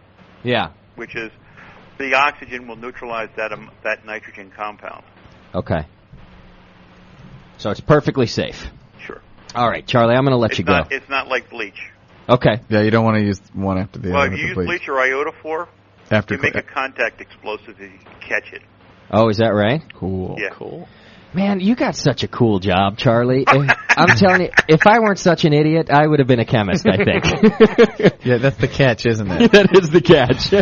which is the oxygen will neutralize that nitrogen compound. Okay. So it's perfectly safe. Sure. All right, Charlie, I'm going to let you go. It's not like bleach. Okay. Yeah, you don't want to use one after the other. Well, if you use bleach or iodophor, you make a contact explosive if you can catch it. Oh, is that right? Cool. Yeah. Cool. Man, you got such a cool job, Charlie. I'm telling you, if I weren't such an idiot, I would have been a chemist, I think. Yeah, that's the catch, isn't it? That is the catch.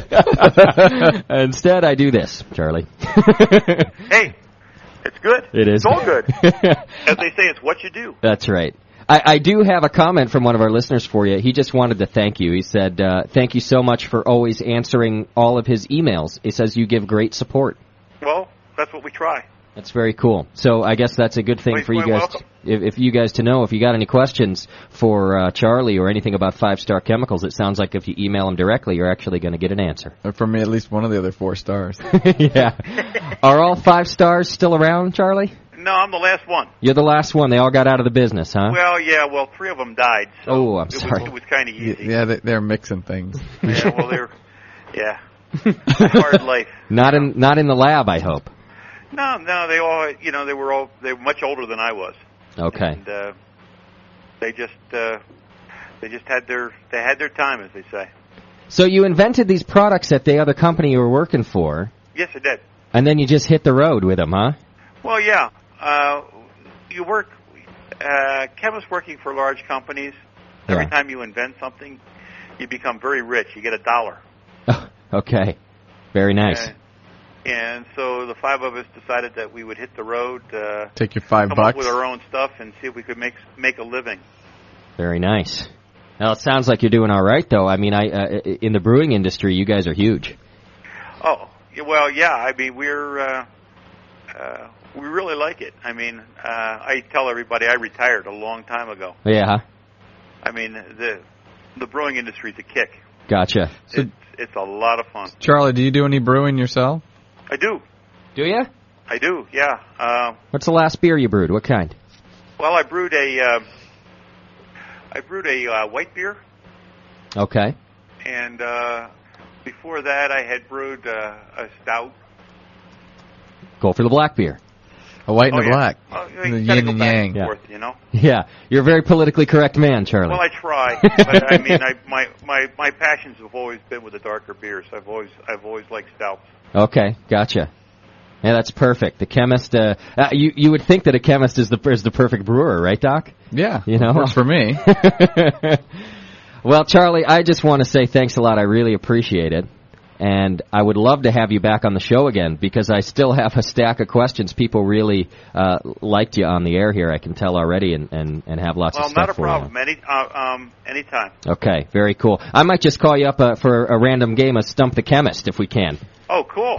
Instead, I do this, Charlie. Hey, it's good. It is. It's all good. As they say, it's what you do. That's right. I do have a comment from one of our listeners for you. He just wanted to thank you. He said, thank you so much for always answering all of his emails. He says you give great support. Well, that's what we try. That's very cool. So I guess that's a good thing for you guys. Welcome. If you guys to know, if you got any questions for Charlie or anything about 5-Star Chemicals, it sounds like if you email him directly, you're actually going to get an answer. Or from me, at least one of the other 4 stars. Yeah. Are all 5 stars still around, Charlie? No, I'm the last one. You're the last one. They all got out of the business, huh? Well, yeah. Well, 3 of them died. So oh, I'm sorry. It was kind of easy. Yeah, they're mixing things. Yeah, well, yeah. Hard life. Not in the lab, I hope. No, they all, they were much older than I was. Okay. And they just had their time, as they say. So you invented these products at the other company you were working for. Yes, I did. And then you just hit the road with them, huh? Well, yeah. You work, chemists working for large companies. Every time you invent something, you become very rich. You get $1. Oh, okay. Very nice. And so the 5 of us decided that we would hit the road, take your $5, come up with our own stuff, and see if we could make a living. Very nice. Well, it sounds like you're doing all right, though. I mean, in the brewing industry, you guys are huge. Oh, well, yeah. I mean, we really like it. I mean, I tell everybody I retired a long time ago. Yeah. I mean, the brewing industry's a kick. Gotcha. It's a lot of fun. Charlie, do you do any brewing yourself? I do. Do you? I do, yeah. What's the last beer you brewed? What kind? Well, I brewed a white beer. Okay. And before that, I had brewed a stout. Go for the black beer. A white and a black. The yin and yang. Forth, Yeah, you're a very politically correct man, Charlie. Well, I try, but I mean, my passions have always been with the darker beers. I've always liked stouts. Okay, gotcha. Yeah, that's perfect. The chemist, you would think that a chemist is the perfect brewer, right, Doc? Yeah, works for me. Well, Charlie, I just want to say thanks a lot. I really appreciate it. And I would love to have you back on the show again because I still have a stack of questions. People really liked you on the air here, I can tell already, and have lots of stuff for you. Well, not a problem. Anytime. Okay, very cool. I might just call you up for a random game of Stump the Chemist if we can. Oh, cool.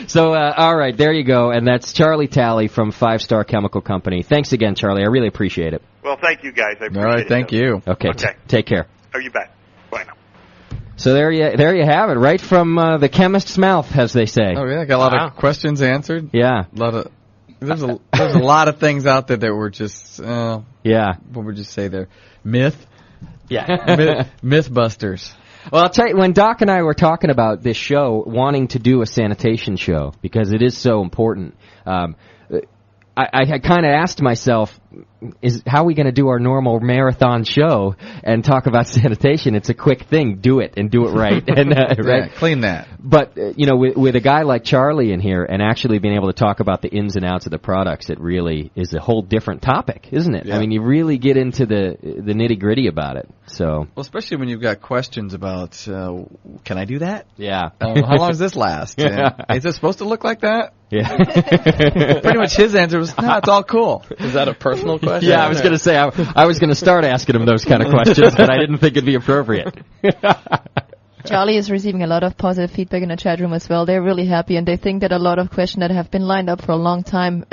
So, all right, there you go. And that's Charlie Talley from 5 Star Chemical Company. Thanks again, Charlie. I really appreciate it. Well, thank you, guys. I appreciate it. All right, thank you. Okay, take care. Oh, you bet. Bye now. So there you have it, right from the chemist's mouth, as they say. Oh yeah, got a lot of questions answered. Yeah, there's a lot of things out there that were just what would you say there? Myth. Yeah, Mythbusters. Well, I'll tell you, when Doc and I were talking about this show, wanting to do a sanitation show because it is so important, I kind of asked myself, how are we going to do our normal marathon show and talk about sanitation? It's a quick thing. Do it and do it right. And right, clean that. But with a guy like Charlie in here and actually being able to talk about the ins and outs of the products, it really is a whole different topic, isn't it? Yeah. I mean, you really get into the nitty gritty about it. So, well, especially when you've got questions about, can I do that? Yeah. How long does this last? Is it supposed to look like that? Yeah. Pretty much his answer was, no, it's all cool. Is that a personal question? Yeah, I was going to say, I was going to start asking him those kind of questions, but I didn't think it'd be appropriate. Charlie is receiving a lot of positive feedback in the chat room as well. They're really happy, and they think that a lot of questions that have been lined up for a long time,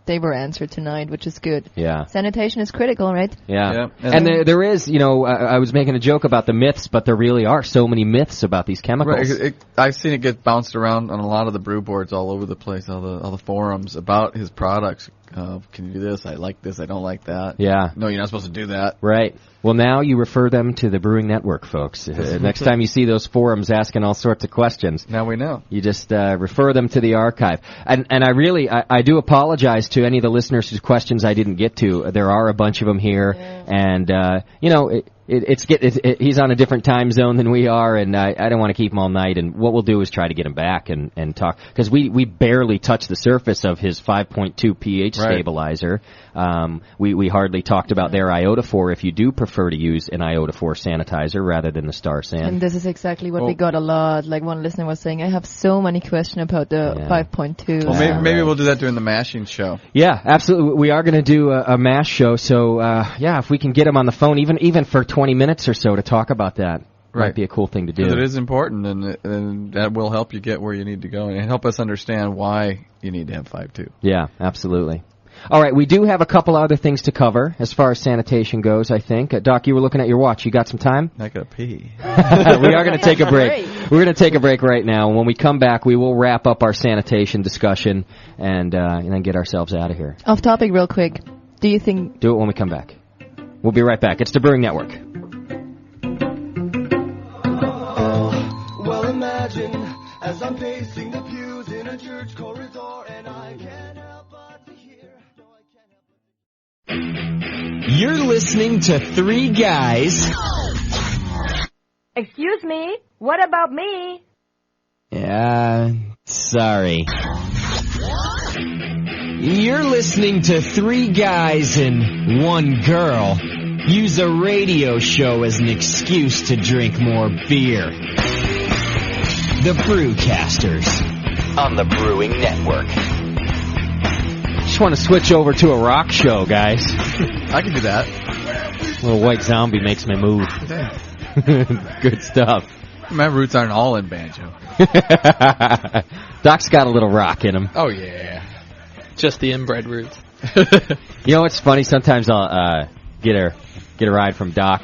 they were answered tonight, which is good. Yeah. Sanitation is critical, right? Yeah. And there is, I was making a joke about the myths, but there really are so many myths about these chemicals. Right. I've seen it get bounced around on a lot of the brew boards all over the place, all the forums about his products. Can you do this? I like this. I don't like that. Yeah. No, you're not supposed to do that. Right. Well, now you refer them to the Brewing Network, folks. Next time you see those forums asking all sorts of questions, now we know. You just refer them to the archive. And I do apologize to any of the listeners whose questions I didn't get to. There are a bunch of them here, and he's on a different time zone than we are, and I don't want to keep him all night. And what we'll do is try to get him back and talk, because we barely touched the surface of his 5.2 pH stabilizer. We hardly talked about their iodophore, if you do prefer to use an iodophore sanitizer rather than the Star San. And this is exactly what we got a lot. Like one listener was saying, I have so many questions about the 5.2. Well, maybe we'll do that during the mashing show. Yeah, absolutely. We are going to do a mash show, so if we can get him on the phone, even for 20 minutes or so to talk about that. Might be a cool thing to do. It is important, and that will help you get where you need to go and help us understand why you need to have 5.2. Yeah, absolutely. All right, we do have a couple other things to cover as far as sanitation goes, I think. Doc, you were looking at your watch. You got some time? I got to pee. We are going to take a break. We're going to take a break right now, and when we come back, we will wrap up our sanitation discussion and then get ourselves out of here. Off topic real quick. Do you think... Do it when we come back. We'll be right back. It's the Brewing Network. Well, imagine as I'm pacing the pews in a church corridor, and I can't help but to hear. You're listening to Three Guys. Excuse me? What about me? Yeah, sorry. You're listening to Three Guys and One Girl use a radio show as an excuse to drink more beer. The Brewcasters on the Brewing Network. Just want to switch over to a rock show, guys. I can do that. Little White Zombie makes me move. Good stuff. My roots aren't all in banjo. Doc's got a little rock in him. Oh, yeah. Just the inbred roots. You know what's funny? Sometimes I'll get a ride from Doc.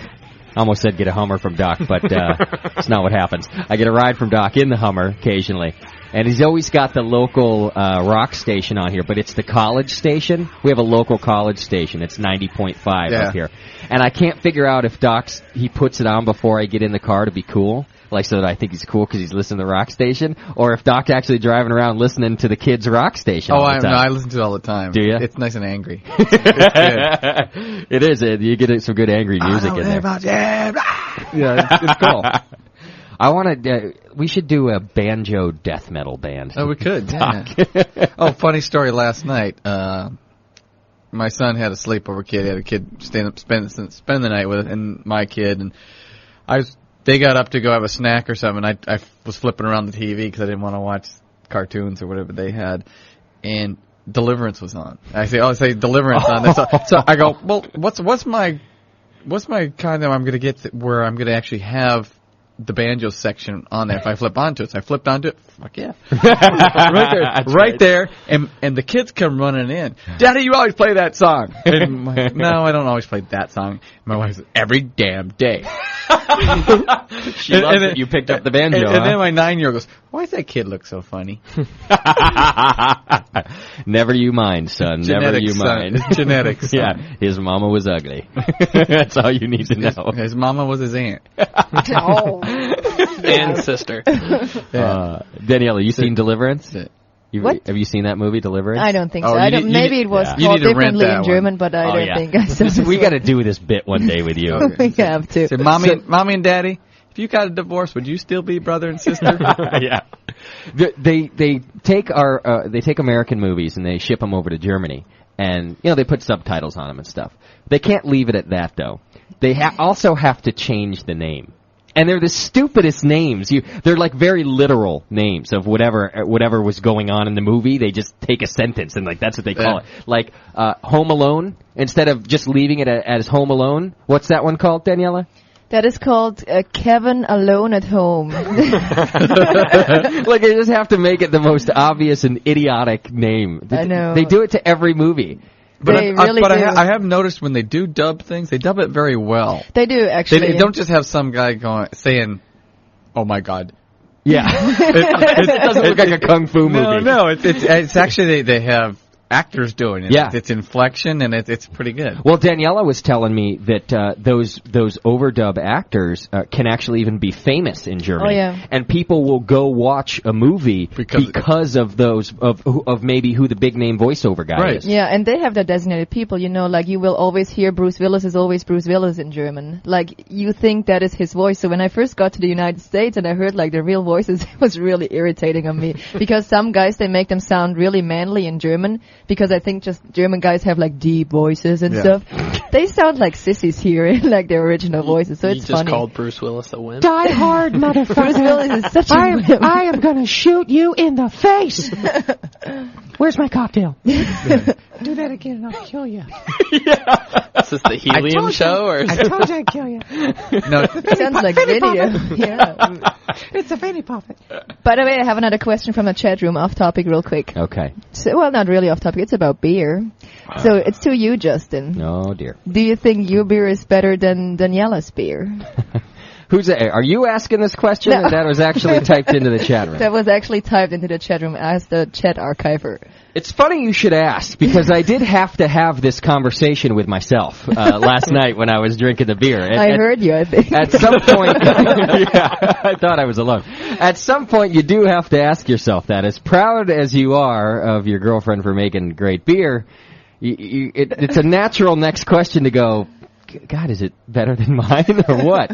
I almost said get a Hummer from Doc, but it's not what happens. I get a ride from Doc in the Hummer occasionally. And he's always got the local rock station on here, but it's the college station. We have a local college station. It's 90.5 up here. And I can't figure out if he puts it on before I get in the car to be cool, like so that I think he's cool because he's listening to the rock station, or if Doc's actually driving around listening to the kids' rock station all the time. No, I listen to it all the time. Do you? It's nice and angry. It's good. It is. You get some good angry music in there. Yeah, it's cool. I want to. We should do a banjo death metal band. Oh, we could. Yeah. Funny story. Last night, my son had a sleepover kid. He had a kid spend the night with it, and my kid. And I was they got up to go have a snack or something. I was flipping around the TV because I didn't want to watch cartoons or whatever they had, and Deliverance was on. I say Deliverance on. So I go, well, what's my kind of I'm gonna get where I'm gonna actually have the banjo section on there if I flip onto it. So I flipped onto it. Fuck yeah. right there. And the kids come running in. Daddy, you always play that song. And I'm like, no, I don't always play that song. My wife says, every damn day. She loves that you picked up the banjo. And then my 9-year-old goes, why does that kid look so funny? Never you mind, son. Never you mind. It's genetics. Yeah, his mama was ugly. That's all you need to know. His mama was his aunt. And sister. Daniela, you seen Deliverance? What? Have you seen that movie, Deliverance? I don't think so. Maybe it was called differently in German, but I don't think I saw it. We got to do this bit one day with you. We have to. So mommy and daddy, if you got a divorce, would you still be brother and sister? Yeah. They take American movies and they ship them over to Germany, and they put subtitles on them and stuff. They can't leave it at that though. They also have to change the name. And they're the stupidest names. They're like very literal names of whatever was going on in the movie. They just take a sentence and that's what they call it. Like Home Alone, instead of just leaving it as Home Alone. What's that one called, Daniela? That is called Kevin Alone at Home. They just have to make it the most obvious and idiotic name. I know. They do it to every movie. But I have noticed when they do dub things, they dub it very well. They do, actually. They don't just have some guy saying, "Oh my God." Yeah, it doesn't look like a kung fu movie. No, it's actually they have actors doing it. Yeah. It's inflection and it's pretty good. Well, Daniela was telling me that those overdub actors can actually even be famous in Germany. Oh, yeah. And people will go watch a movie because of those of maybe who the big name voiceover guy is. Yeah, and they have their designated people. You will always hear Bruce Willis is always Bruce Willis in German. You think that is his voice. So when I first got to the United States and I heard the real voices, it was really irritating on me because some guys they make them sound really manly in German. Because I think just German guys have deep voices and stuff. They sound like sissies here in their original voices, so it's funny. You just called Bruce Willis a wimp? Die hard, motherfucker. Bruce Willis is such a wimp. I am going to shoot you in the face. Where's my cocktail? Do that again and I'll kill you. Is this the helium show? Or I told you I'd kill you. No, it sounds like video. Yeah. It's a fanny puppet. By the way, I have another question from the chat room, off topic real quick. Okay. So, well, not really off topic, it's about beer. So it's to you, Justin. Oh, dear. Do you think your beer is better than Daniela's beer? Are you asking this question, or that was actually typed into the chat room? That was actually typed into the chat room as the chat archiver. It's funny you should ask, because I did have to have this conversation with myself last night when I was drinking the beer. I heard you, I think. At some point, I thought I was alone. At some point, you do have to ask yourself that. As proud as you are of your girlfriend for making great beer, it's a natural next question to go, God, is it better than mine or what?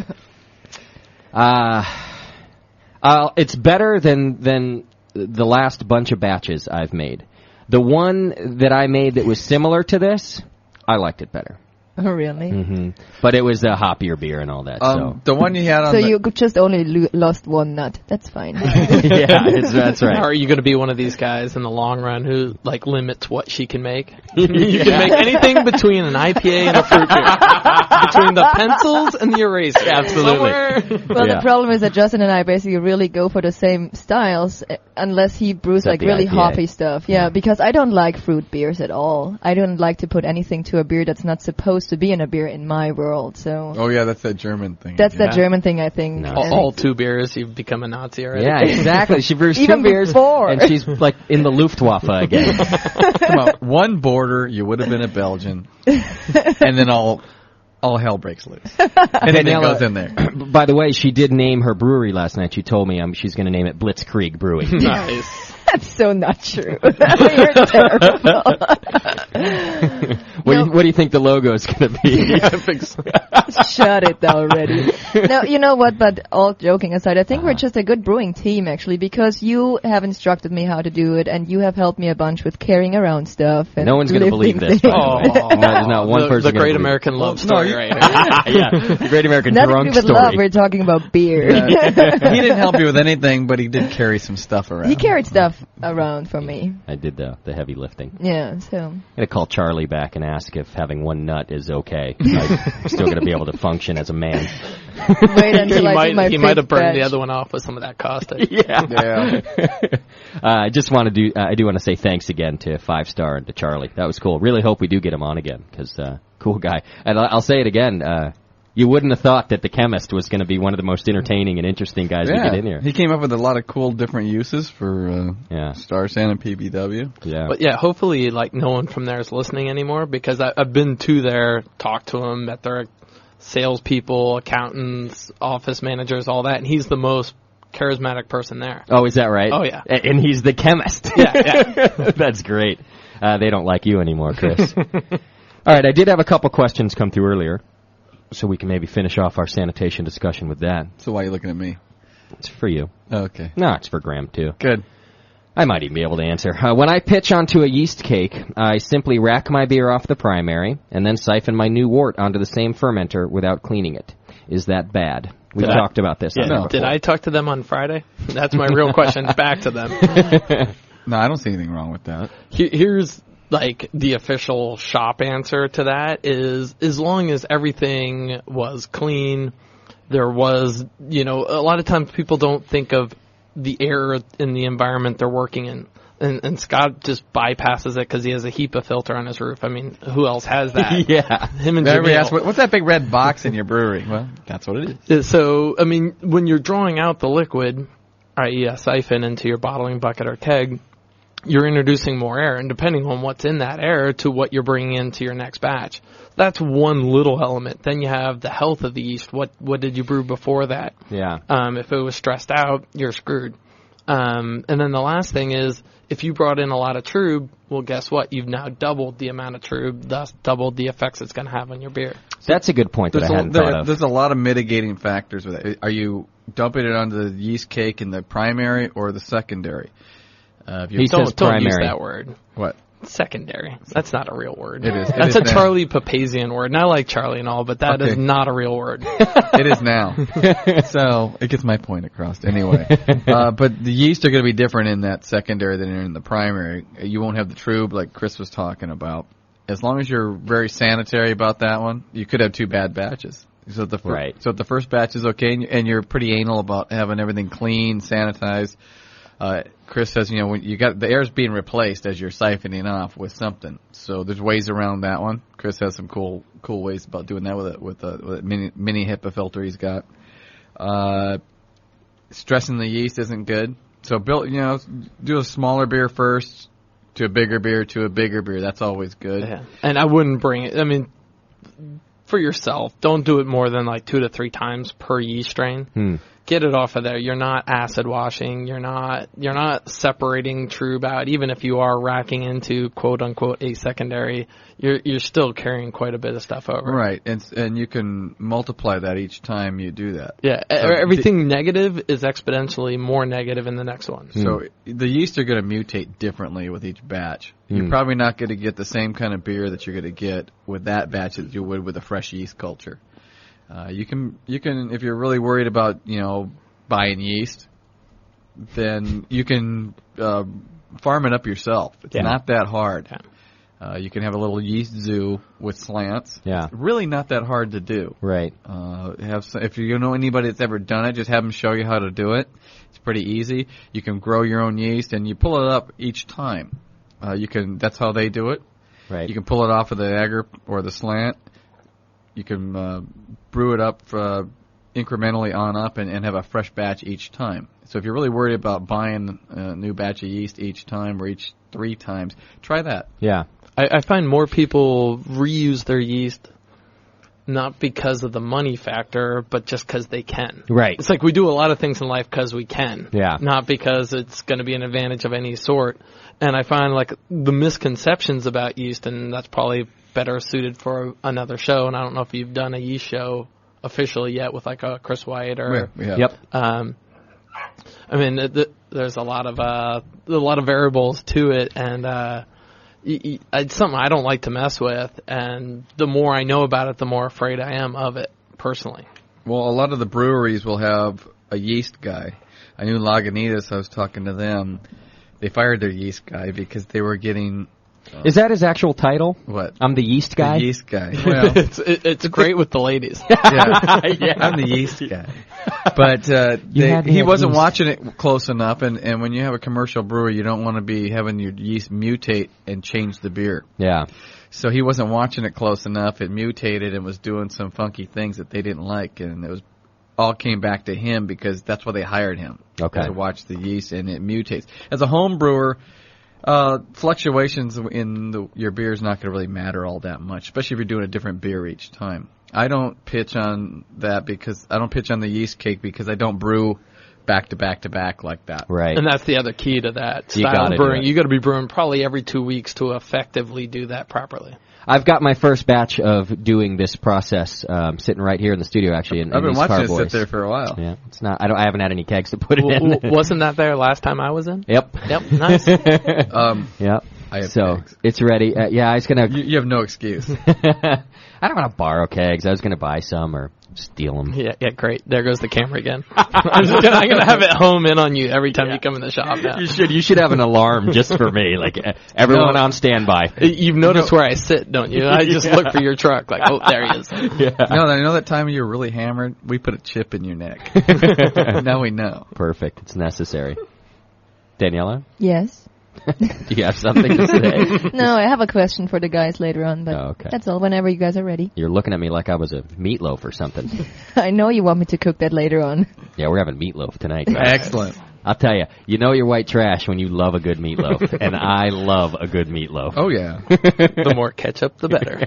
It's better than the last bunch of batches I've made. The one that I made that was similar to this, I liked it better. Oh, really? Mm-hmm. But it was a hoppier beer and all that. The one you had on you just only lost one nut. That's fine. That's right. Or are you going to be one of these guys in the long run who limits what she can make? You can make anything between an IPA and a fruit beer. Between the pencils and the eraser. Absolutely. Well, the problem is that Justin and I basically really go for the same styles unless he brews really hoppy stuff. Yeah, because I don't like fruit beers at all. I don't like to put anything to a beer that's not supposed to be in a beer in my world. So. Oh yeah, that's that German thing. That's that German thing, I think. No. All 2 beers, you've become a Nazi already. Yeah, exactly. She brews 2 beers, and she's in the Luftwaffe again. Come on, one border, you would have been a Belgian, and then all hell breaks loose. And then it goes in there. By the way, she did name her brewery last night. She told me she's going to name it Blitzkrieg Brewing. Nice. That's so not true. You're terrible. What do you think the logo is going to be? Shut it already. No, you know what, but all joking aside, I think we're just a good brewing team, actually, because you have instructed me how to do it, and you have helped me a bunch with carrying around stuff. And no one's going to believe this, by the way. There's not one person The Great American Love Story right here. Yeah, the Great American Nothing Drunk to do with Story. love, we're talking about beer. He didn't help you with anything, but he did carry some stuff around. He carried stuff around for me. I did the heavy lifting. Yeah, so. I'm going to call Charlie back and ask if having one nut is okay. I'm still going to be able to function as a man. Wait until I do my He might have burned the batch. other one off with some of that caustic. Yeah. I just want to I do want to say thanks again to 5 Star and to Charlie. That was cool. Really hope we do get him on again, because cool guy. And I'll say it again. You wouldn't have thought that the chemist was going to be one of the most entertaining and interesting guys we get in here. He came up with a lot of cool different uses for Star San and PBW. Yeah. But yeah, hopefully, like, no one from there is listening anymore, because I've been to there, talked to them, met their salespeople, accountants, office managers, all that, and he's the most charismatic person there. Oh, is that right? Oh, yeah. And he's the chemist. Yeah. That's great. They don't like you anymore, Chris. All right, I did have a couple questions come through earlier, so we can maybe finish off our sanitation discussion with that. So why are you looking at me? It's for you. Okay. No, it's for Graham, too. Good. I might even be able to answer. When I pitch onto a yeast cake, I simply rack my beer off the primary and then siphon my new wort onto the same fermenter without cleaning it. Is that bad? We talked about this. Yeah, did I talk to them on Friday? That's my real question. Back to them. No, I don't see anything wrong with that. Here's like the official shop answer to that is, as long as everything was clean, there was, a lot of times people don't think of the air in the environment they're working in. And Scott just bypasses it because he has a HEPA filter on his roof. I mean, who else has that? Yeah. Him and Everybody Jamil. asks, what's that big red box in your brewery? Well, that's what it is. So, I mean, when you're drawing out the liquid, i.e. a siphon into your bottling bucket or keg, you're introducing more air, and depending on what's in that air to what you're bringing into your next batch. That's one little element. Then you have the health of the yeast. What did you brew before that? Yeah. If it was stressed out, you're screwed. And then the last thing is, if you brought in a lot of trub, well, guess what? You've now doubled the amount of trub, thus doubled the effects it's going to have on your beer. That's a good point that I hadn't thought of. There's a lot of mitigating factors with it. Are you dumping it onto the yeast cake in the primary or the secondary? He says don't primary. use that word. What? Secondary. That's not a real word. It is. That's a Charlie Papazian word. And I like Charlie and all, but that is not a real word. It is now. So it gets my point across anyway. But the yeast are going to be different in that secondary than in the primary. You won't have the trub like Chris was talking about. As long as you're very sanitary about that one, you could have 2 bad batches. So if the first batch is okay and you're pretty anal about having everything clean, sanitized. Chris says, when you got the air's being replaced as you're siphoning off with something. So there's ways around that one. Chris has some cool ways about doing that with a mini HEPA filter he's got. Stressing the yeast isn't good. So do a smaller beer first to a bigger beer to a bigger beer. That's always good. Yeah. And I wouldn't bring it. I mean, for yourself, don't do it more than like 2 to 3 times per yeast strain. Get it off of there. You're not acid washing. You're not separating trub out. Even if you are racking into quote unquote a secondary, you're still carrying quite a bit of stuff over. Right, and you can multiply that each time you do that. Yeah, so everything negative is exponentially more negative in the next one. So the yeast are going to mutate differently with each batch. You're probably not going to get the same kind of beer that you're going to get with that batch that you would with a fresh yeast culture. You can if you're really worried about buying yeast, then you can farm it up yourself. It's not that hard. Yeah. You can have a little yeast zoo with slants. Yeah, it's really not that hard to do. Right. If you know anybody that's ever done it, just have them show you how to do it. It's pretty easy. You can grow your own yeast and you pull it up each time. That's how they do it. Right. You can pull it off of the agger or the slant. You can brew it up incrementally on up and have a fresh batch each time. So if you're really worried about buying a new batch of yeast each time or each 3 times, try that. Yeah. I find more people reuse their yeast not because of the money factor, but just because they can. Right. It's like we do a lot of things in life because we can. Yeah. Not because it's going to be an advantage of any sort. And I find like the misconceptions about yeast, and that's probably better suited for another show. And I don't know if you've done a yeast show officially yet with like a Chris White or. Yeah. Yep. I mean, there's a lot of variables to it, and it's something I don't like to mess with. And the more I know about it, the more afraid I am of it personally. Well, a lot of the breweries will have a yeast guy. I knew Lagunitas. I was talking to them. They fired their yeast guy because they were getting. Is that his actual title? What? I'm the yeast guy? The yeast guy. Well, it's great with the ladies. Yeah. I'm the yeast guy. But he wasn't watching it close enough, and when you have a commercial brewery, you don't want to be having your yeast mutate and change the beer. Yeah. So he wasn't watching it close enough. It mutated and was doing some funky things that they didn't like, and it was all came back to him because that's why they hired him. Okay. To watch the yeast, and it mutates. As a home brewer, fluctuations in your beer is not going to really matter all that much, especially if you're doing a different beer each time. I don't pitch on that because I don't pitch on the yeast cake because I don't brew back to back to back like that. Right. And that's the other key to that You style gotta of do brewing. it. You got to be brewing probably every 2 weeks to effectively do that properly. I've got my first batch of doing this process sitting right here in the studio, actually. I've been these watching it carboys. sit there for a while. Yeah, it's not. I haven't had any kegs to put it in. Wasn't that there last time I was in? Yep. Yep. Nice. Yep. I have so kegs. it's ready. I was gonna. You have no excuse. I don't want to borrow kegs. I was gonna buy some or steal them. Yeah, great. There goes the camera again. I'm gonna have it home in on you every time you come in the shop now. You should have an alarm just for me, like everyone on standby. You've noticed where I sit, don't you? I just look for your truck, like, oh, there he is. Yeah. No, I know that time you were really hammered. We put a chip in your neck. Now we know. Perfect. It's necessary. Daniela, Yes. do you have something to say? No, I have a question for the guys later on, but Okay. that's all. Whenever you guys are ready. You're looking at me like I was a meatloaf or something. I know you want me to cook that later on. Yeah, we're having meatloaf tonight, guys. Excellent. I'll tell you, you know you're white trash when you love a good meatloaf, and I love a good meatloaf. Oh, yeah. The more ketchup, the better.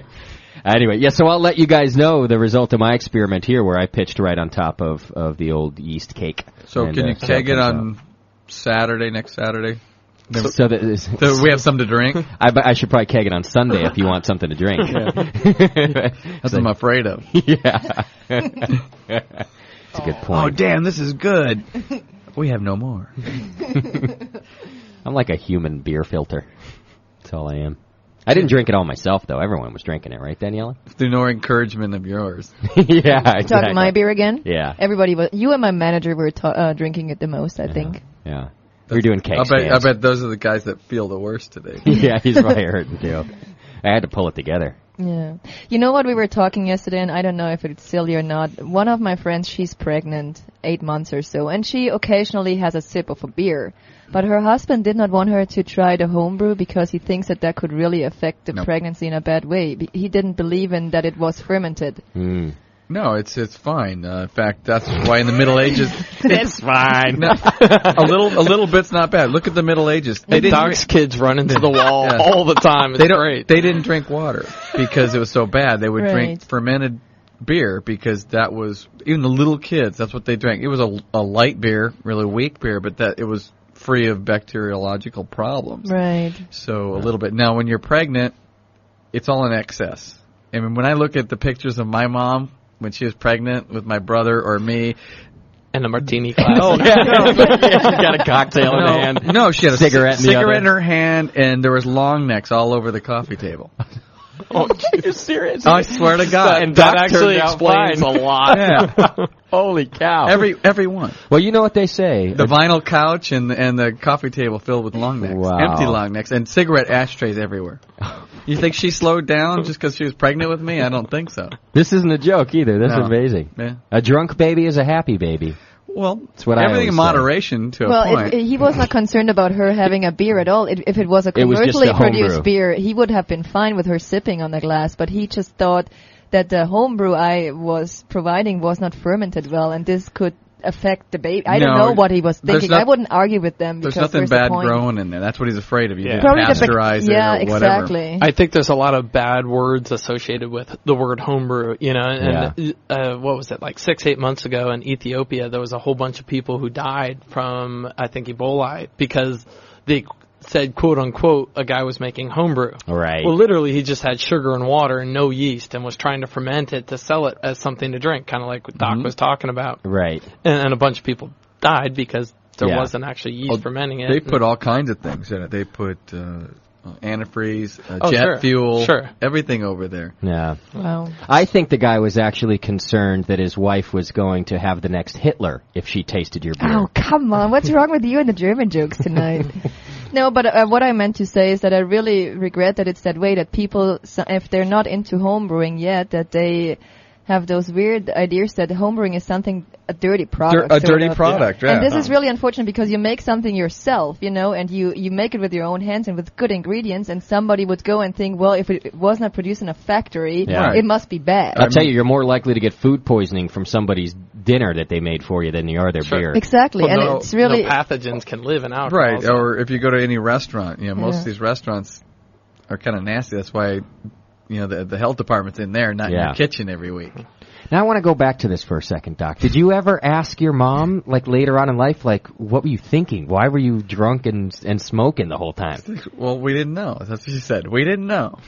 Anyway, yeah, so I'll let you guys know the result of my experiment here where I pitched right on top of the old yeast cake. So And, can you so keg it comes on Saturday, next Saturday? So we have something to drink? I should probably keg it on Sunday if you want something to drink. That's what I'm afraid of. Yeah. That's a good point. Oh, damn, this is good. We have no more. I'm like a human beer filter. That's all I am. I didn't drink it all myself, though. Everyone was drinking it, right, Daniela? Through no encouragement of yours. Yeah, exactly. Talking my beer again? Yeah. Everybody was. You and my manager were drinking it the most, I think. Yeah. We're doing cake I stands. bet those are the guys that feel the worst today. Yeah, he's probably hurting, too. I had to pull it together. Yeah. You know what, we were talking yesterday, and I don't know if it's silly or not. One of my friends, she's pregnant, 8 months or so, and she occasionally has a sip of a beer. But her husband did not want her to try the homebrew because he thinks that could really affect the pregnancy in a bad way. He didn't believe in that it was fermented. No, it's fine. In fact, that's why in the Middle Ages it's fine. No, a little bit's not bad. Look at the Middle Ages. They Doc's kids run into the wall all the time. It's great. They didn't drink water because it was so bad. They would drink Right. fermented beer because that was even the little kids. That's what they drank. It was a light beer, really weak beer, but that it was free of bacteriological problems. Right. So a little bit. Now, when you're pregnant, it's all in excess. I mean, when I look at the pictures of my mom when she was pregnant with my brother or me, and a martini glass. Oh, yeah. She got a cocktail in her hand. No, she had a cigarette in her hand, and there was long necks all over the coffee table. Oh, you're serious? I swear to God. And that actually explains a lot. Yeah. Holy cow. Every one. Well, you know what they say. The vinyl couch and the coffee table filled with long necks. Wow. Empty long necks. And cigarette ashtrays everywhere. You think she slowed down just because she was pregnant with me? I don't think so. This isn't a joke either. This No. is amazing. Yeah. A drunk baby is a happy baby. Well, That's what everything I in always say. moderation to a point. He was not concerned about her having a beer at all. If it was a It was just commercially a homebrew. produced beer, he would have been fine with her sipping on the glass, but he just thought that the homebrew I was providing was not fermented well, and this could affect the baby. I don't know what he was thinking. I wouldn't argue with them because there's nothing bad growing in there. That's what he's afraid of. You didn't Probably pasteurize it or whatever. Exactly. I think there's a lot of bad words associated with the word homebrew, and what was it, like 6-8 months ago in Ethiopia, there was a whole bunch of people who died from, I think, Ebola because they said, quote unquote, a guy was making homebrew. Right. Well, literally, he just had sugar and water and no yeast and was trying to ferment it to sell it as something to drink, kind of like what Doc was talking about. Right. And a bunch of people died because there wasn't actually yeast fermenting it. They put all kinds of things in it. They put antifreeze, jet fuel, everything over there. Yeah. Wow. I think the guy was actually concerned that his wife was going to have the next Hitler if she tasted your beer. Oh, come on. What's wrong with you and the German jokes tonight? No, but what I meant to say is that I really regret that it's that way, that people, if they're not into homebrewing yet, that they have those weird ideas that homebrewing is something, a dirty product. A dirty product, yeah. And this is really unfortunate because you make something yourself, and you make it with your own hands and with good ingredients, and somebody would go and think, well, if it was not produced in a factory, it must be bad. I'll tell you, you're more likely to get food poisoning from somebody's dinner that they made for you than you are their beer. Exactly, and it's really... No pathogens can live in alcohol. Right, or if you go to any restaurant, most of these restaurants are kind of nasty. That's why... the health department's in there, not in your kitchen every week. Now I want to go back to this for a second, Doc. Did you ever ask your mom, like later on in life, like, what were you thinking? Why were you drunk and smoking the whole time? Well, we didn't know. That's what she said. We didn't know.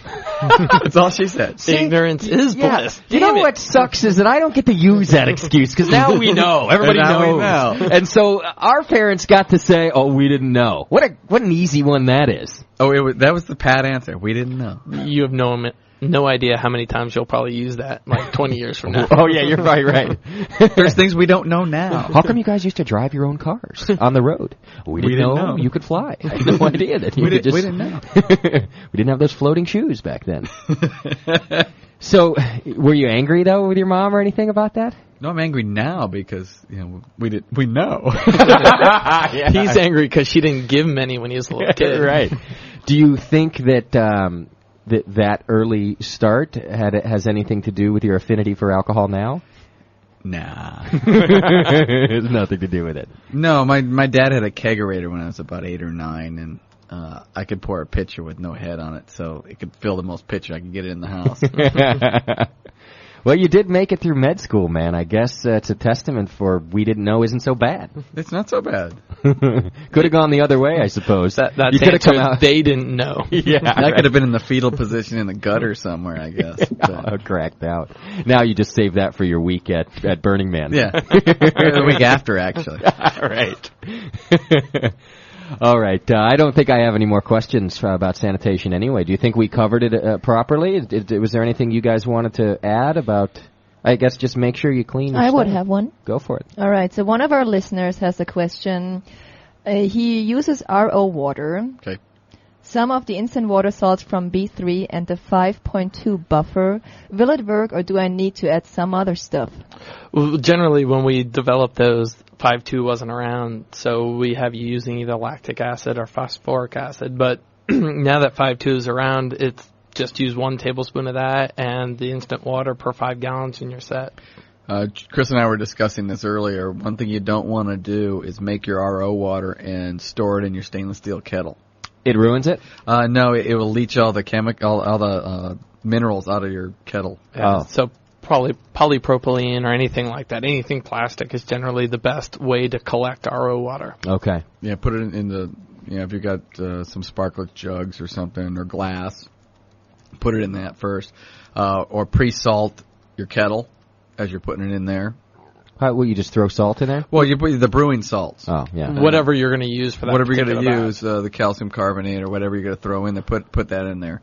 That's all she said. Ignorance is bliss. You know what sucks is that I don't get to use that excuse because now we know. Everybody knows. And so our parents got to say, "Oh, we didn't know." What an easy one that is. Oh, that was the pat answer. We didn't know. You have no idea how many times you'll probably use that, like 20 years from now. Oh, yeah, you're right. There's things we don't know now. How come you guys used to drive your own cars on the road? We didn't know you could fly. I had no idea that you could just... We didn't know. We didn't have those floating shoes back then. So, were you angry, though, with your mom or anything about that? No, I'm angry now because, we know. He's angry because she didn't give him any when he was a little kid. Right. Do you think that... that early start has anything to do with your affinity for alcohol now? Nah. It has nothing to do with it. No, my dad had a kegerator when I was about 8 or 9, and I could pour a pitcher with no head on it, so it could fill the most pitcher I could get it in the house. Well, you did make it through med school, man. I guess it's a testament for we didn't know isn't so bad. It's not so bad. Could have gone the other way, I suppose. That's you could have come out. They didn't know. I could have been in the fetal position in the gutter somewhere, I guess. Cracked out. Now you just save that for your week at Burning Man. Yeah. The week after, actually. Right. All right. I don't think I have any more questions about sanitation anyway. Do you think we covered it properly? Was there anything you guys wanted to add about, I guess, just make sure you clean your stuff? I would have one. Go for it. All right. So one of our listeners has a question. He uses RO water. Okay. Some of the instant water salts from B3 and the 5.2 buffer. Will it work, or do I need to add some other stuff? Well, generally, when we developed those, 5.2 wasn't around, so we have you using either lactic acid or phosphoric acid. But now that 5.2 is around, it's just use 1 tablespoon of that and the instant water per 5 gallons and you're set. Chris and I were discussing this earlier. One thing you don't want to do is make your RO water and store it in your stainless steel kettle. It ruins it? No, it will leach all the minerals out of your kettle. Yeah, so probably polypropylene or anything like that. Anything plastic is generally the best way to collect RO water. Okay. Yeah, put it in the, if you got some sparklet jugs or something or glass, put it in that first. Or pre-salt your kettle as you're putting it in there. Will you just throw salt in there? Well, you put the brewing salts. Oh, yeah. Whatever you're going to use for that. Whatever you're going to use, the calcium carbonate or whatever you're going to throw in there, put that in there.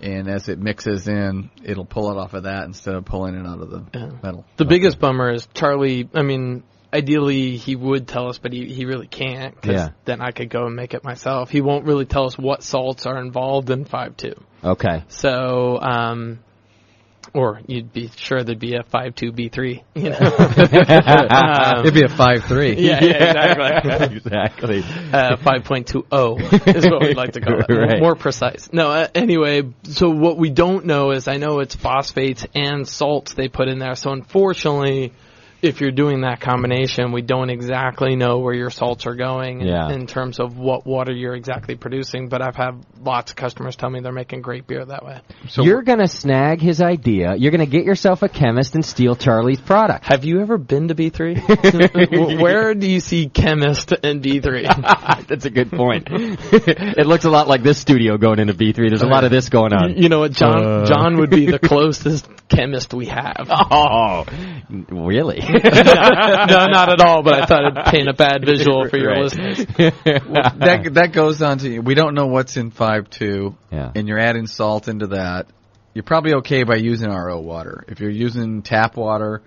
And as it mixes in, it'll pull it off of that instead of pulling it out of the metal. The biggest bummer is Charlie. I mean, ideally he would tell us, but he really can't, because then I could go and make it myself. He won't really tell us what salts are involved in 5.2. Okay. So, or you'd be sure there'd be a 5.2B3, It'd be a 5.3. Yeah, exactly. Exactly. 5.20 is what we'd like to call it. Right. More precise. No, anyway, so what we don't know is, I know it's phosphates and salts they put in there. So unfortunately, if you're doing that combination, we don't exactly know where your salts are going in terms of what water you're exactly producing. But I've had lots of customers tell me they're making great beer that way. So you're going to snag his idea. You're going to get yourself a chemist and steal Charlie's product. Have you ever been to B3? Where do you see chemist in B3? That's a good point. It looks a lot like this studio going into B3. There's a lot of this going on. You know what, John would be the closest chemist we have. Oh, really? No, not at all, but I thought it'd paint a bad visual for your listeners. Well, that goes on to, we don't know what's in 5.2, and you're adding salt into that. You're probably okay by using RO water. If you're using tap water,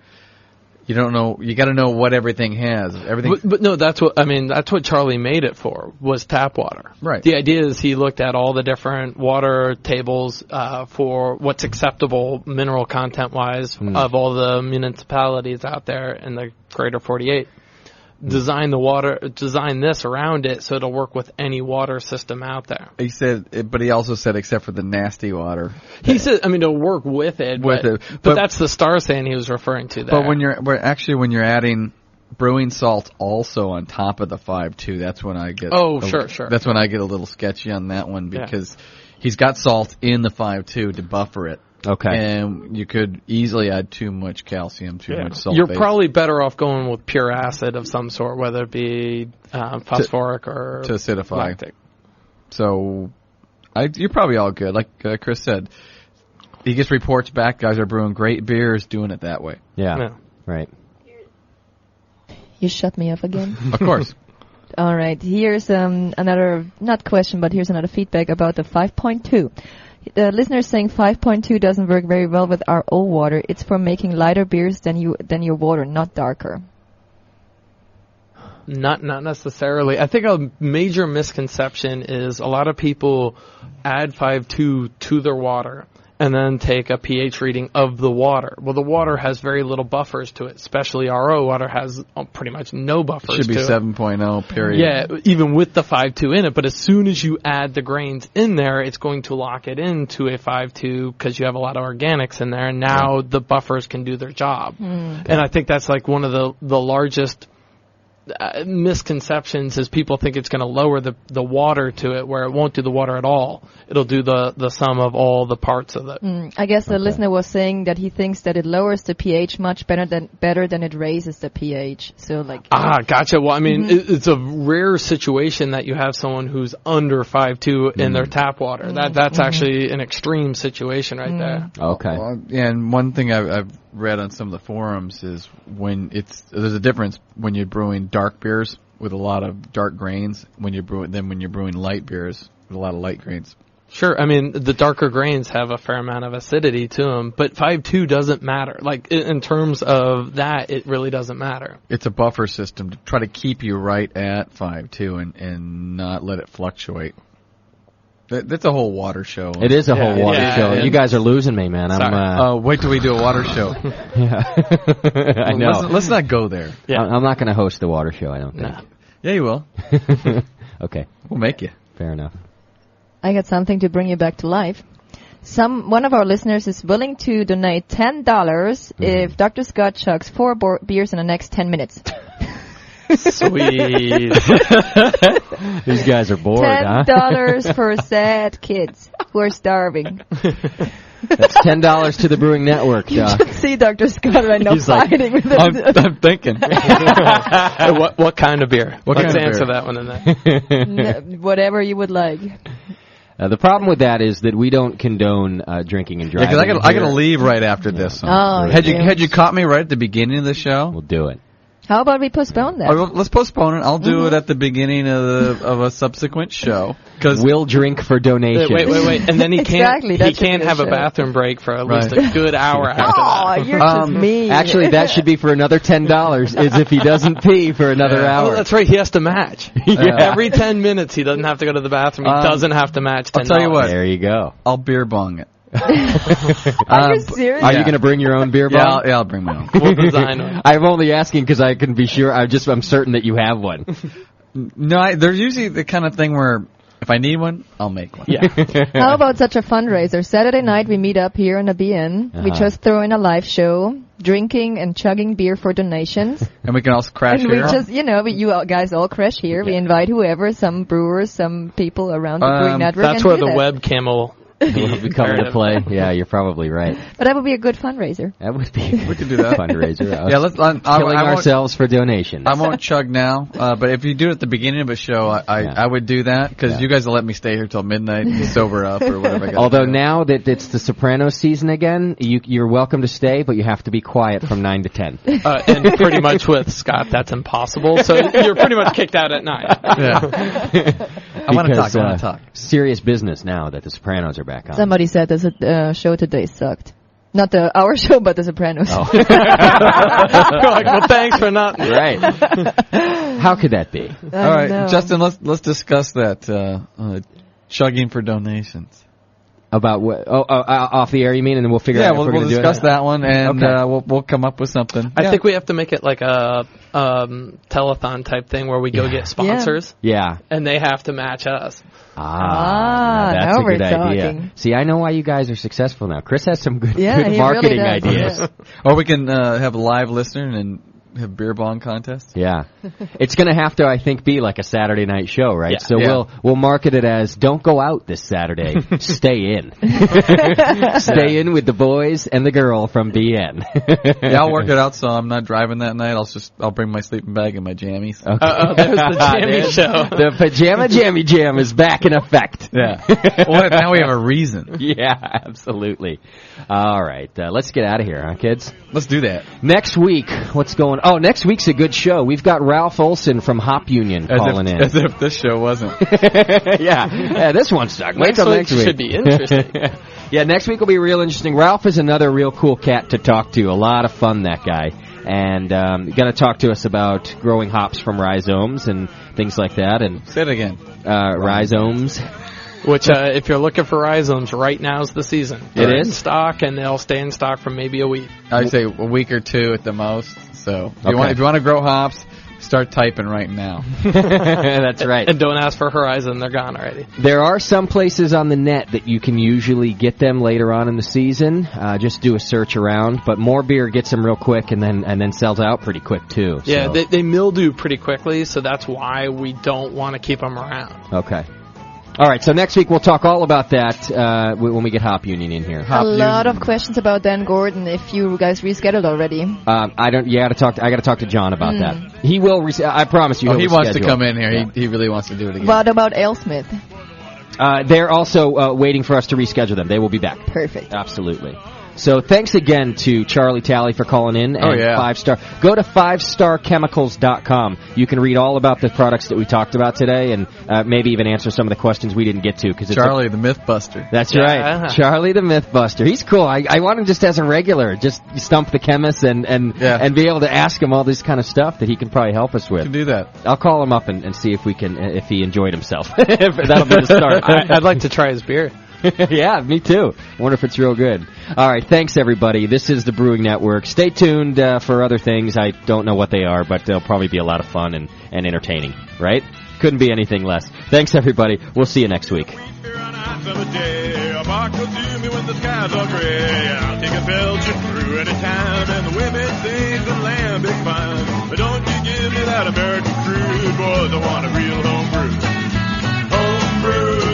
you don't know. You got to know what everything has. But no, that's what Charlie made it for, was tap water. Right. The idea is he looked at all the different water tables for what's acceptable mineral content wise of all the municipalities out there in the greater 48. Design this around it so it'll work with any water system out there. He said, but he also said except for the nasty water. He said, it'll work with it. But that's the star sand he was referring to there. But when you're adding brewing salt also on top of the 5.2, that's when I get sure. That's when I get a little sketchy on that one because he's got salt in the 5.2 to buffer it. Okay. And you could easily add too much calcium, too much sulfate. You're probably better off going with pure acid of some sort, whether it be phosphoric or to acidify. lactic. So you're probably all good. Like Chris said, he gets reports back. Guys are brewing great beers doing it that way. Yeah. Right. You shut me up again? Of course. All right. Here's another, not question, but here's another feedback about the 5.2. The listener is saying 5.2 doesn't work very well with RO water. It's for making lighter beers than your water, not darker. Not necessarily. I think a major misconception is a lot of people add 5.2 to their water and then take a pH reading of the water. Well, the water has very little buffers to it, especially RO water has pretty much no buffers to it. Should be 7.0, period. Yeah, even with the 5.2 in it, but as soon as you add the grains in there, it's going to lock it into a 5.2 because you have a lot of organics in there, and now the buffers can do their job. And I think that's like one of the largest misconceptions is people think it's going to lower the water to it, where it won't do the water at all. It'll do the sum of all the parts of it. I guess the listener was saying that he thinks that it lowers the pH much better than it raises the pH. So Gotcha. Well, it's a rare situation that you have someone who's under 5.2 in their tap water. That's actually an extreme situation right there. Okay. And one thing I've read on some of the forums is there's a difference when you're brewing dark beers with a lot of dark grains when you're brewing light beers with a lot of light grains. Sure. The darker grains have a fair amount of acidity to them, but 5.2 doesn't matter. Like, in terms of that, it really doesn't matter. It's a buffer system to try to keep you right at 5.2 and not let it fluctuate. That's a whole water show. It is a whole water show. You guys are losing me, man. Wait till we do a water show. I know. Let's not go there. Yeah. I'm not going to host the water show, I don't think. Nah. Yeah, you will. Okay. We'll make you. Fair enough. I got something to bring you back to life. One of our listeners is willing to donate $10 if Dr. Scott chugs 4 beers in the next 10 minutes. Sweet. These guys are bored, huh? $10 for sad kids who are starving. That's $10 to the Brewing Network. You should see Dr. Scott right now fighting with it. I'm thinking. What kind of beer? Let's answer beer? that one in there. Whatever you would like. The problem with that is that we don't condone drinking and driving. Yeah, because I got to leave right after this. Had you caught me right at the beginning of the show? We'll do it. How about we postpone that? Let's postpone it. I'll do it at the beginning of a subsequent show. Because we'll drink for donations. Wait, and then he can't have a bathroom break for at least a good hour after that. Oh, you're just mean. Actually, that should be for another $10. Is if he doesn't pee for another hour. Oh, that's right. He has to match. Every 10 minutes, he doesn't have to go to the bathroom. He doesn't have to match $10. I'll tell you what. There you go. I'll beer bong it. Are you serious? Are you going to bring your own beer bong? Yeah, I'll bring my own. We'll design one. I'm only asking because I can be sure. I'm certain that you have one. No, they're usually the kind of thing where If I need one, I'll make one. Yeah. How about such a fundraiser? Saturday night we meet up here in the BN. We just throw in a live show, drinking and chugging beer for donations. And we can also crash and here. we just, you all guys all crash here. We invite whoever, some brewers, some people around the brewing network. That's where the webcam will be coming to play. Yeah, you're probably right. But that would be a good fundraiser. That would be. We could do that. Fundraiser. Yeah, let's killing ourselves for donations. I won't chug now, but if you do it at the beginning of a show, I would do that because you guys will let me stay here till midnight and sober up or whatever. I Although now that it's the Sopranos season again, you're welcome to stay, but you have to be quiet from 9 to 10. And pretty much with Scott, that's impossible. So you're pretty much kicked out at 9. Yeah. I want to talk. Serious business now that the Sopranos are back on. Somebody said the show today sucked. Not our show, but the Sopranos. Oh. Like, well, thanks for not. Right. How could that be? All right, Justin, let's discuss that chugging for donations. About what? Off the air, you mean? And then we'll figure out. Yeah, we'll discuss that one, and we'll come up with something. I think we have to make it like a telethon type thing where we go get sponsors. Yeah. And they have to match us. That's now a good we're idea. talking. See, I know why you guys are successful now. Chris has some good he marketing really does, ideas. yeah. Or we can have a live listener and have beer bong contest. Yeah. It's going to have to, I think, be like a Saturday night show, right? Yeah. So we'll market it as don't go out this Saturday, stay in. Stay in with the boys and the girl from BN. Yeah, I'll work it out so I'm not driving that night. I'll bring my sleeping bag and my jammies. Okay. There's the jammy show. The Pajama Jammy Jam is back in effect. Yeah. Well, now we have a reason. Yeah, absolutely. All right. Let's get out of here, huh, kids? Let's do that. Next week, what's going on? Oh, next week's a good show. We've got Ralph Olson from Hop Union calling in. As if this show wasn't. Yeah, this one sucked. Wait till next week. Should be interesting. Yeah, next week will be real interesting. Ralph is another real cool cat to talk to. A lot of fun, that guy. And going to talk to us about growing hops from rhizomes and things like that. And say it again. Rhizomes. Which, if you're looking for rhizomes, right now's the season. It They're is? in stock, and they'll stay in stock for maybe a week. I'd say a week or two at the most. So if you want to grow hops, start typing right now. That's right. And don't ask for horizon; they're gone already. There are some places on the net that you can usually get them later on in the season. Just do a search around. But More Beer gets them real quick and then sells out pretty quick too. Yeah, so. they mildew pretty quickly, so that's why we don't want to keep them around. Okay. All right, so next week we'll talk all about that when we get Hop Union in here. A lot of questions about Dan Gordon. If you guys rescheduled already, I got to talk to John about that. He will. I promise you. He wants to reschedule. come in here. Yeah. He really wants to do it again. what about Alesmith? They're also waiting for us to reschedule them. They will be back. Perfect. Absolutely. So thanks again to Charlie Talley for calling in. And 5-star. Go to 5starchemicals.com. You can read all about the products that we talked about today and maybe even answer some of the questions we didn't get to. Cause Charlie the Mythbuster. That's right. Charlie the Mythbuster. He's cool. I want him just as a regular. Just stump the chemist and be able to ask him all this kind of stuff that he can probably help us with. You can do that. I'll call him up and see if we can if he enjoyed himself. That'll be the start. I'd like to try his beer. Yeah, me too. I wonder if it's real good. All right, thanks, everybody. This is the Brewing Network. Stay tuned for other things. I don't know what they are, but they'll probably be a lot of fun and entertaining, right? Couldn't be anything less. Thanks, everybody. We'll see you next week.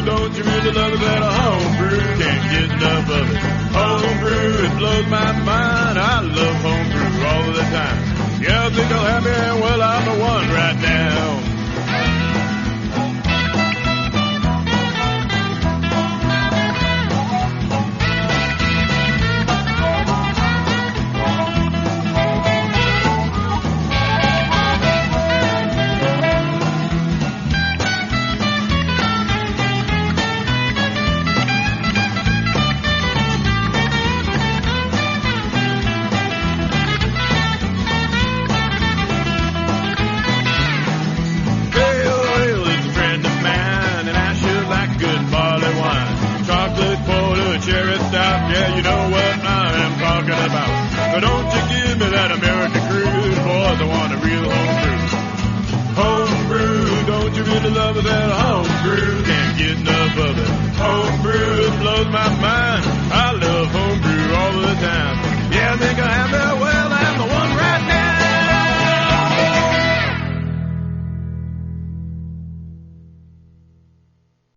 Don't you really love it that a homebrew can't get enough of it? Homebrew, it blows my mind. I love homebrew all of the time. Yeah, I think I'll have me, well, I'm the one right now. Cherry stout, yeah, you know what I am talking about. But don't you give me that American crude, boys, I want a real homebrew. Homebrew, don't you really love it that homebrew? Can't can't get enough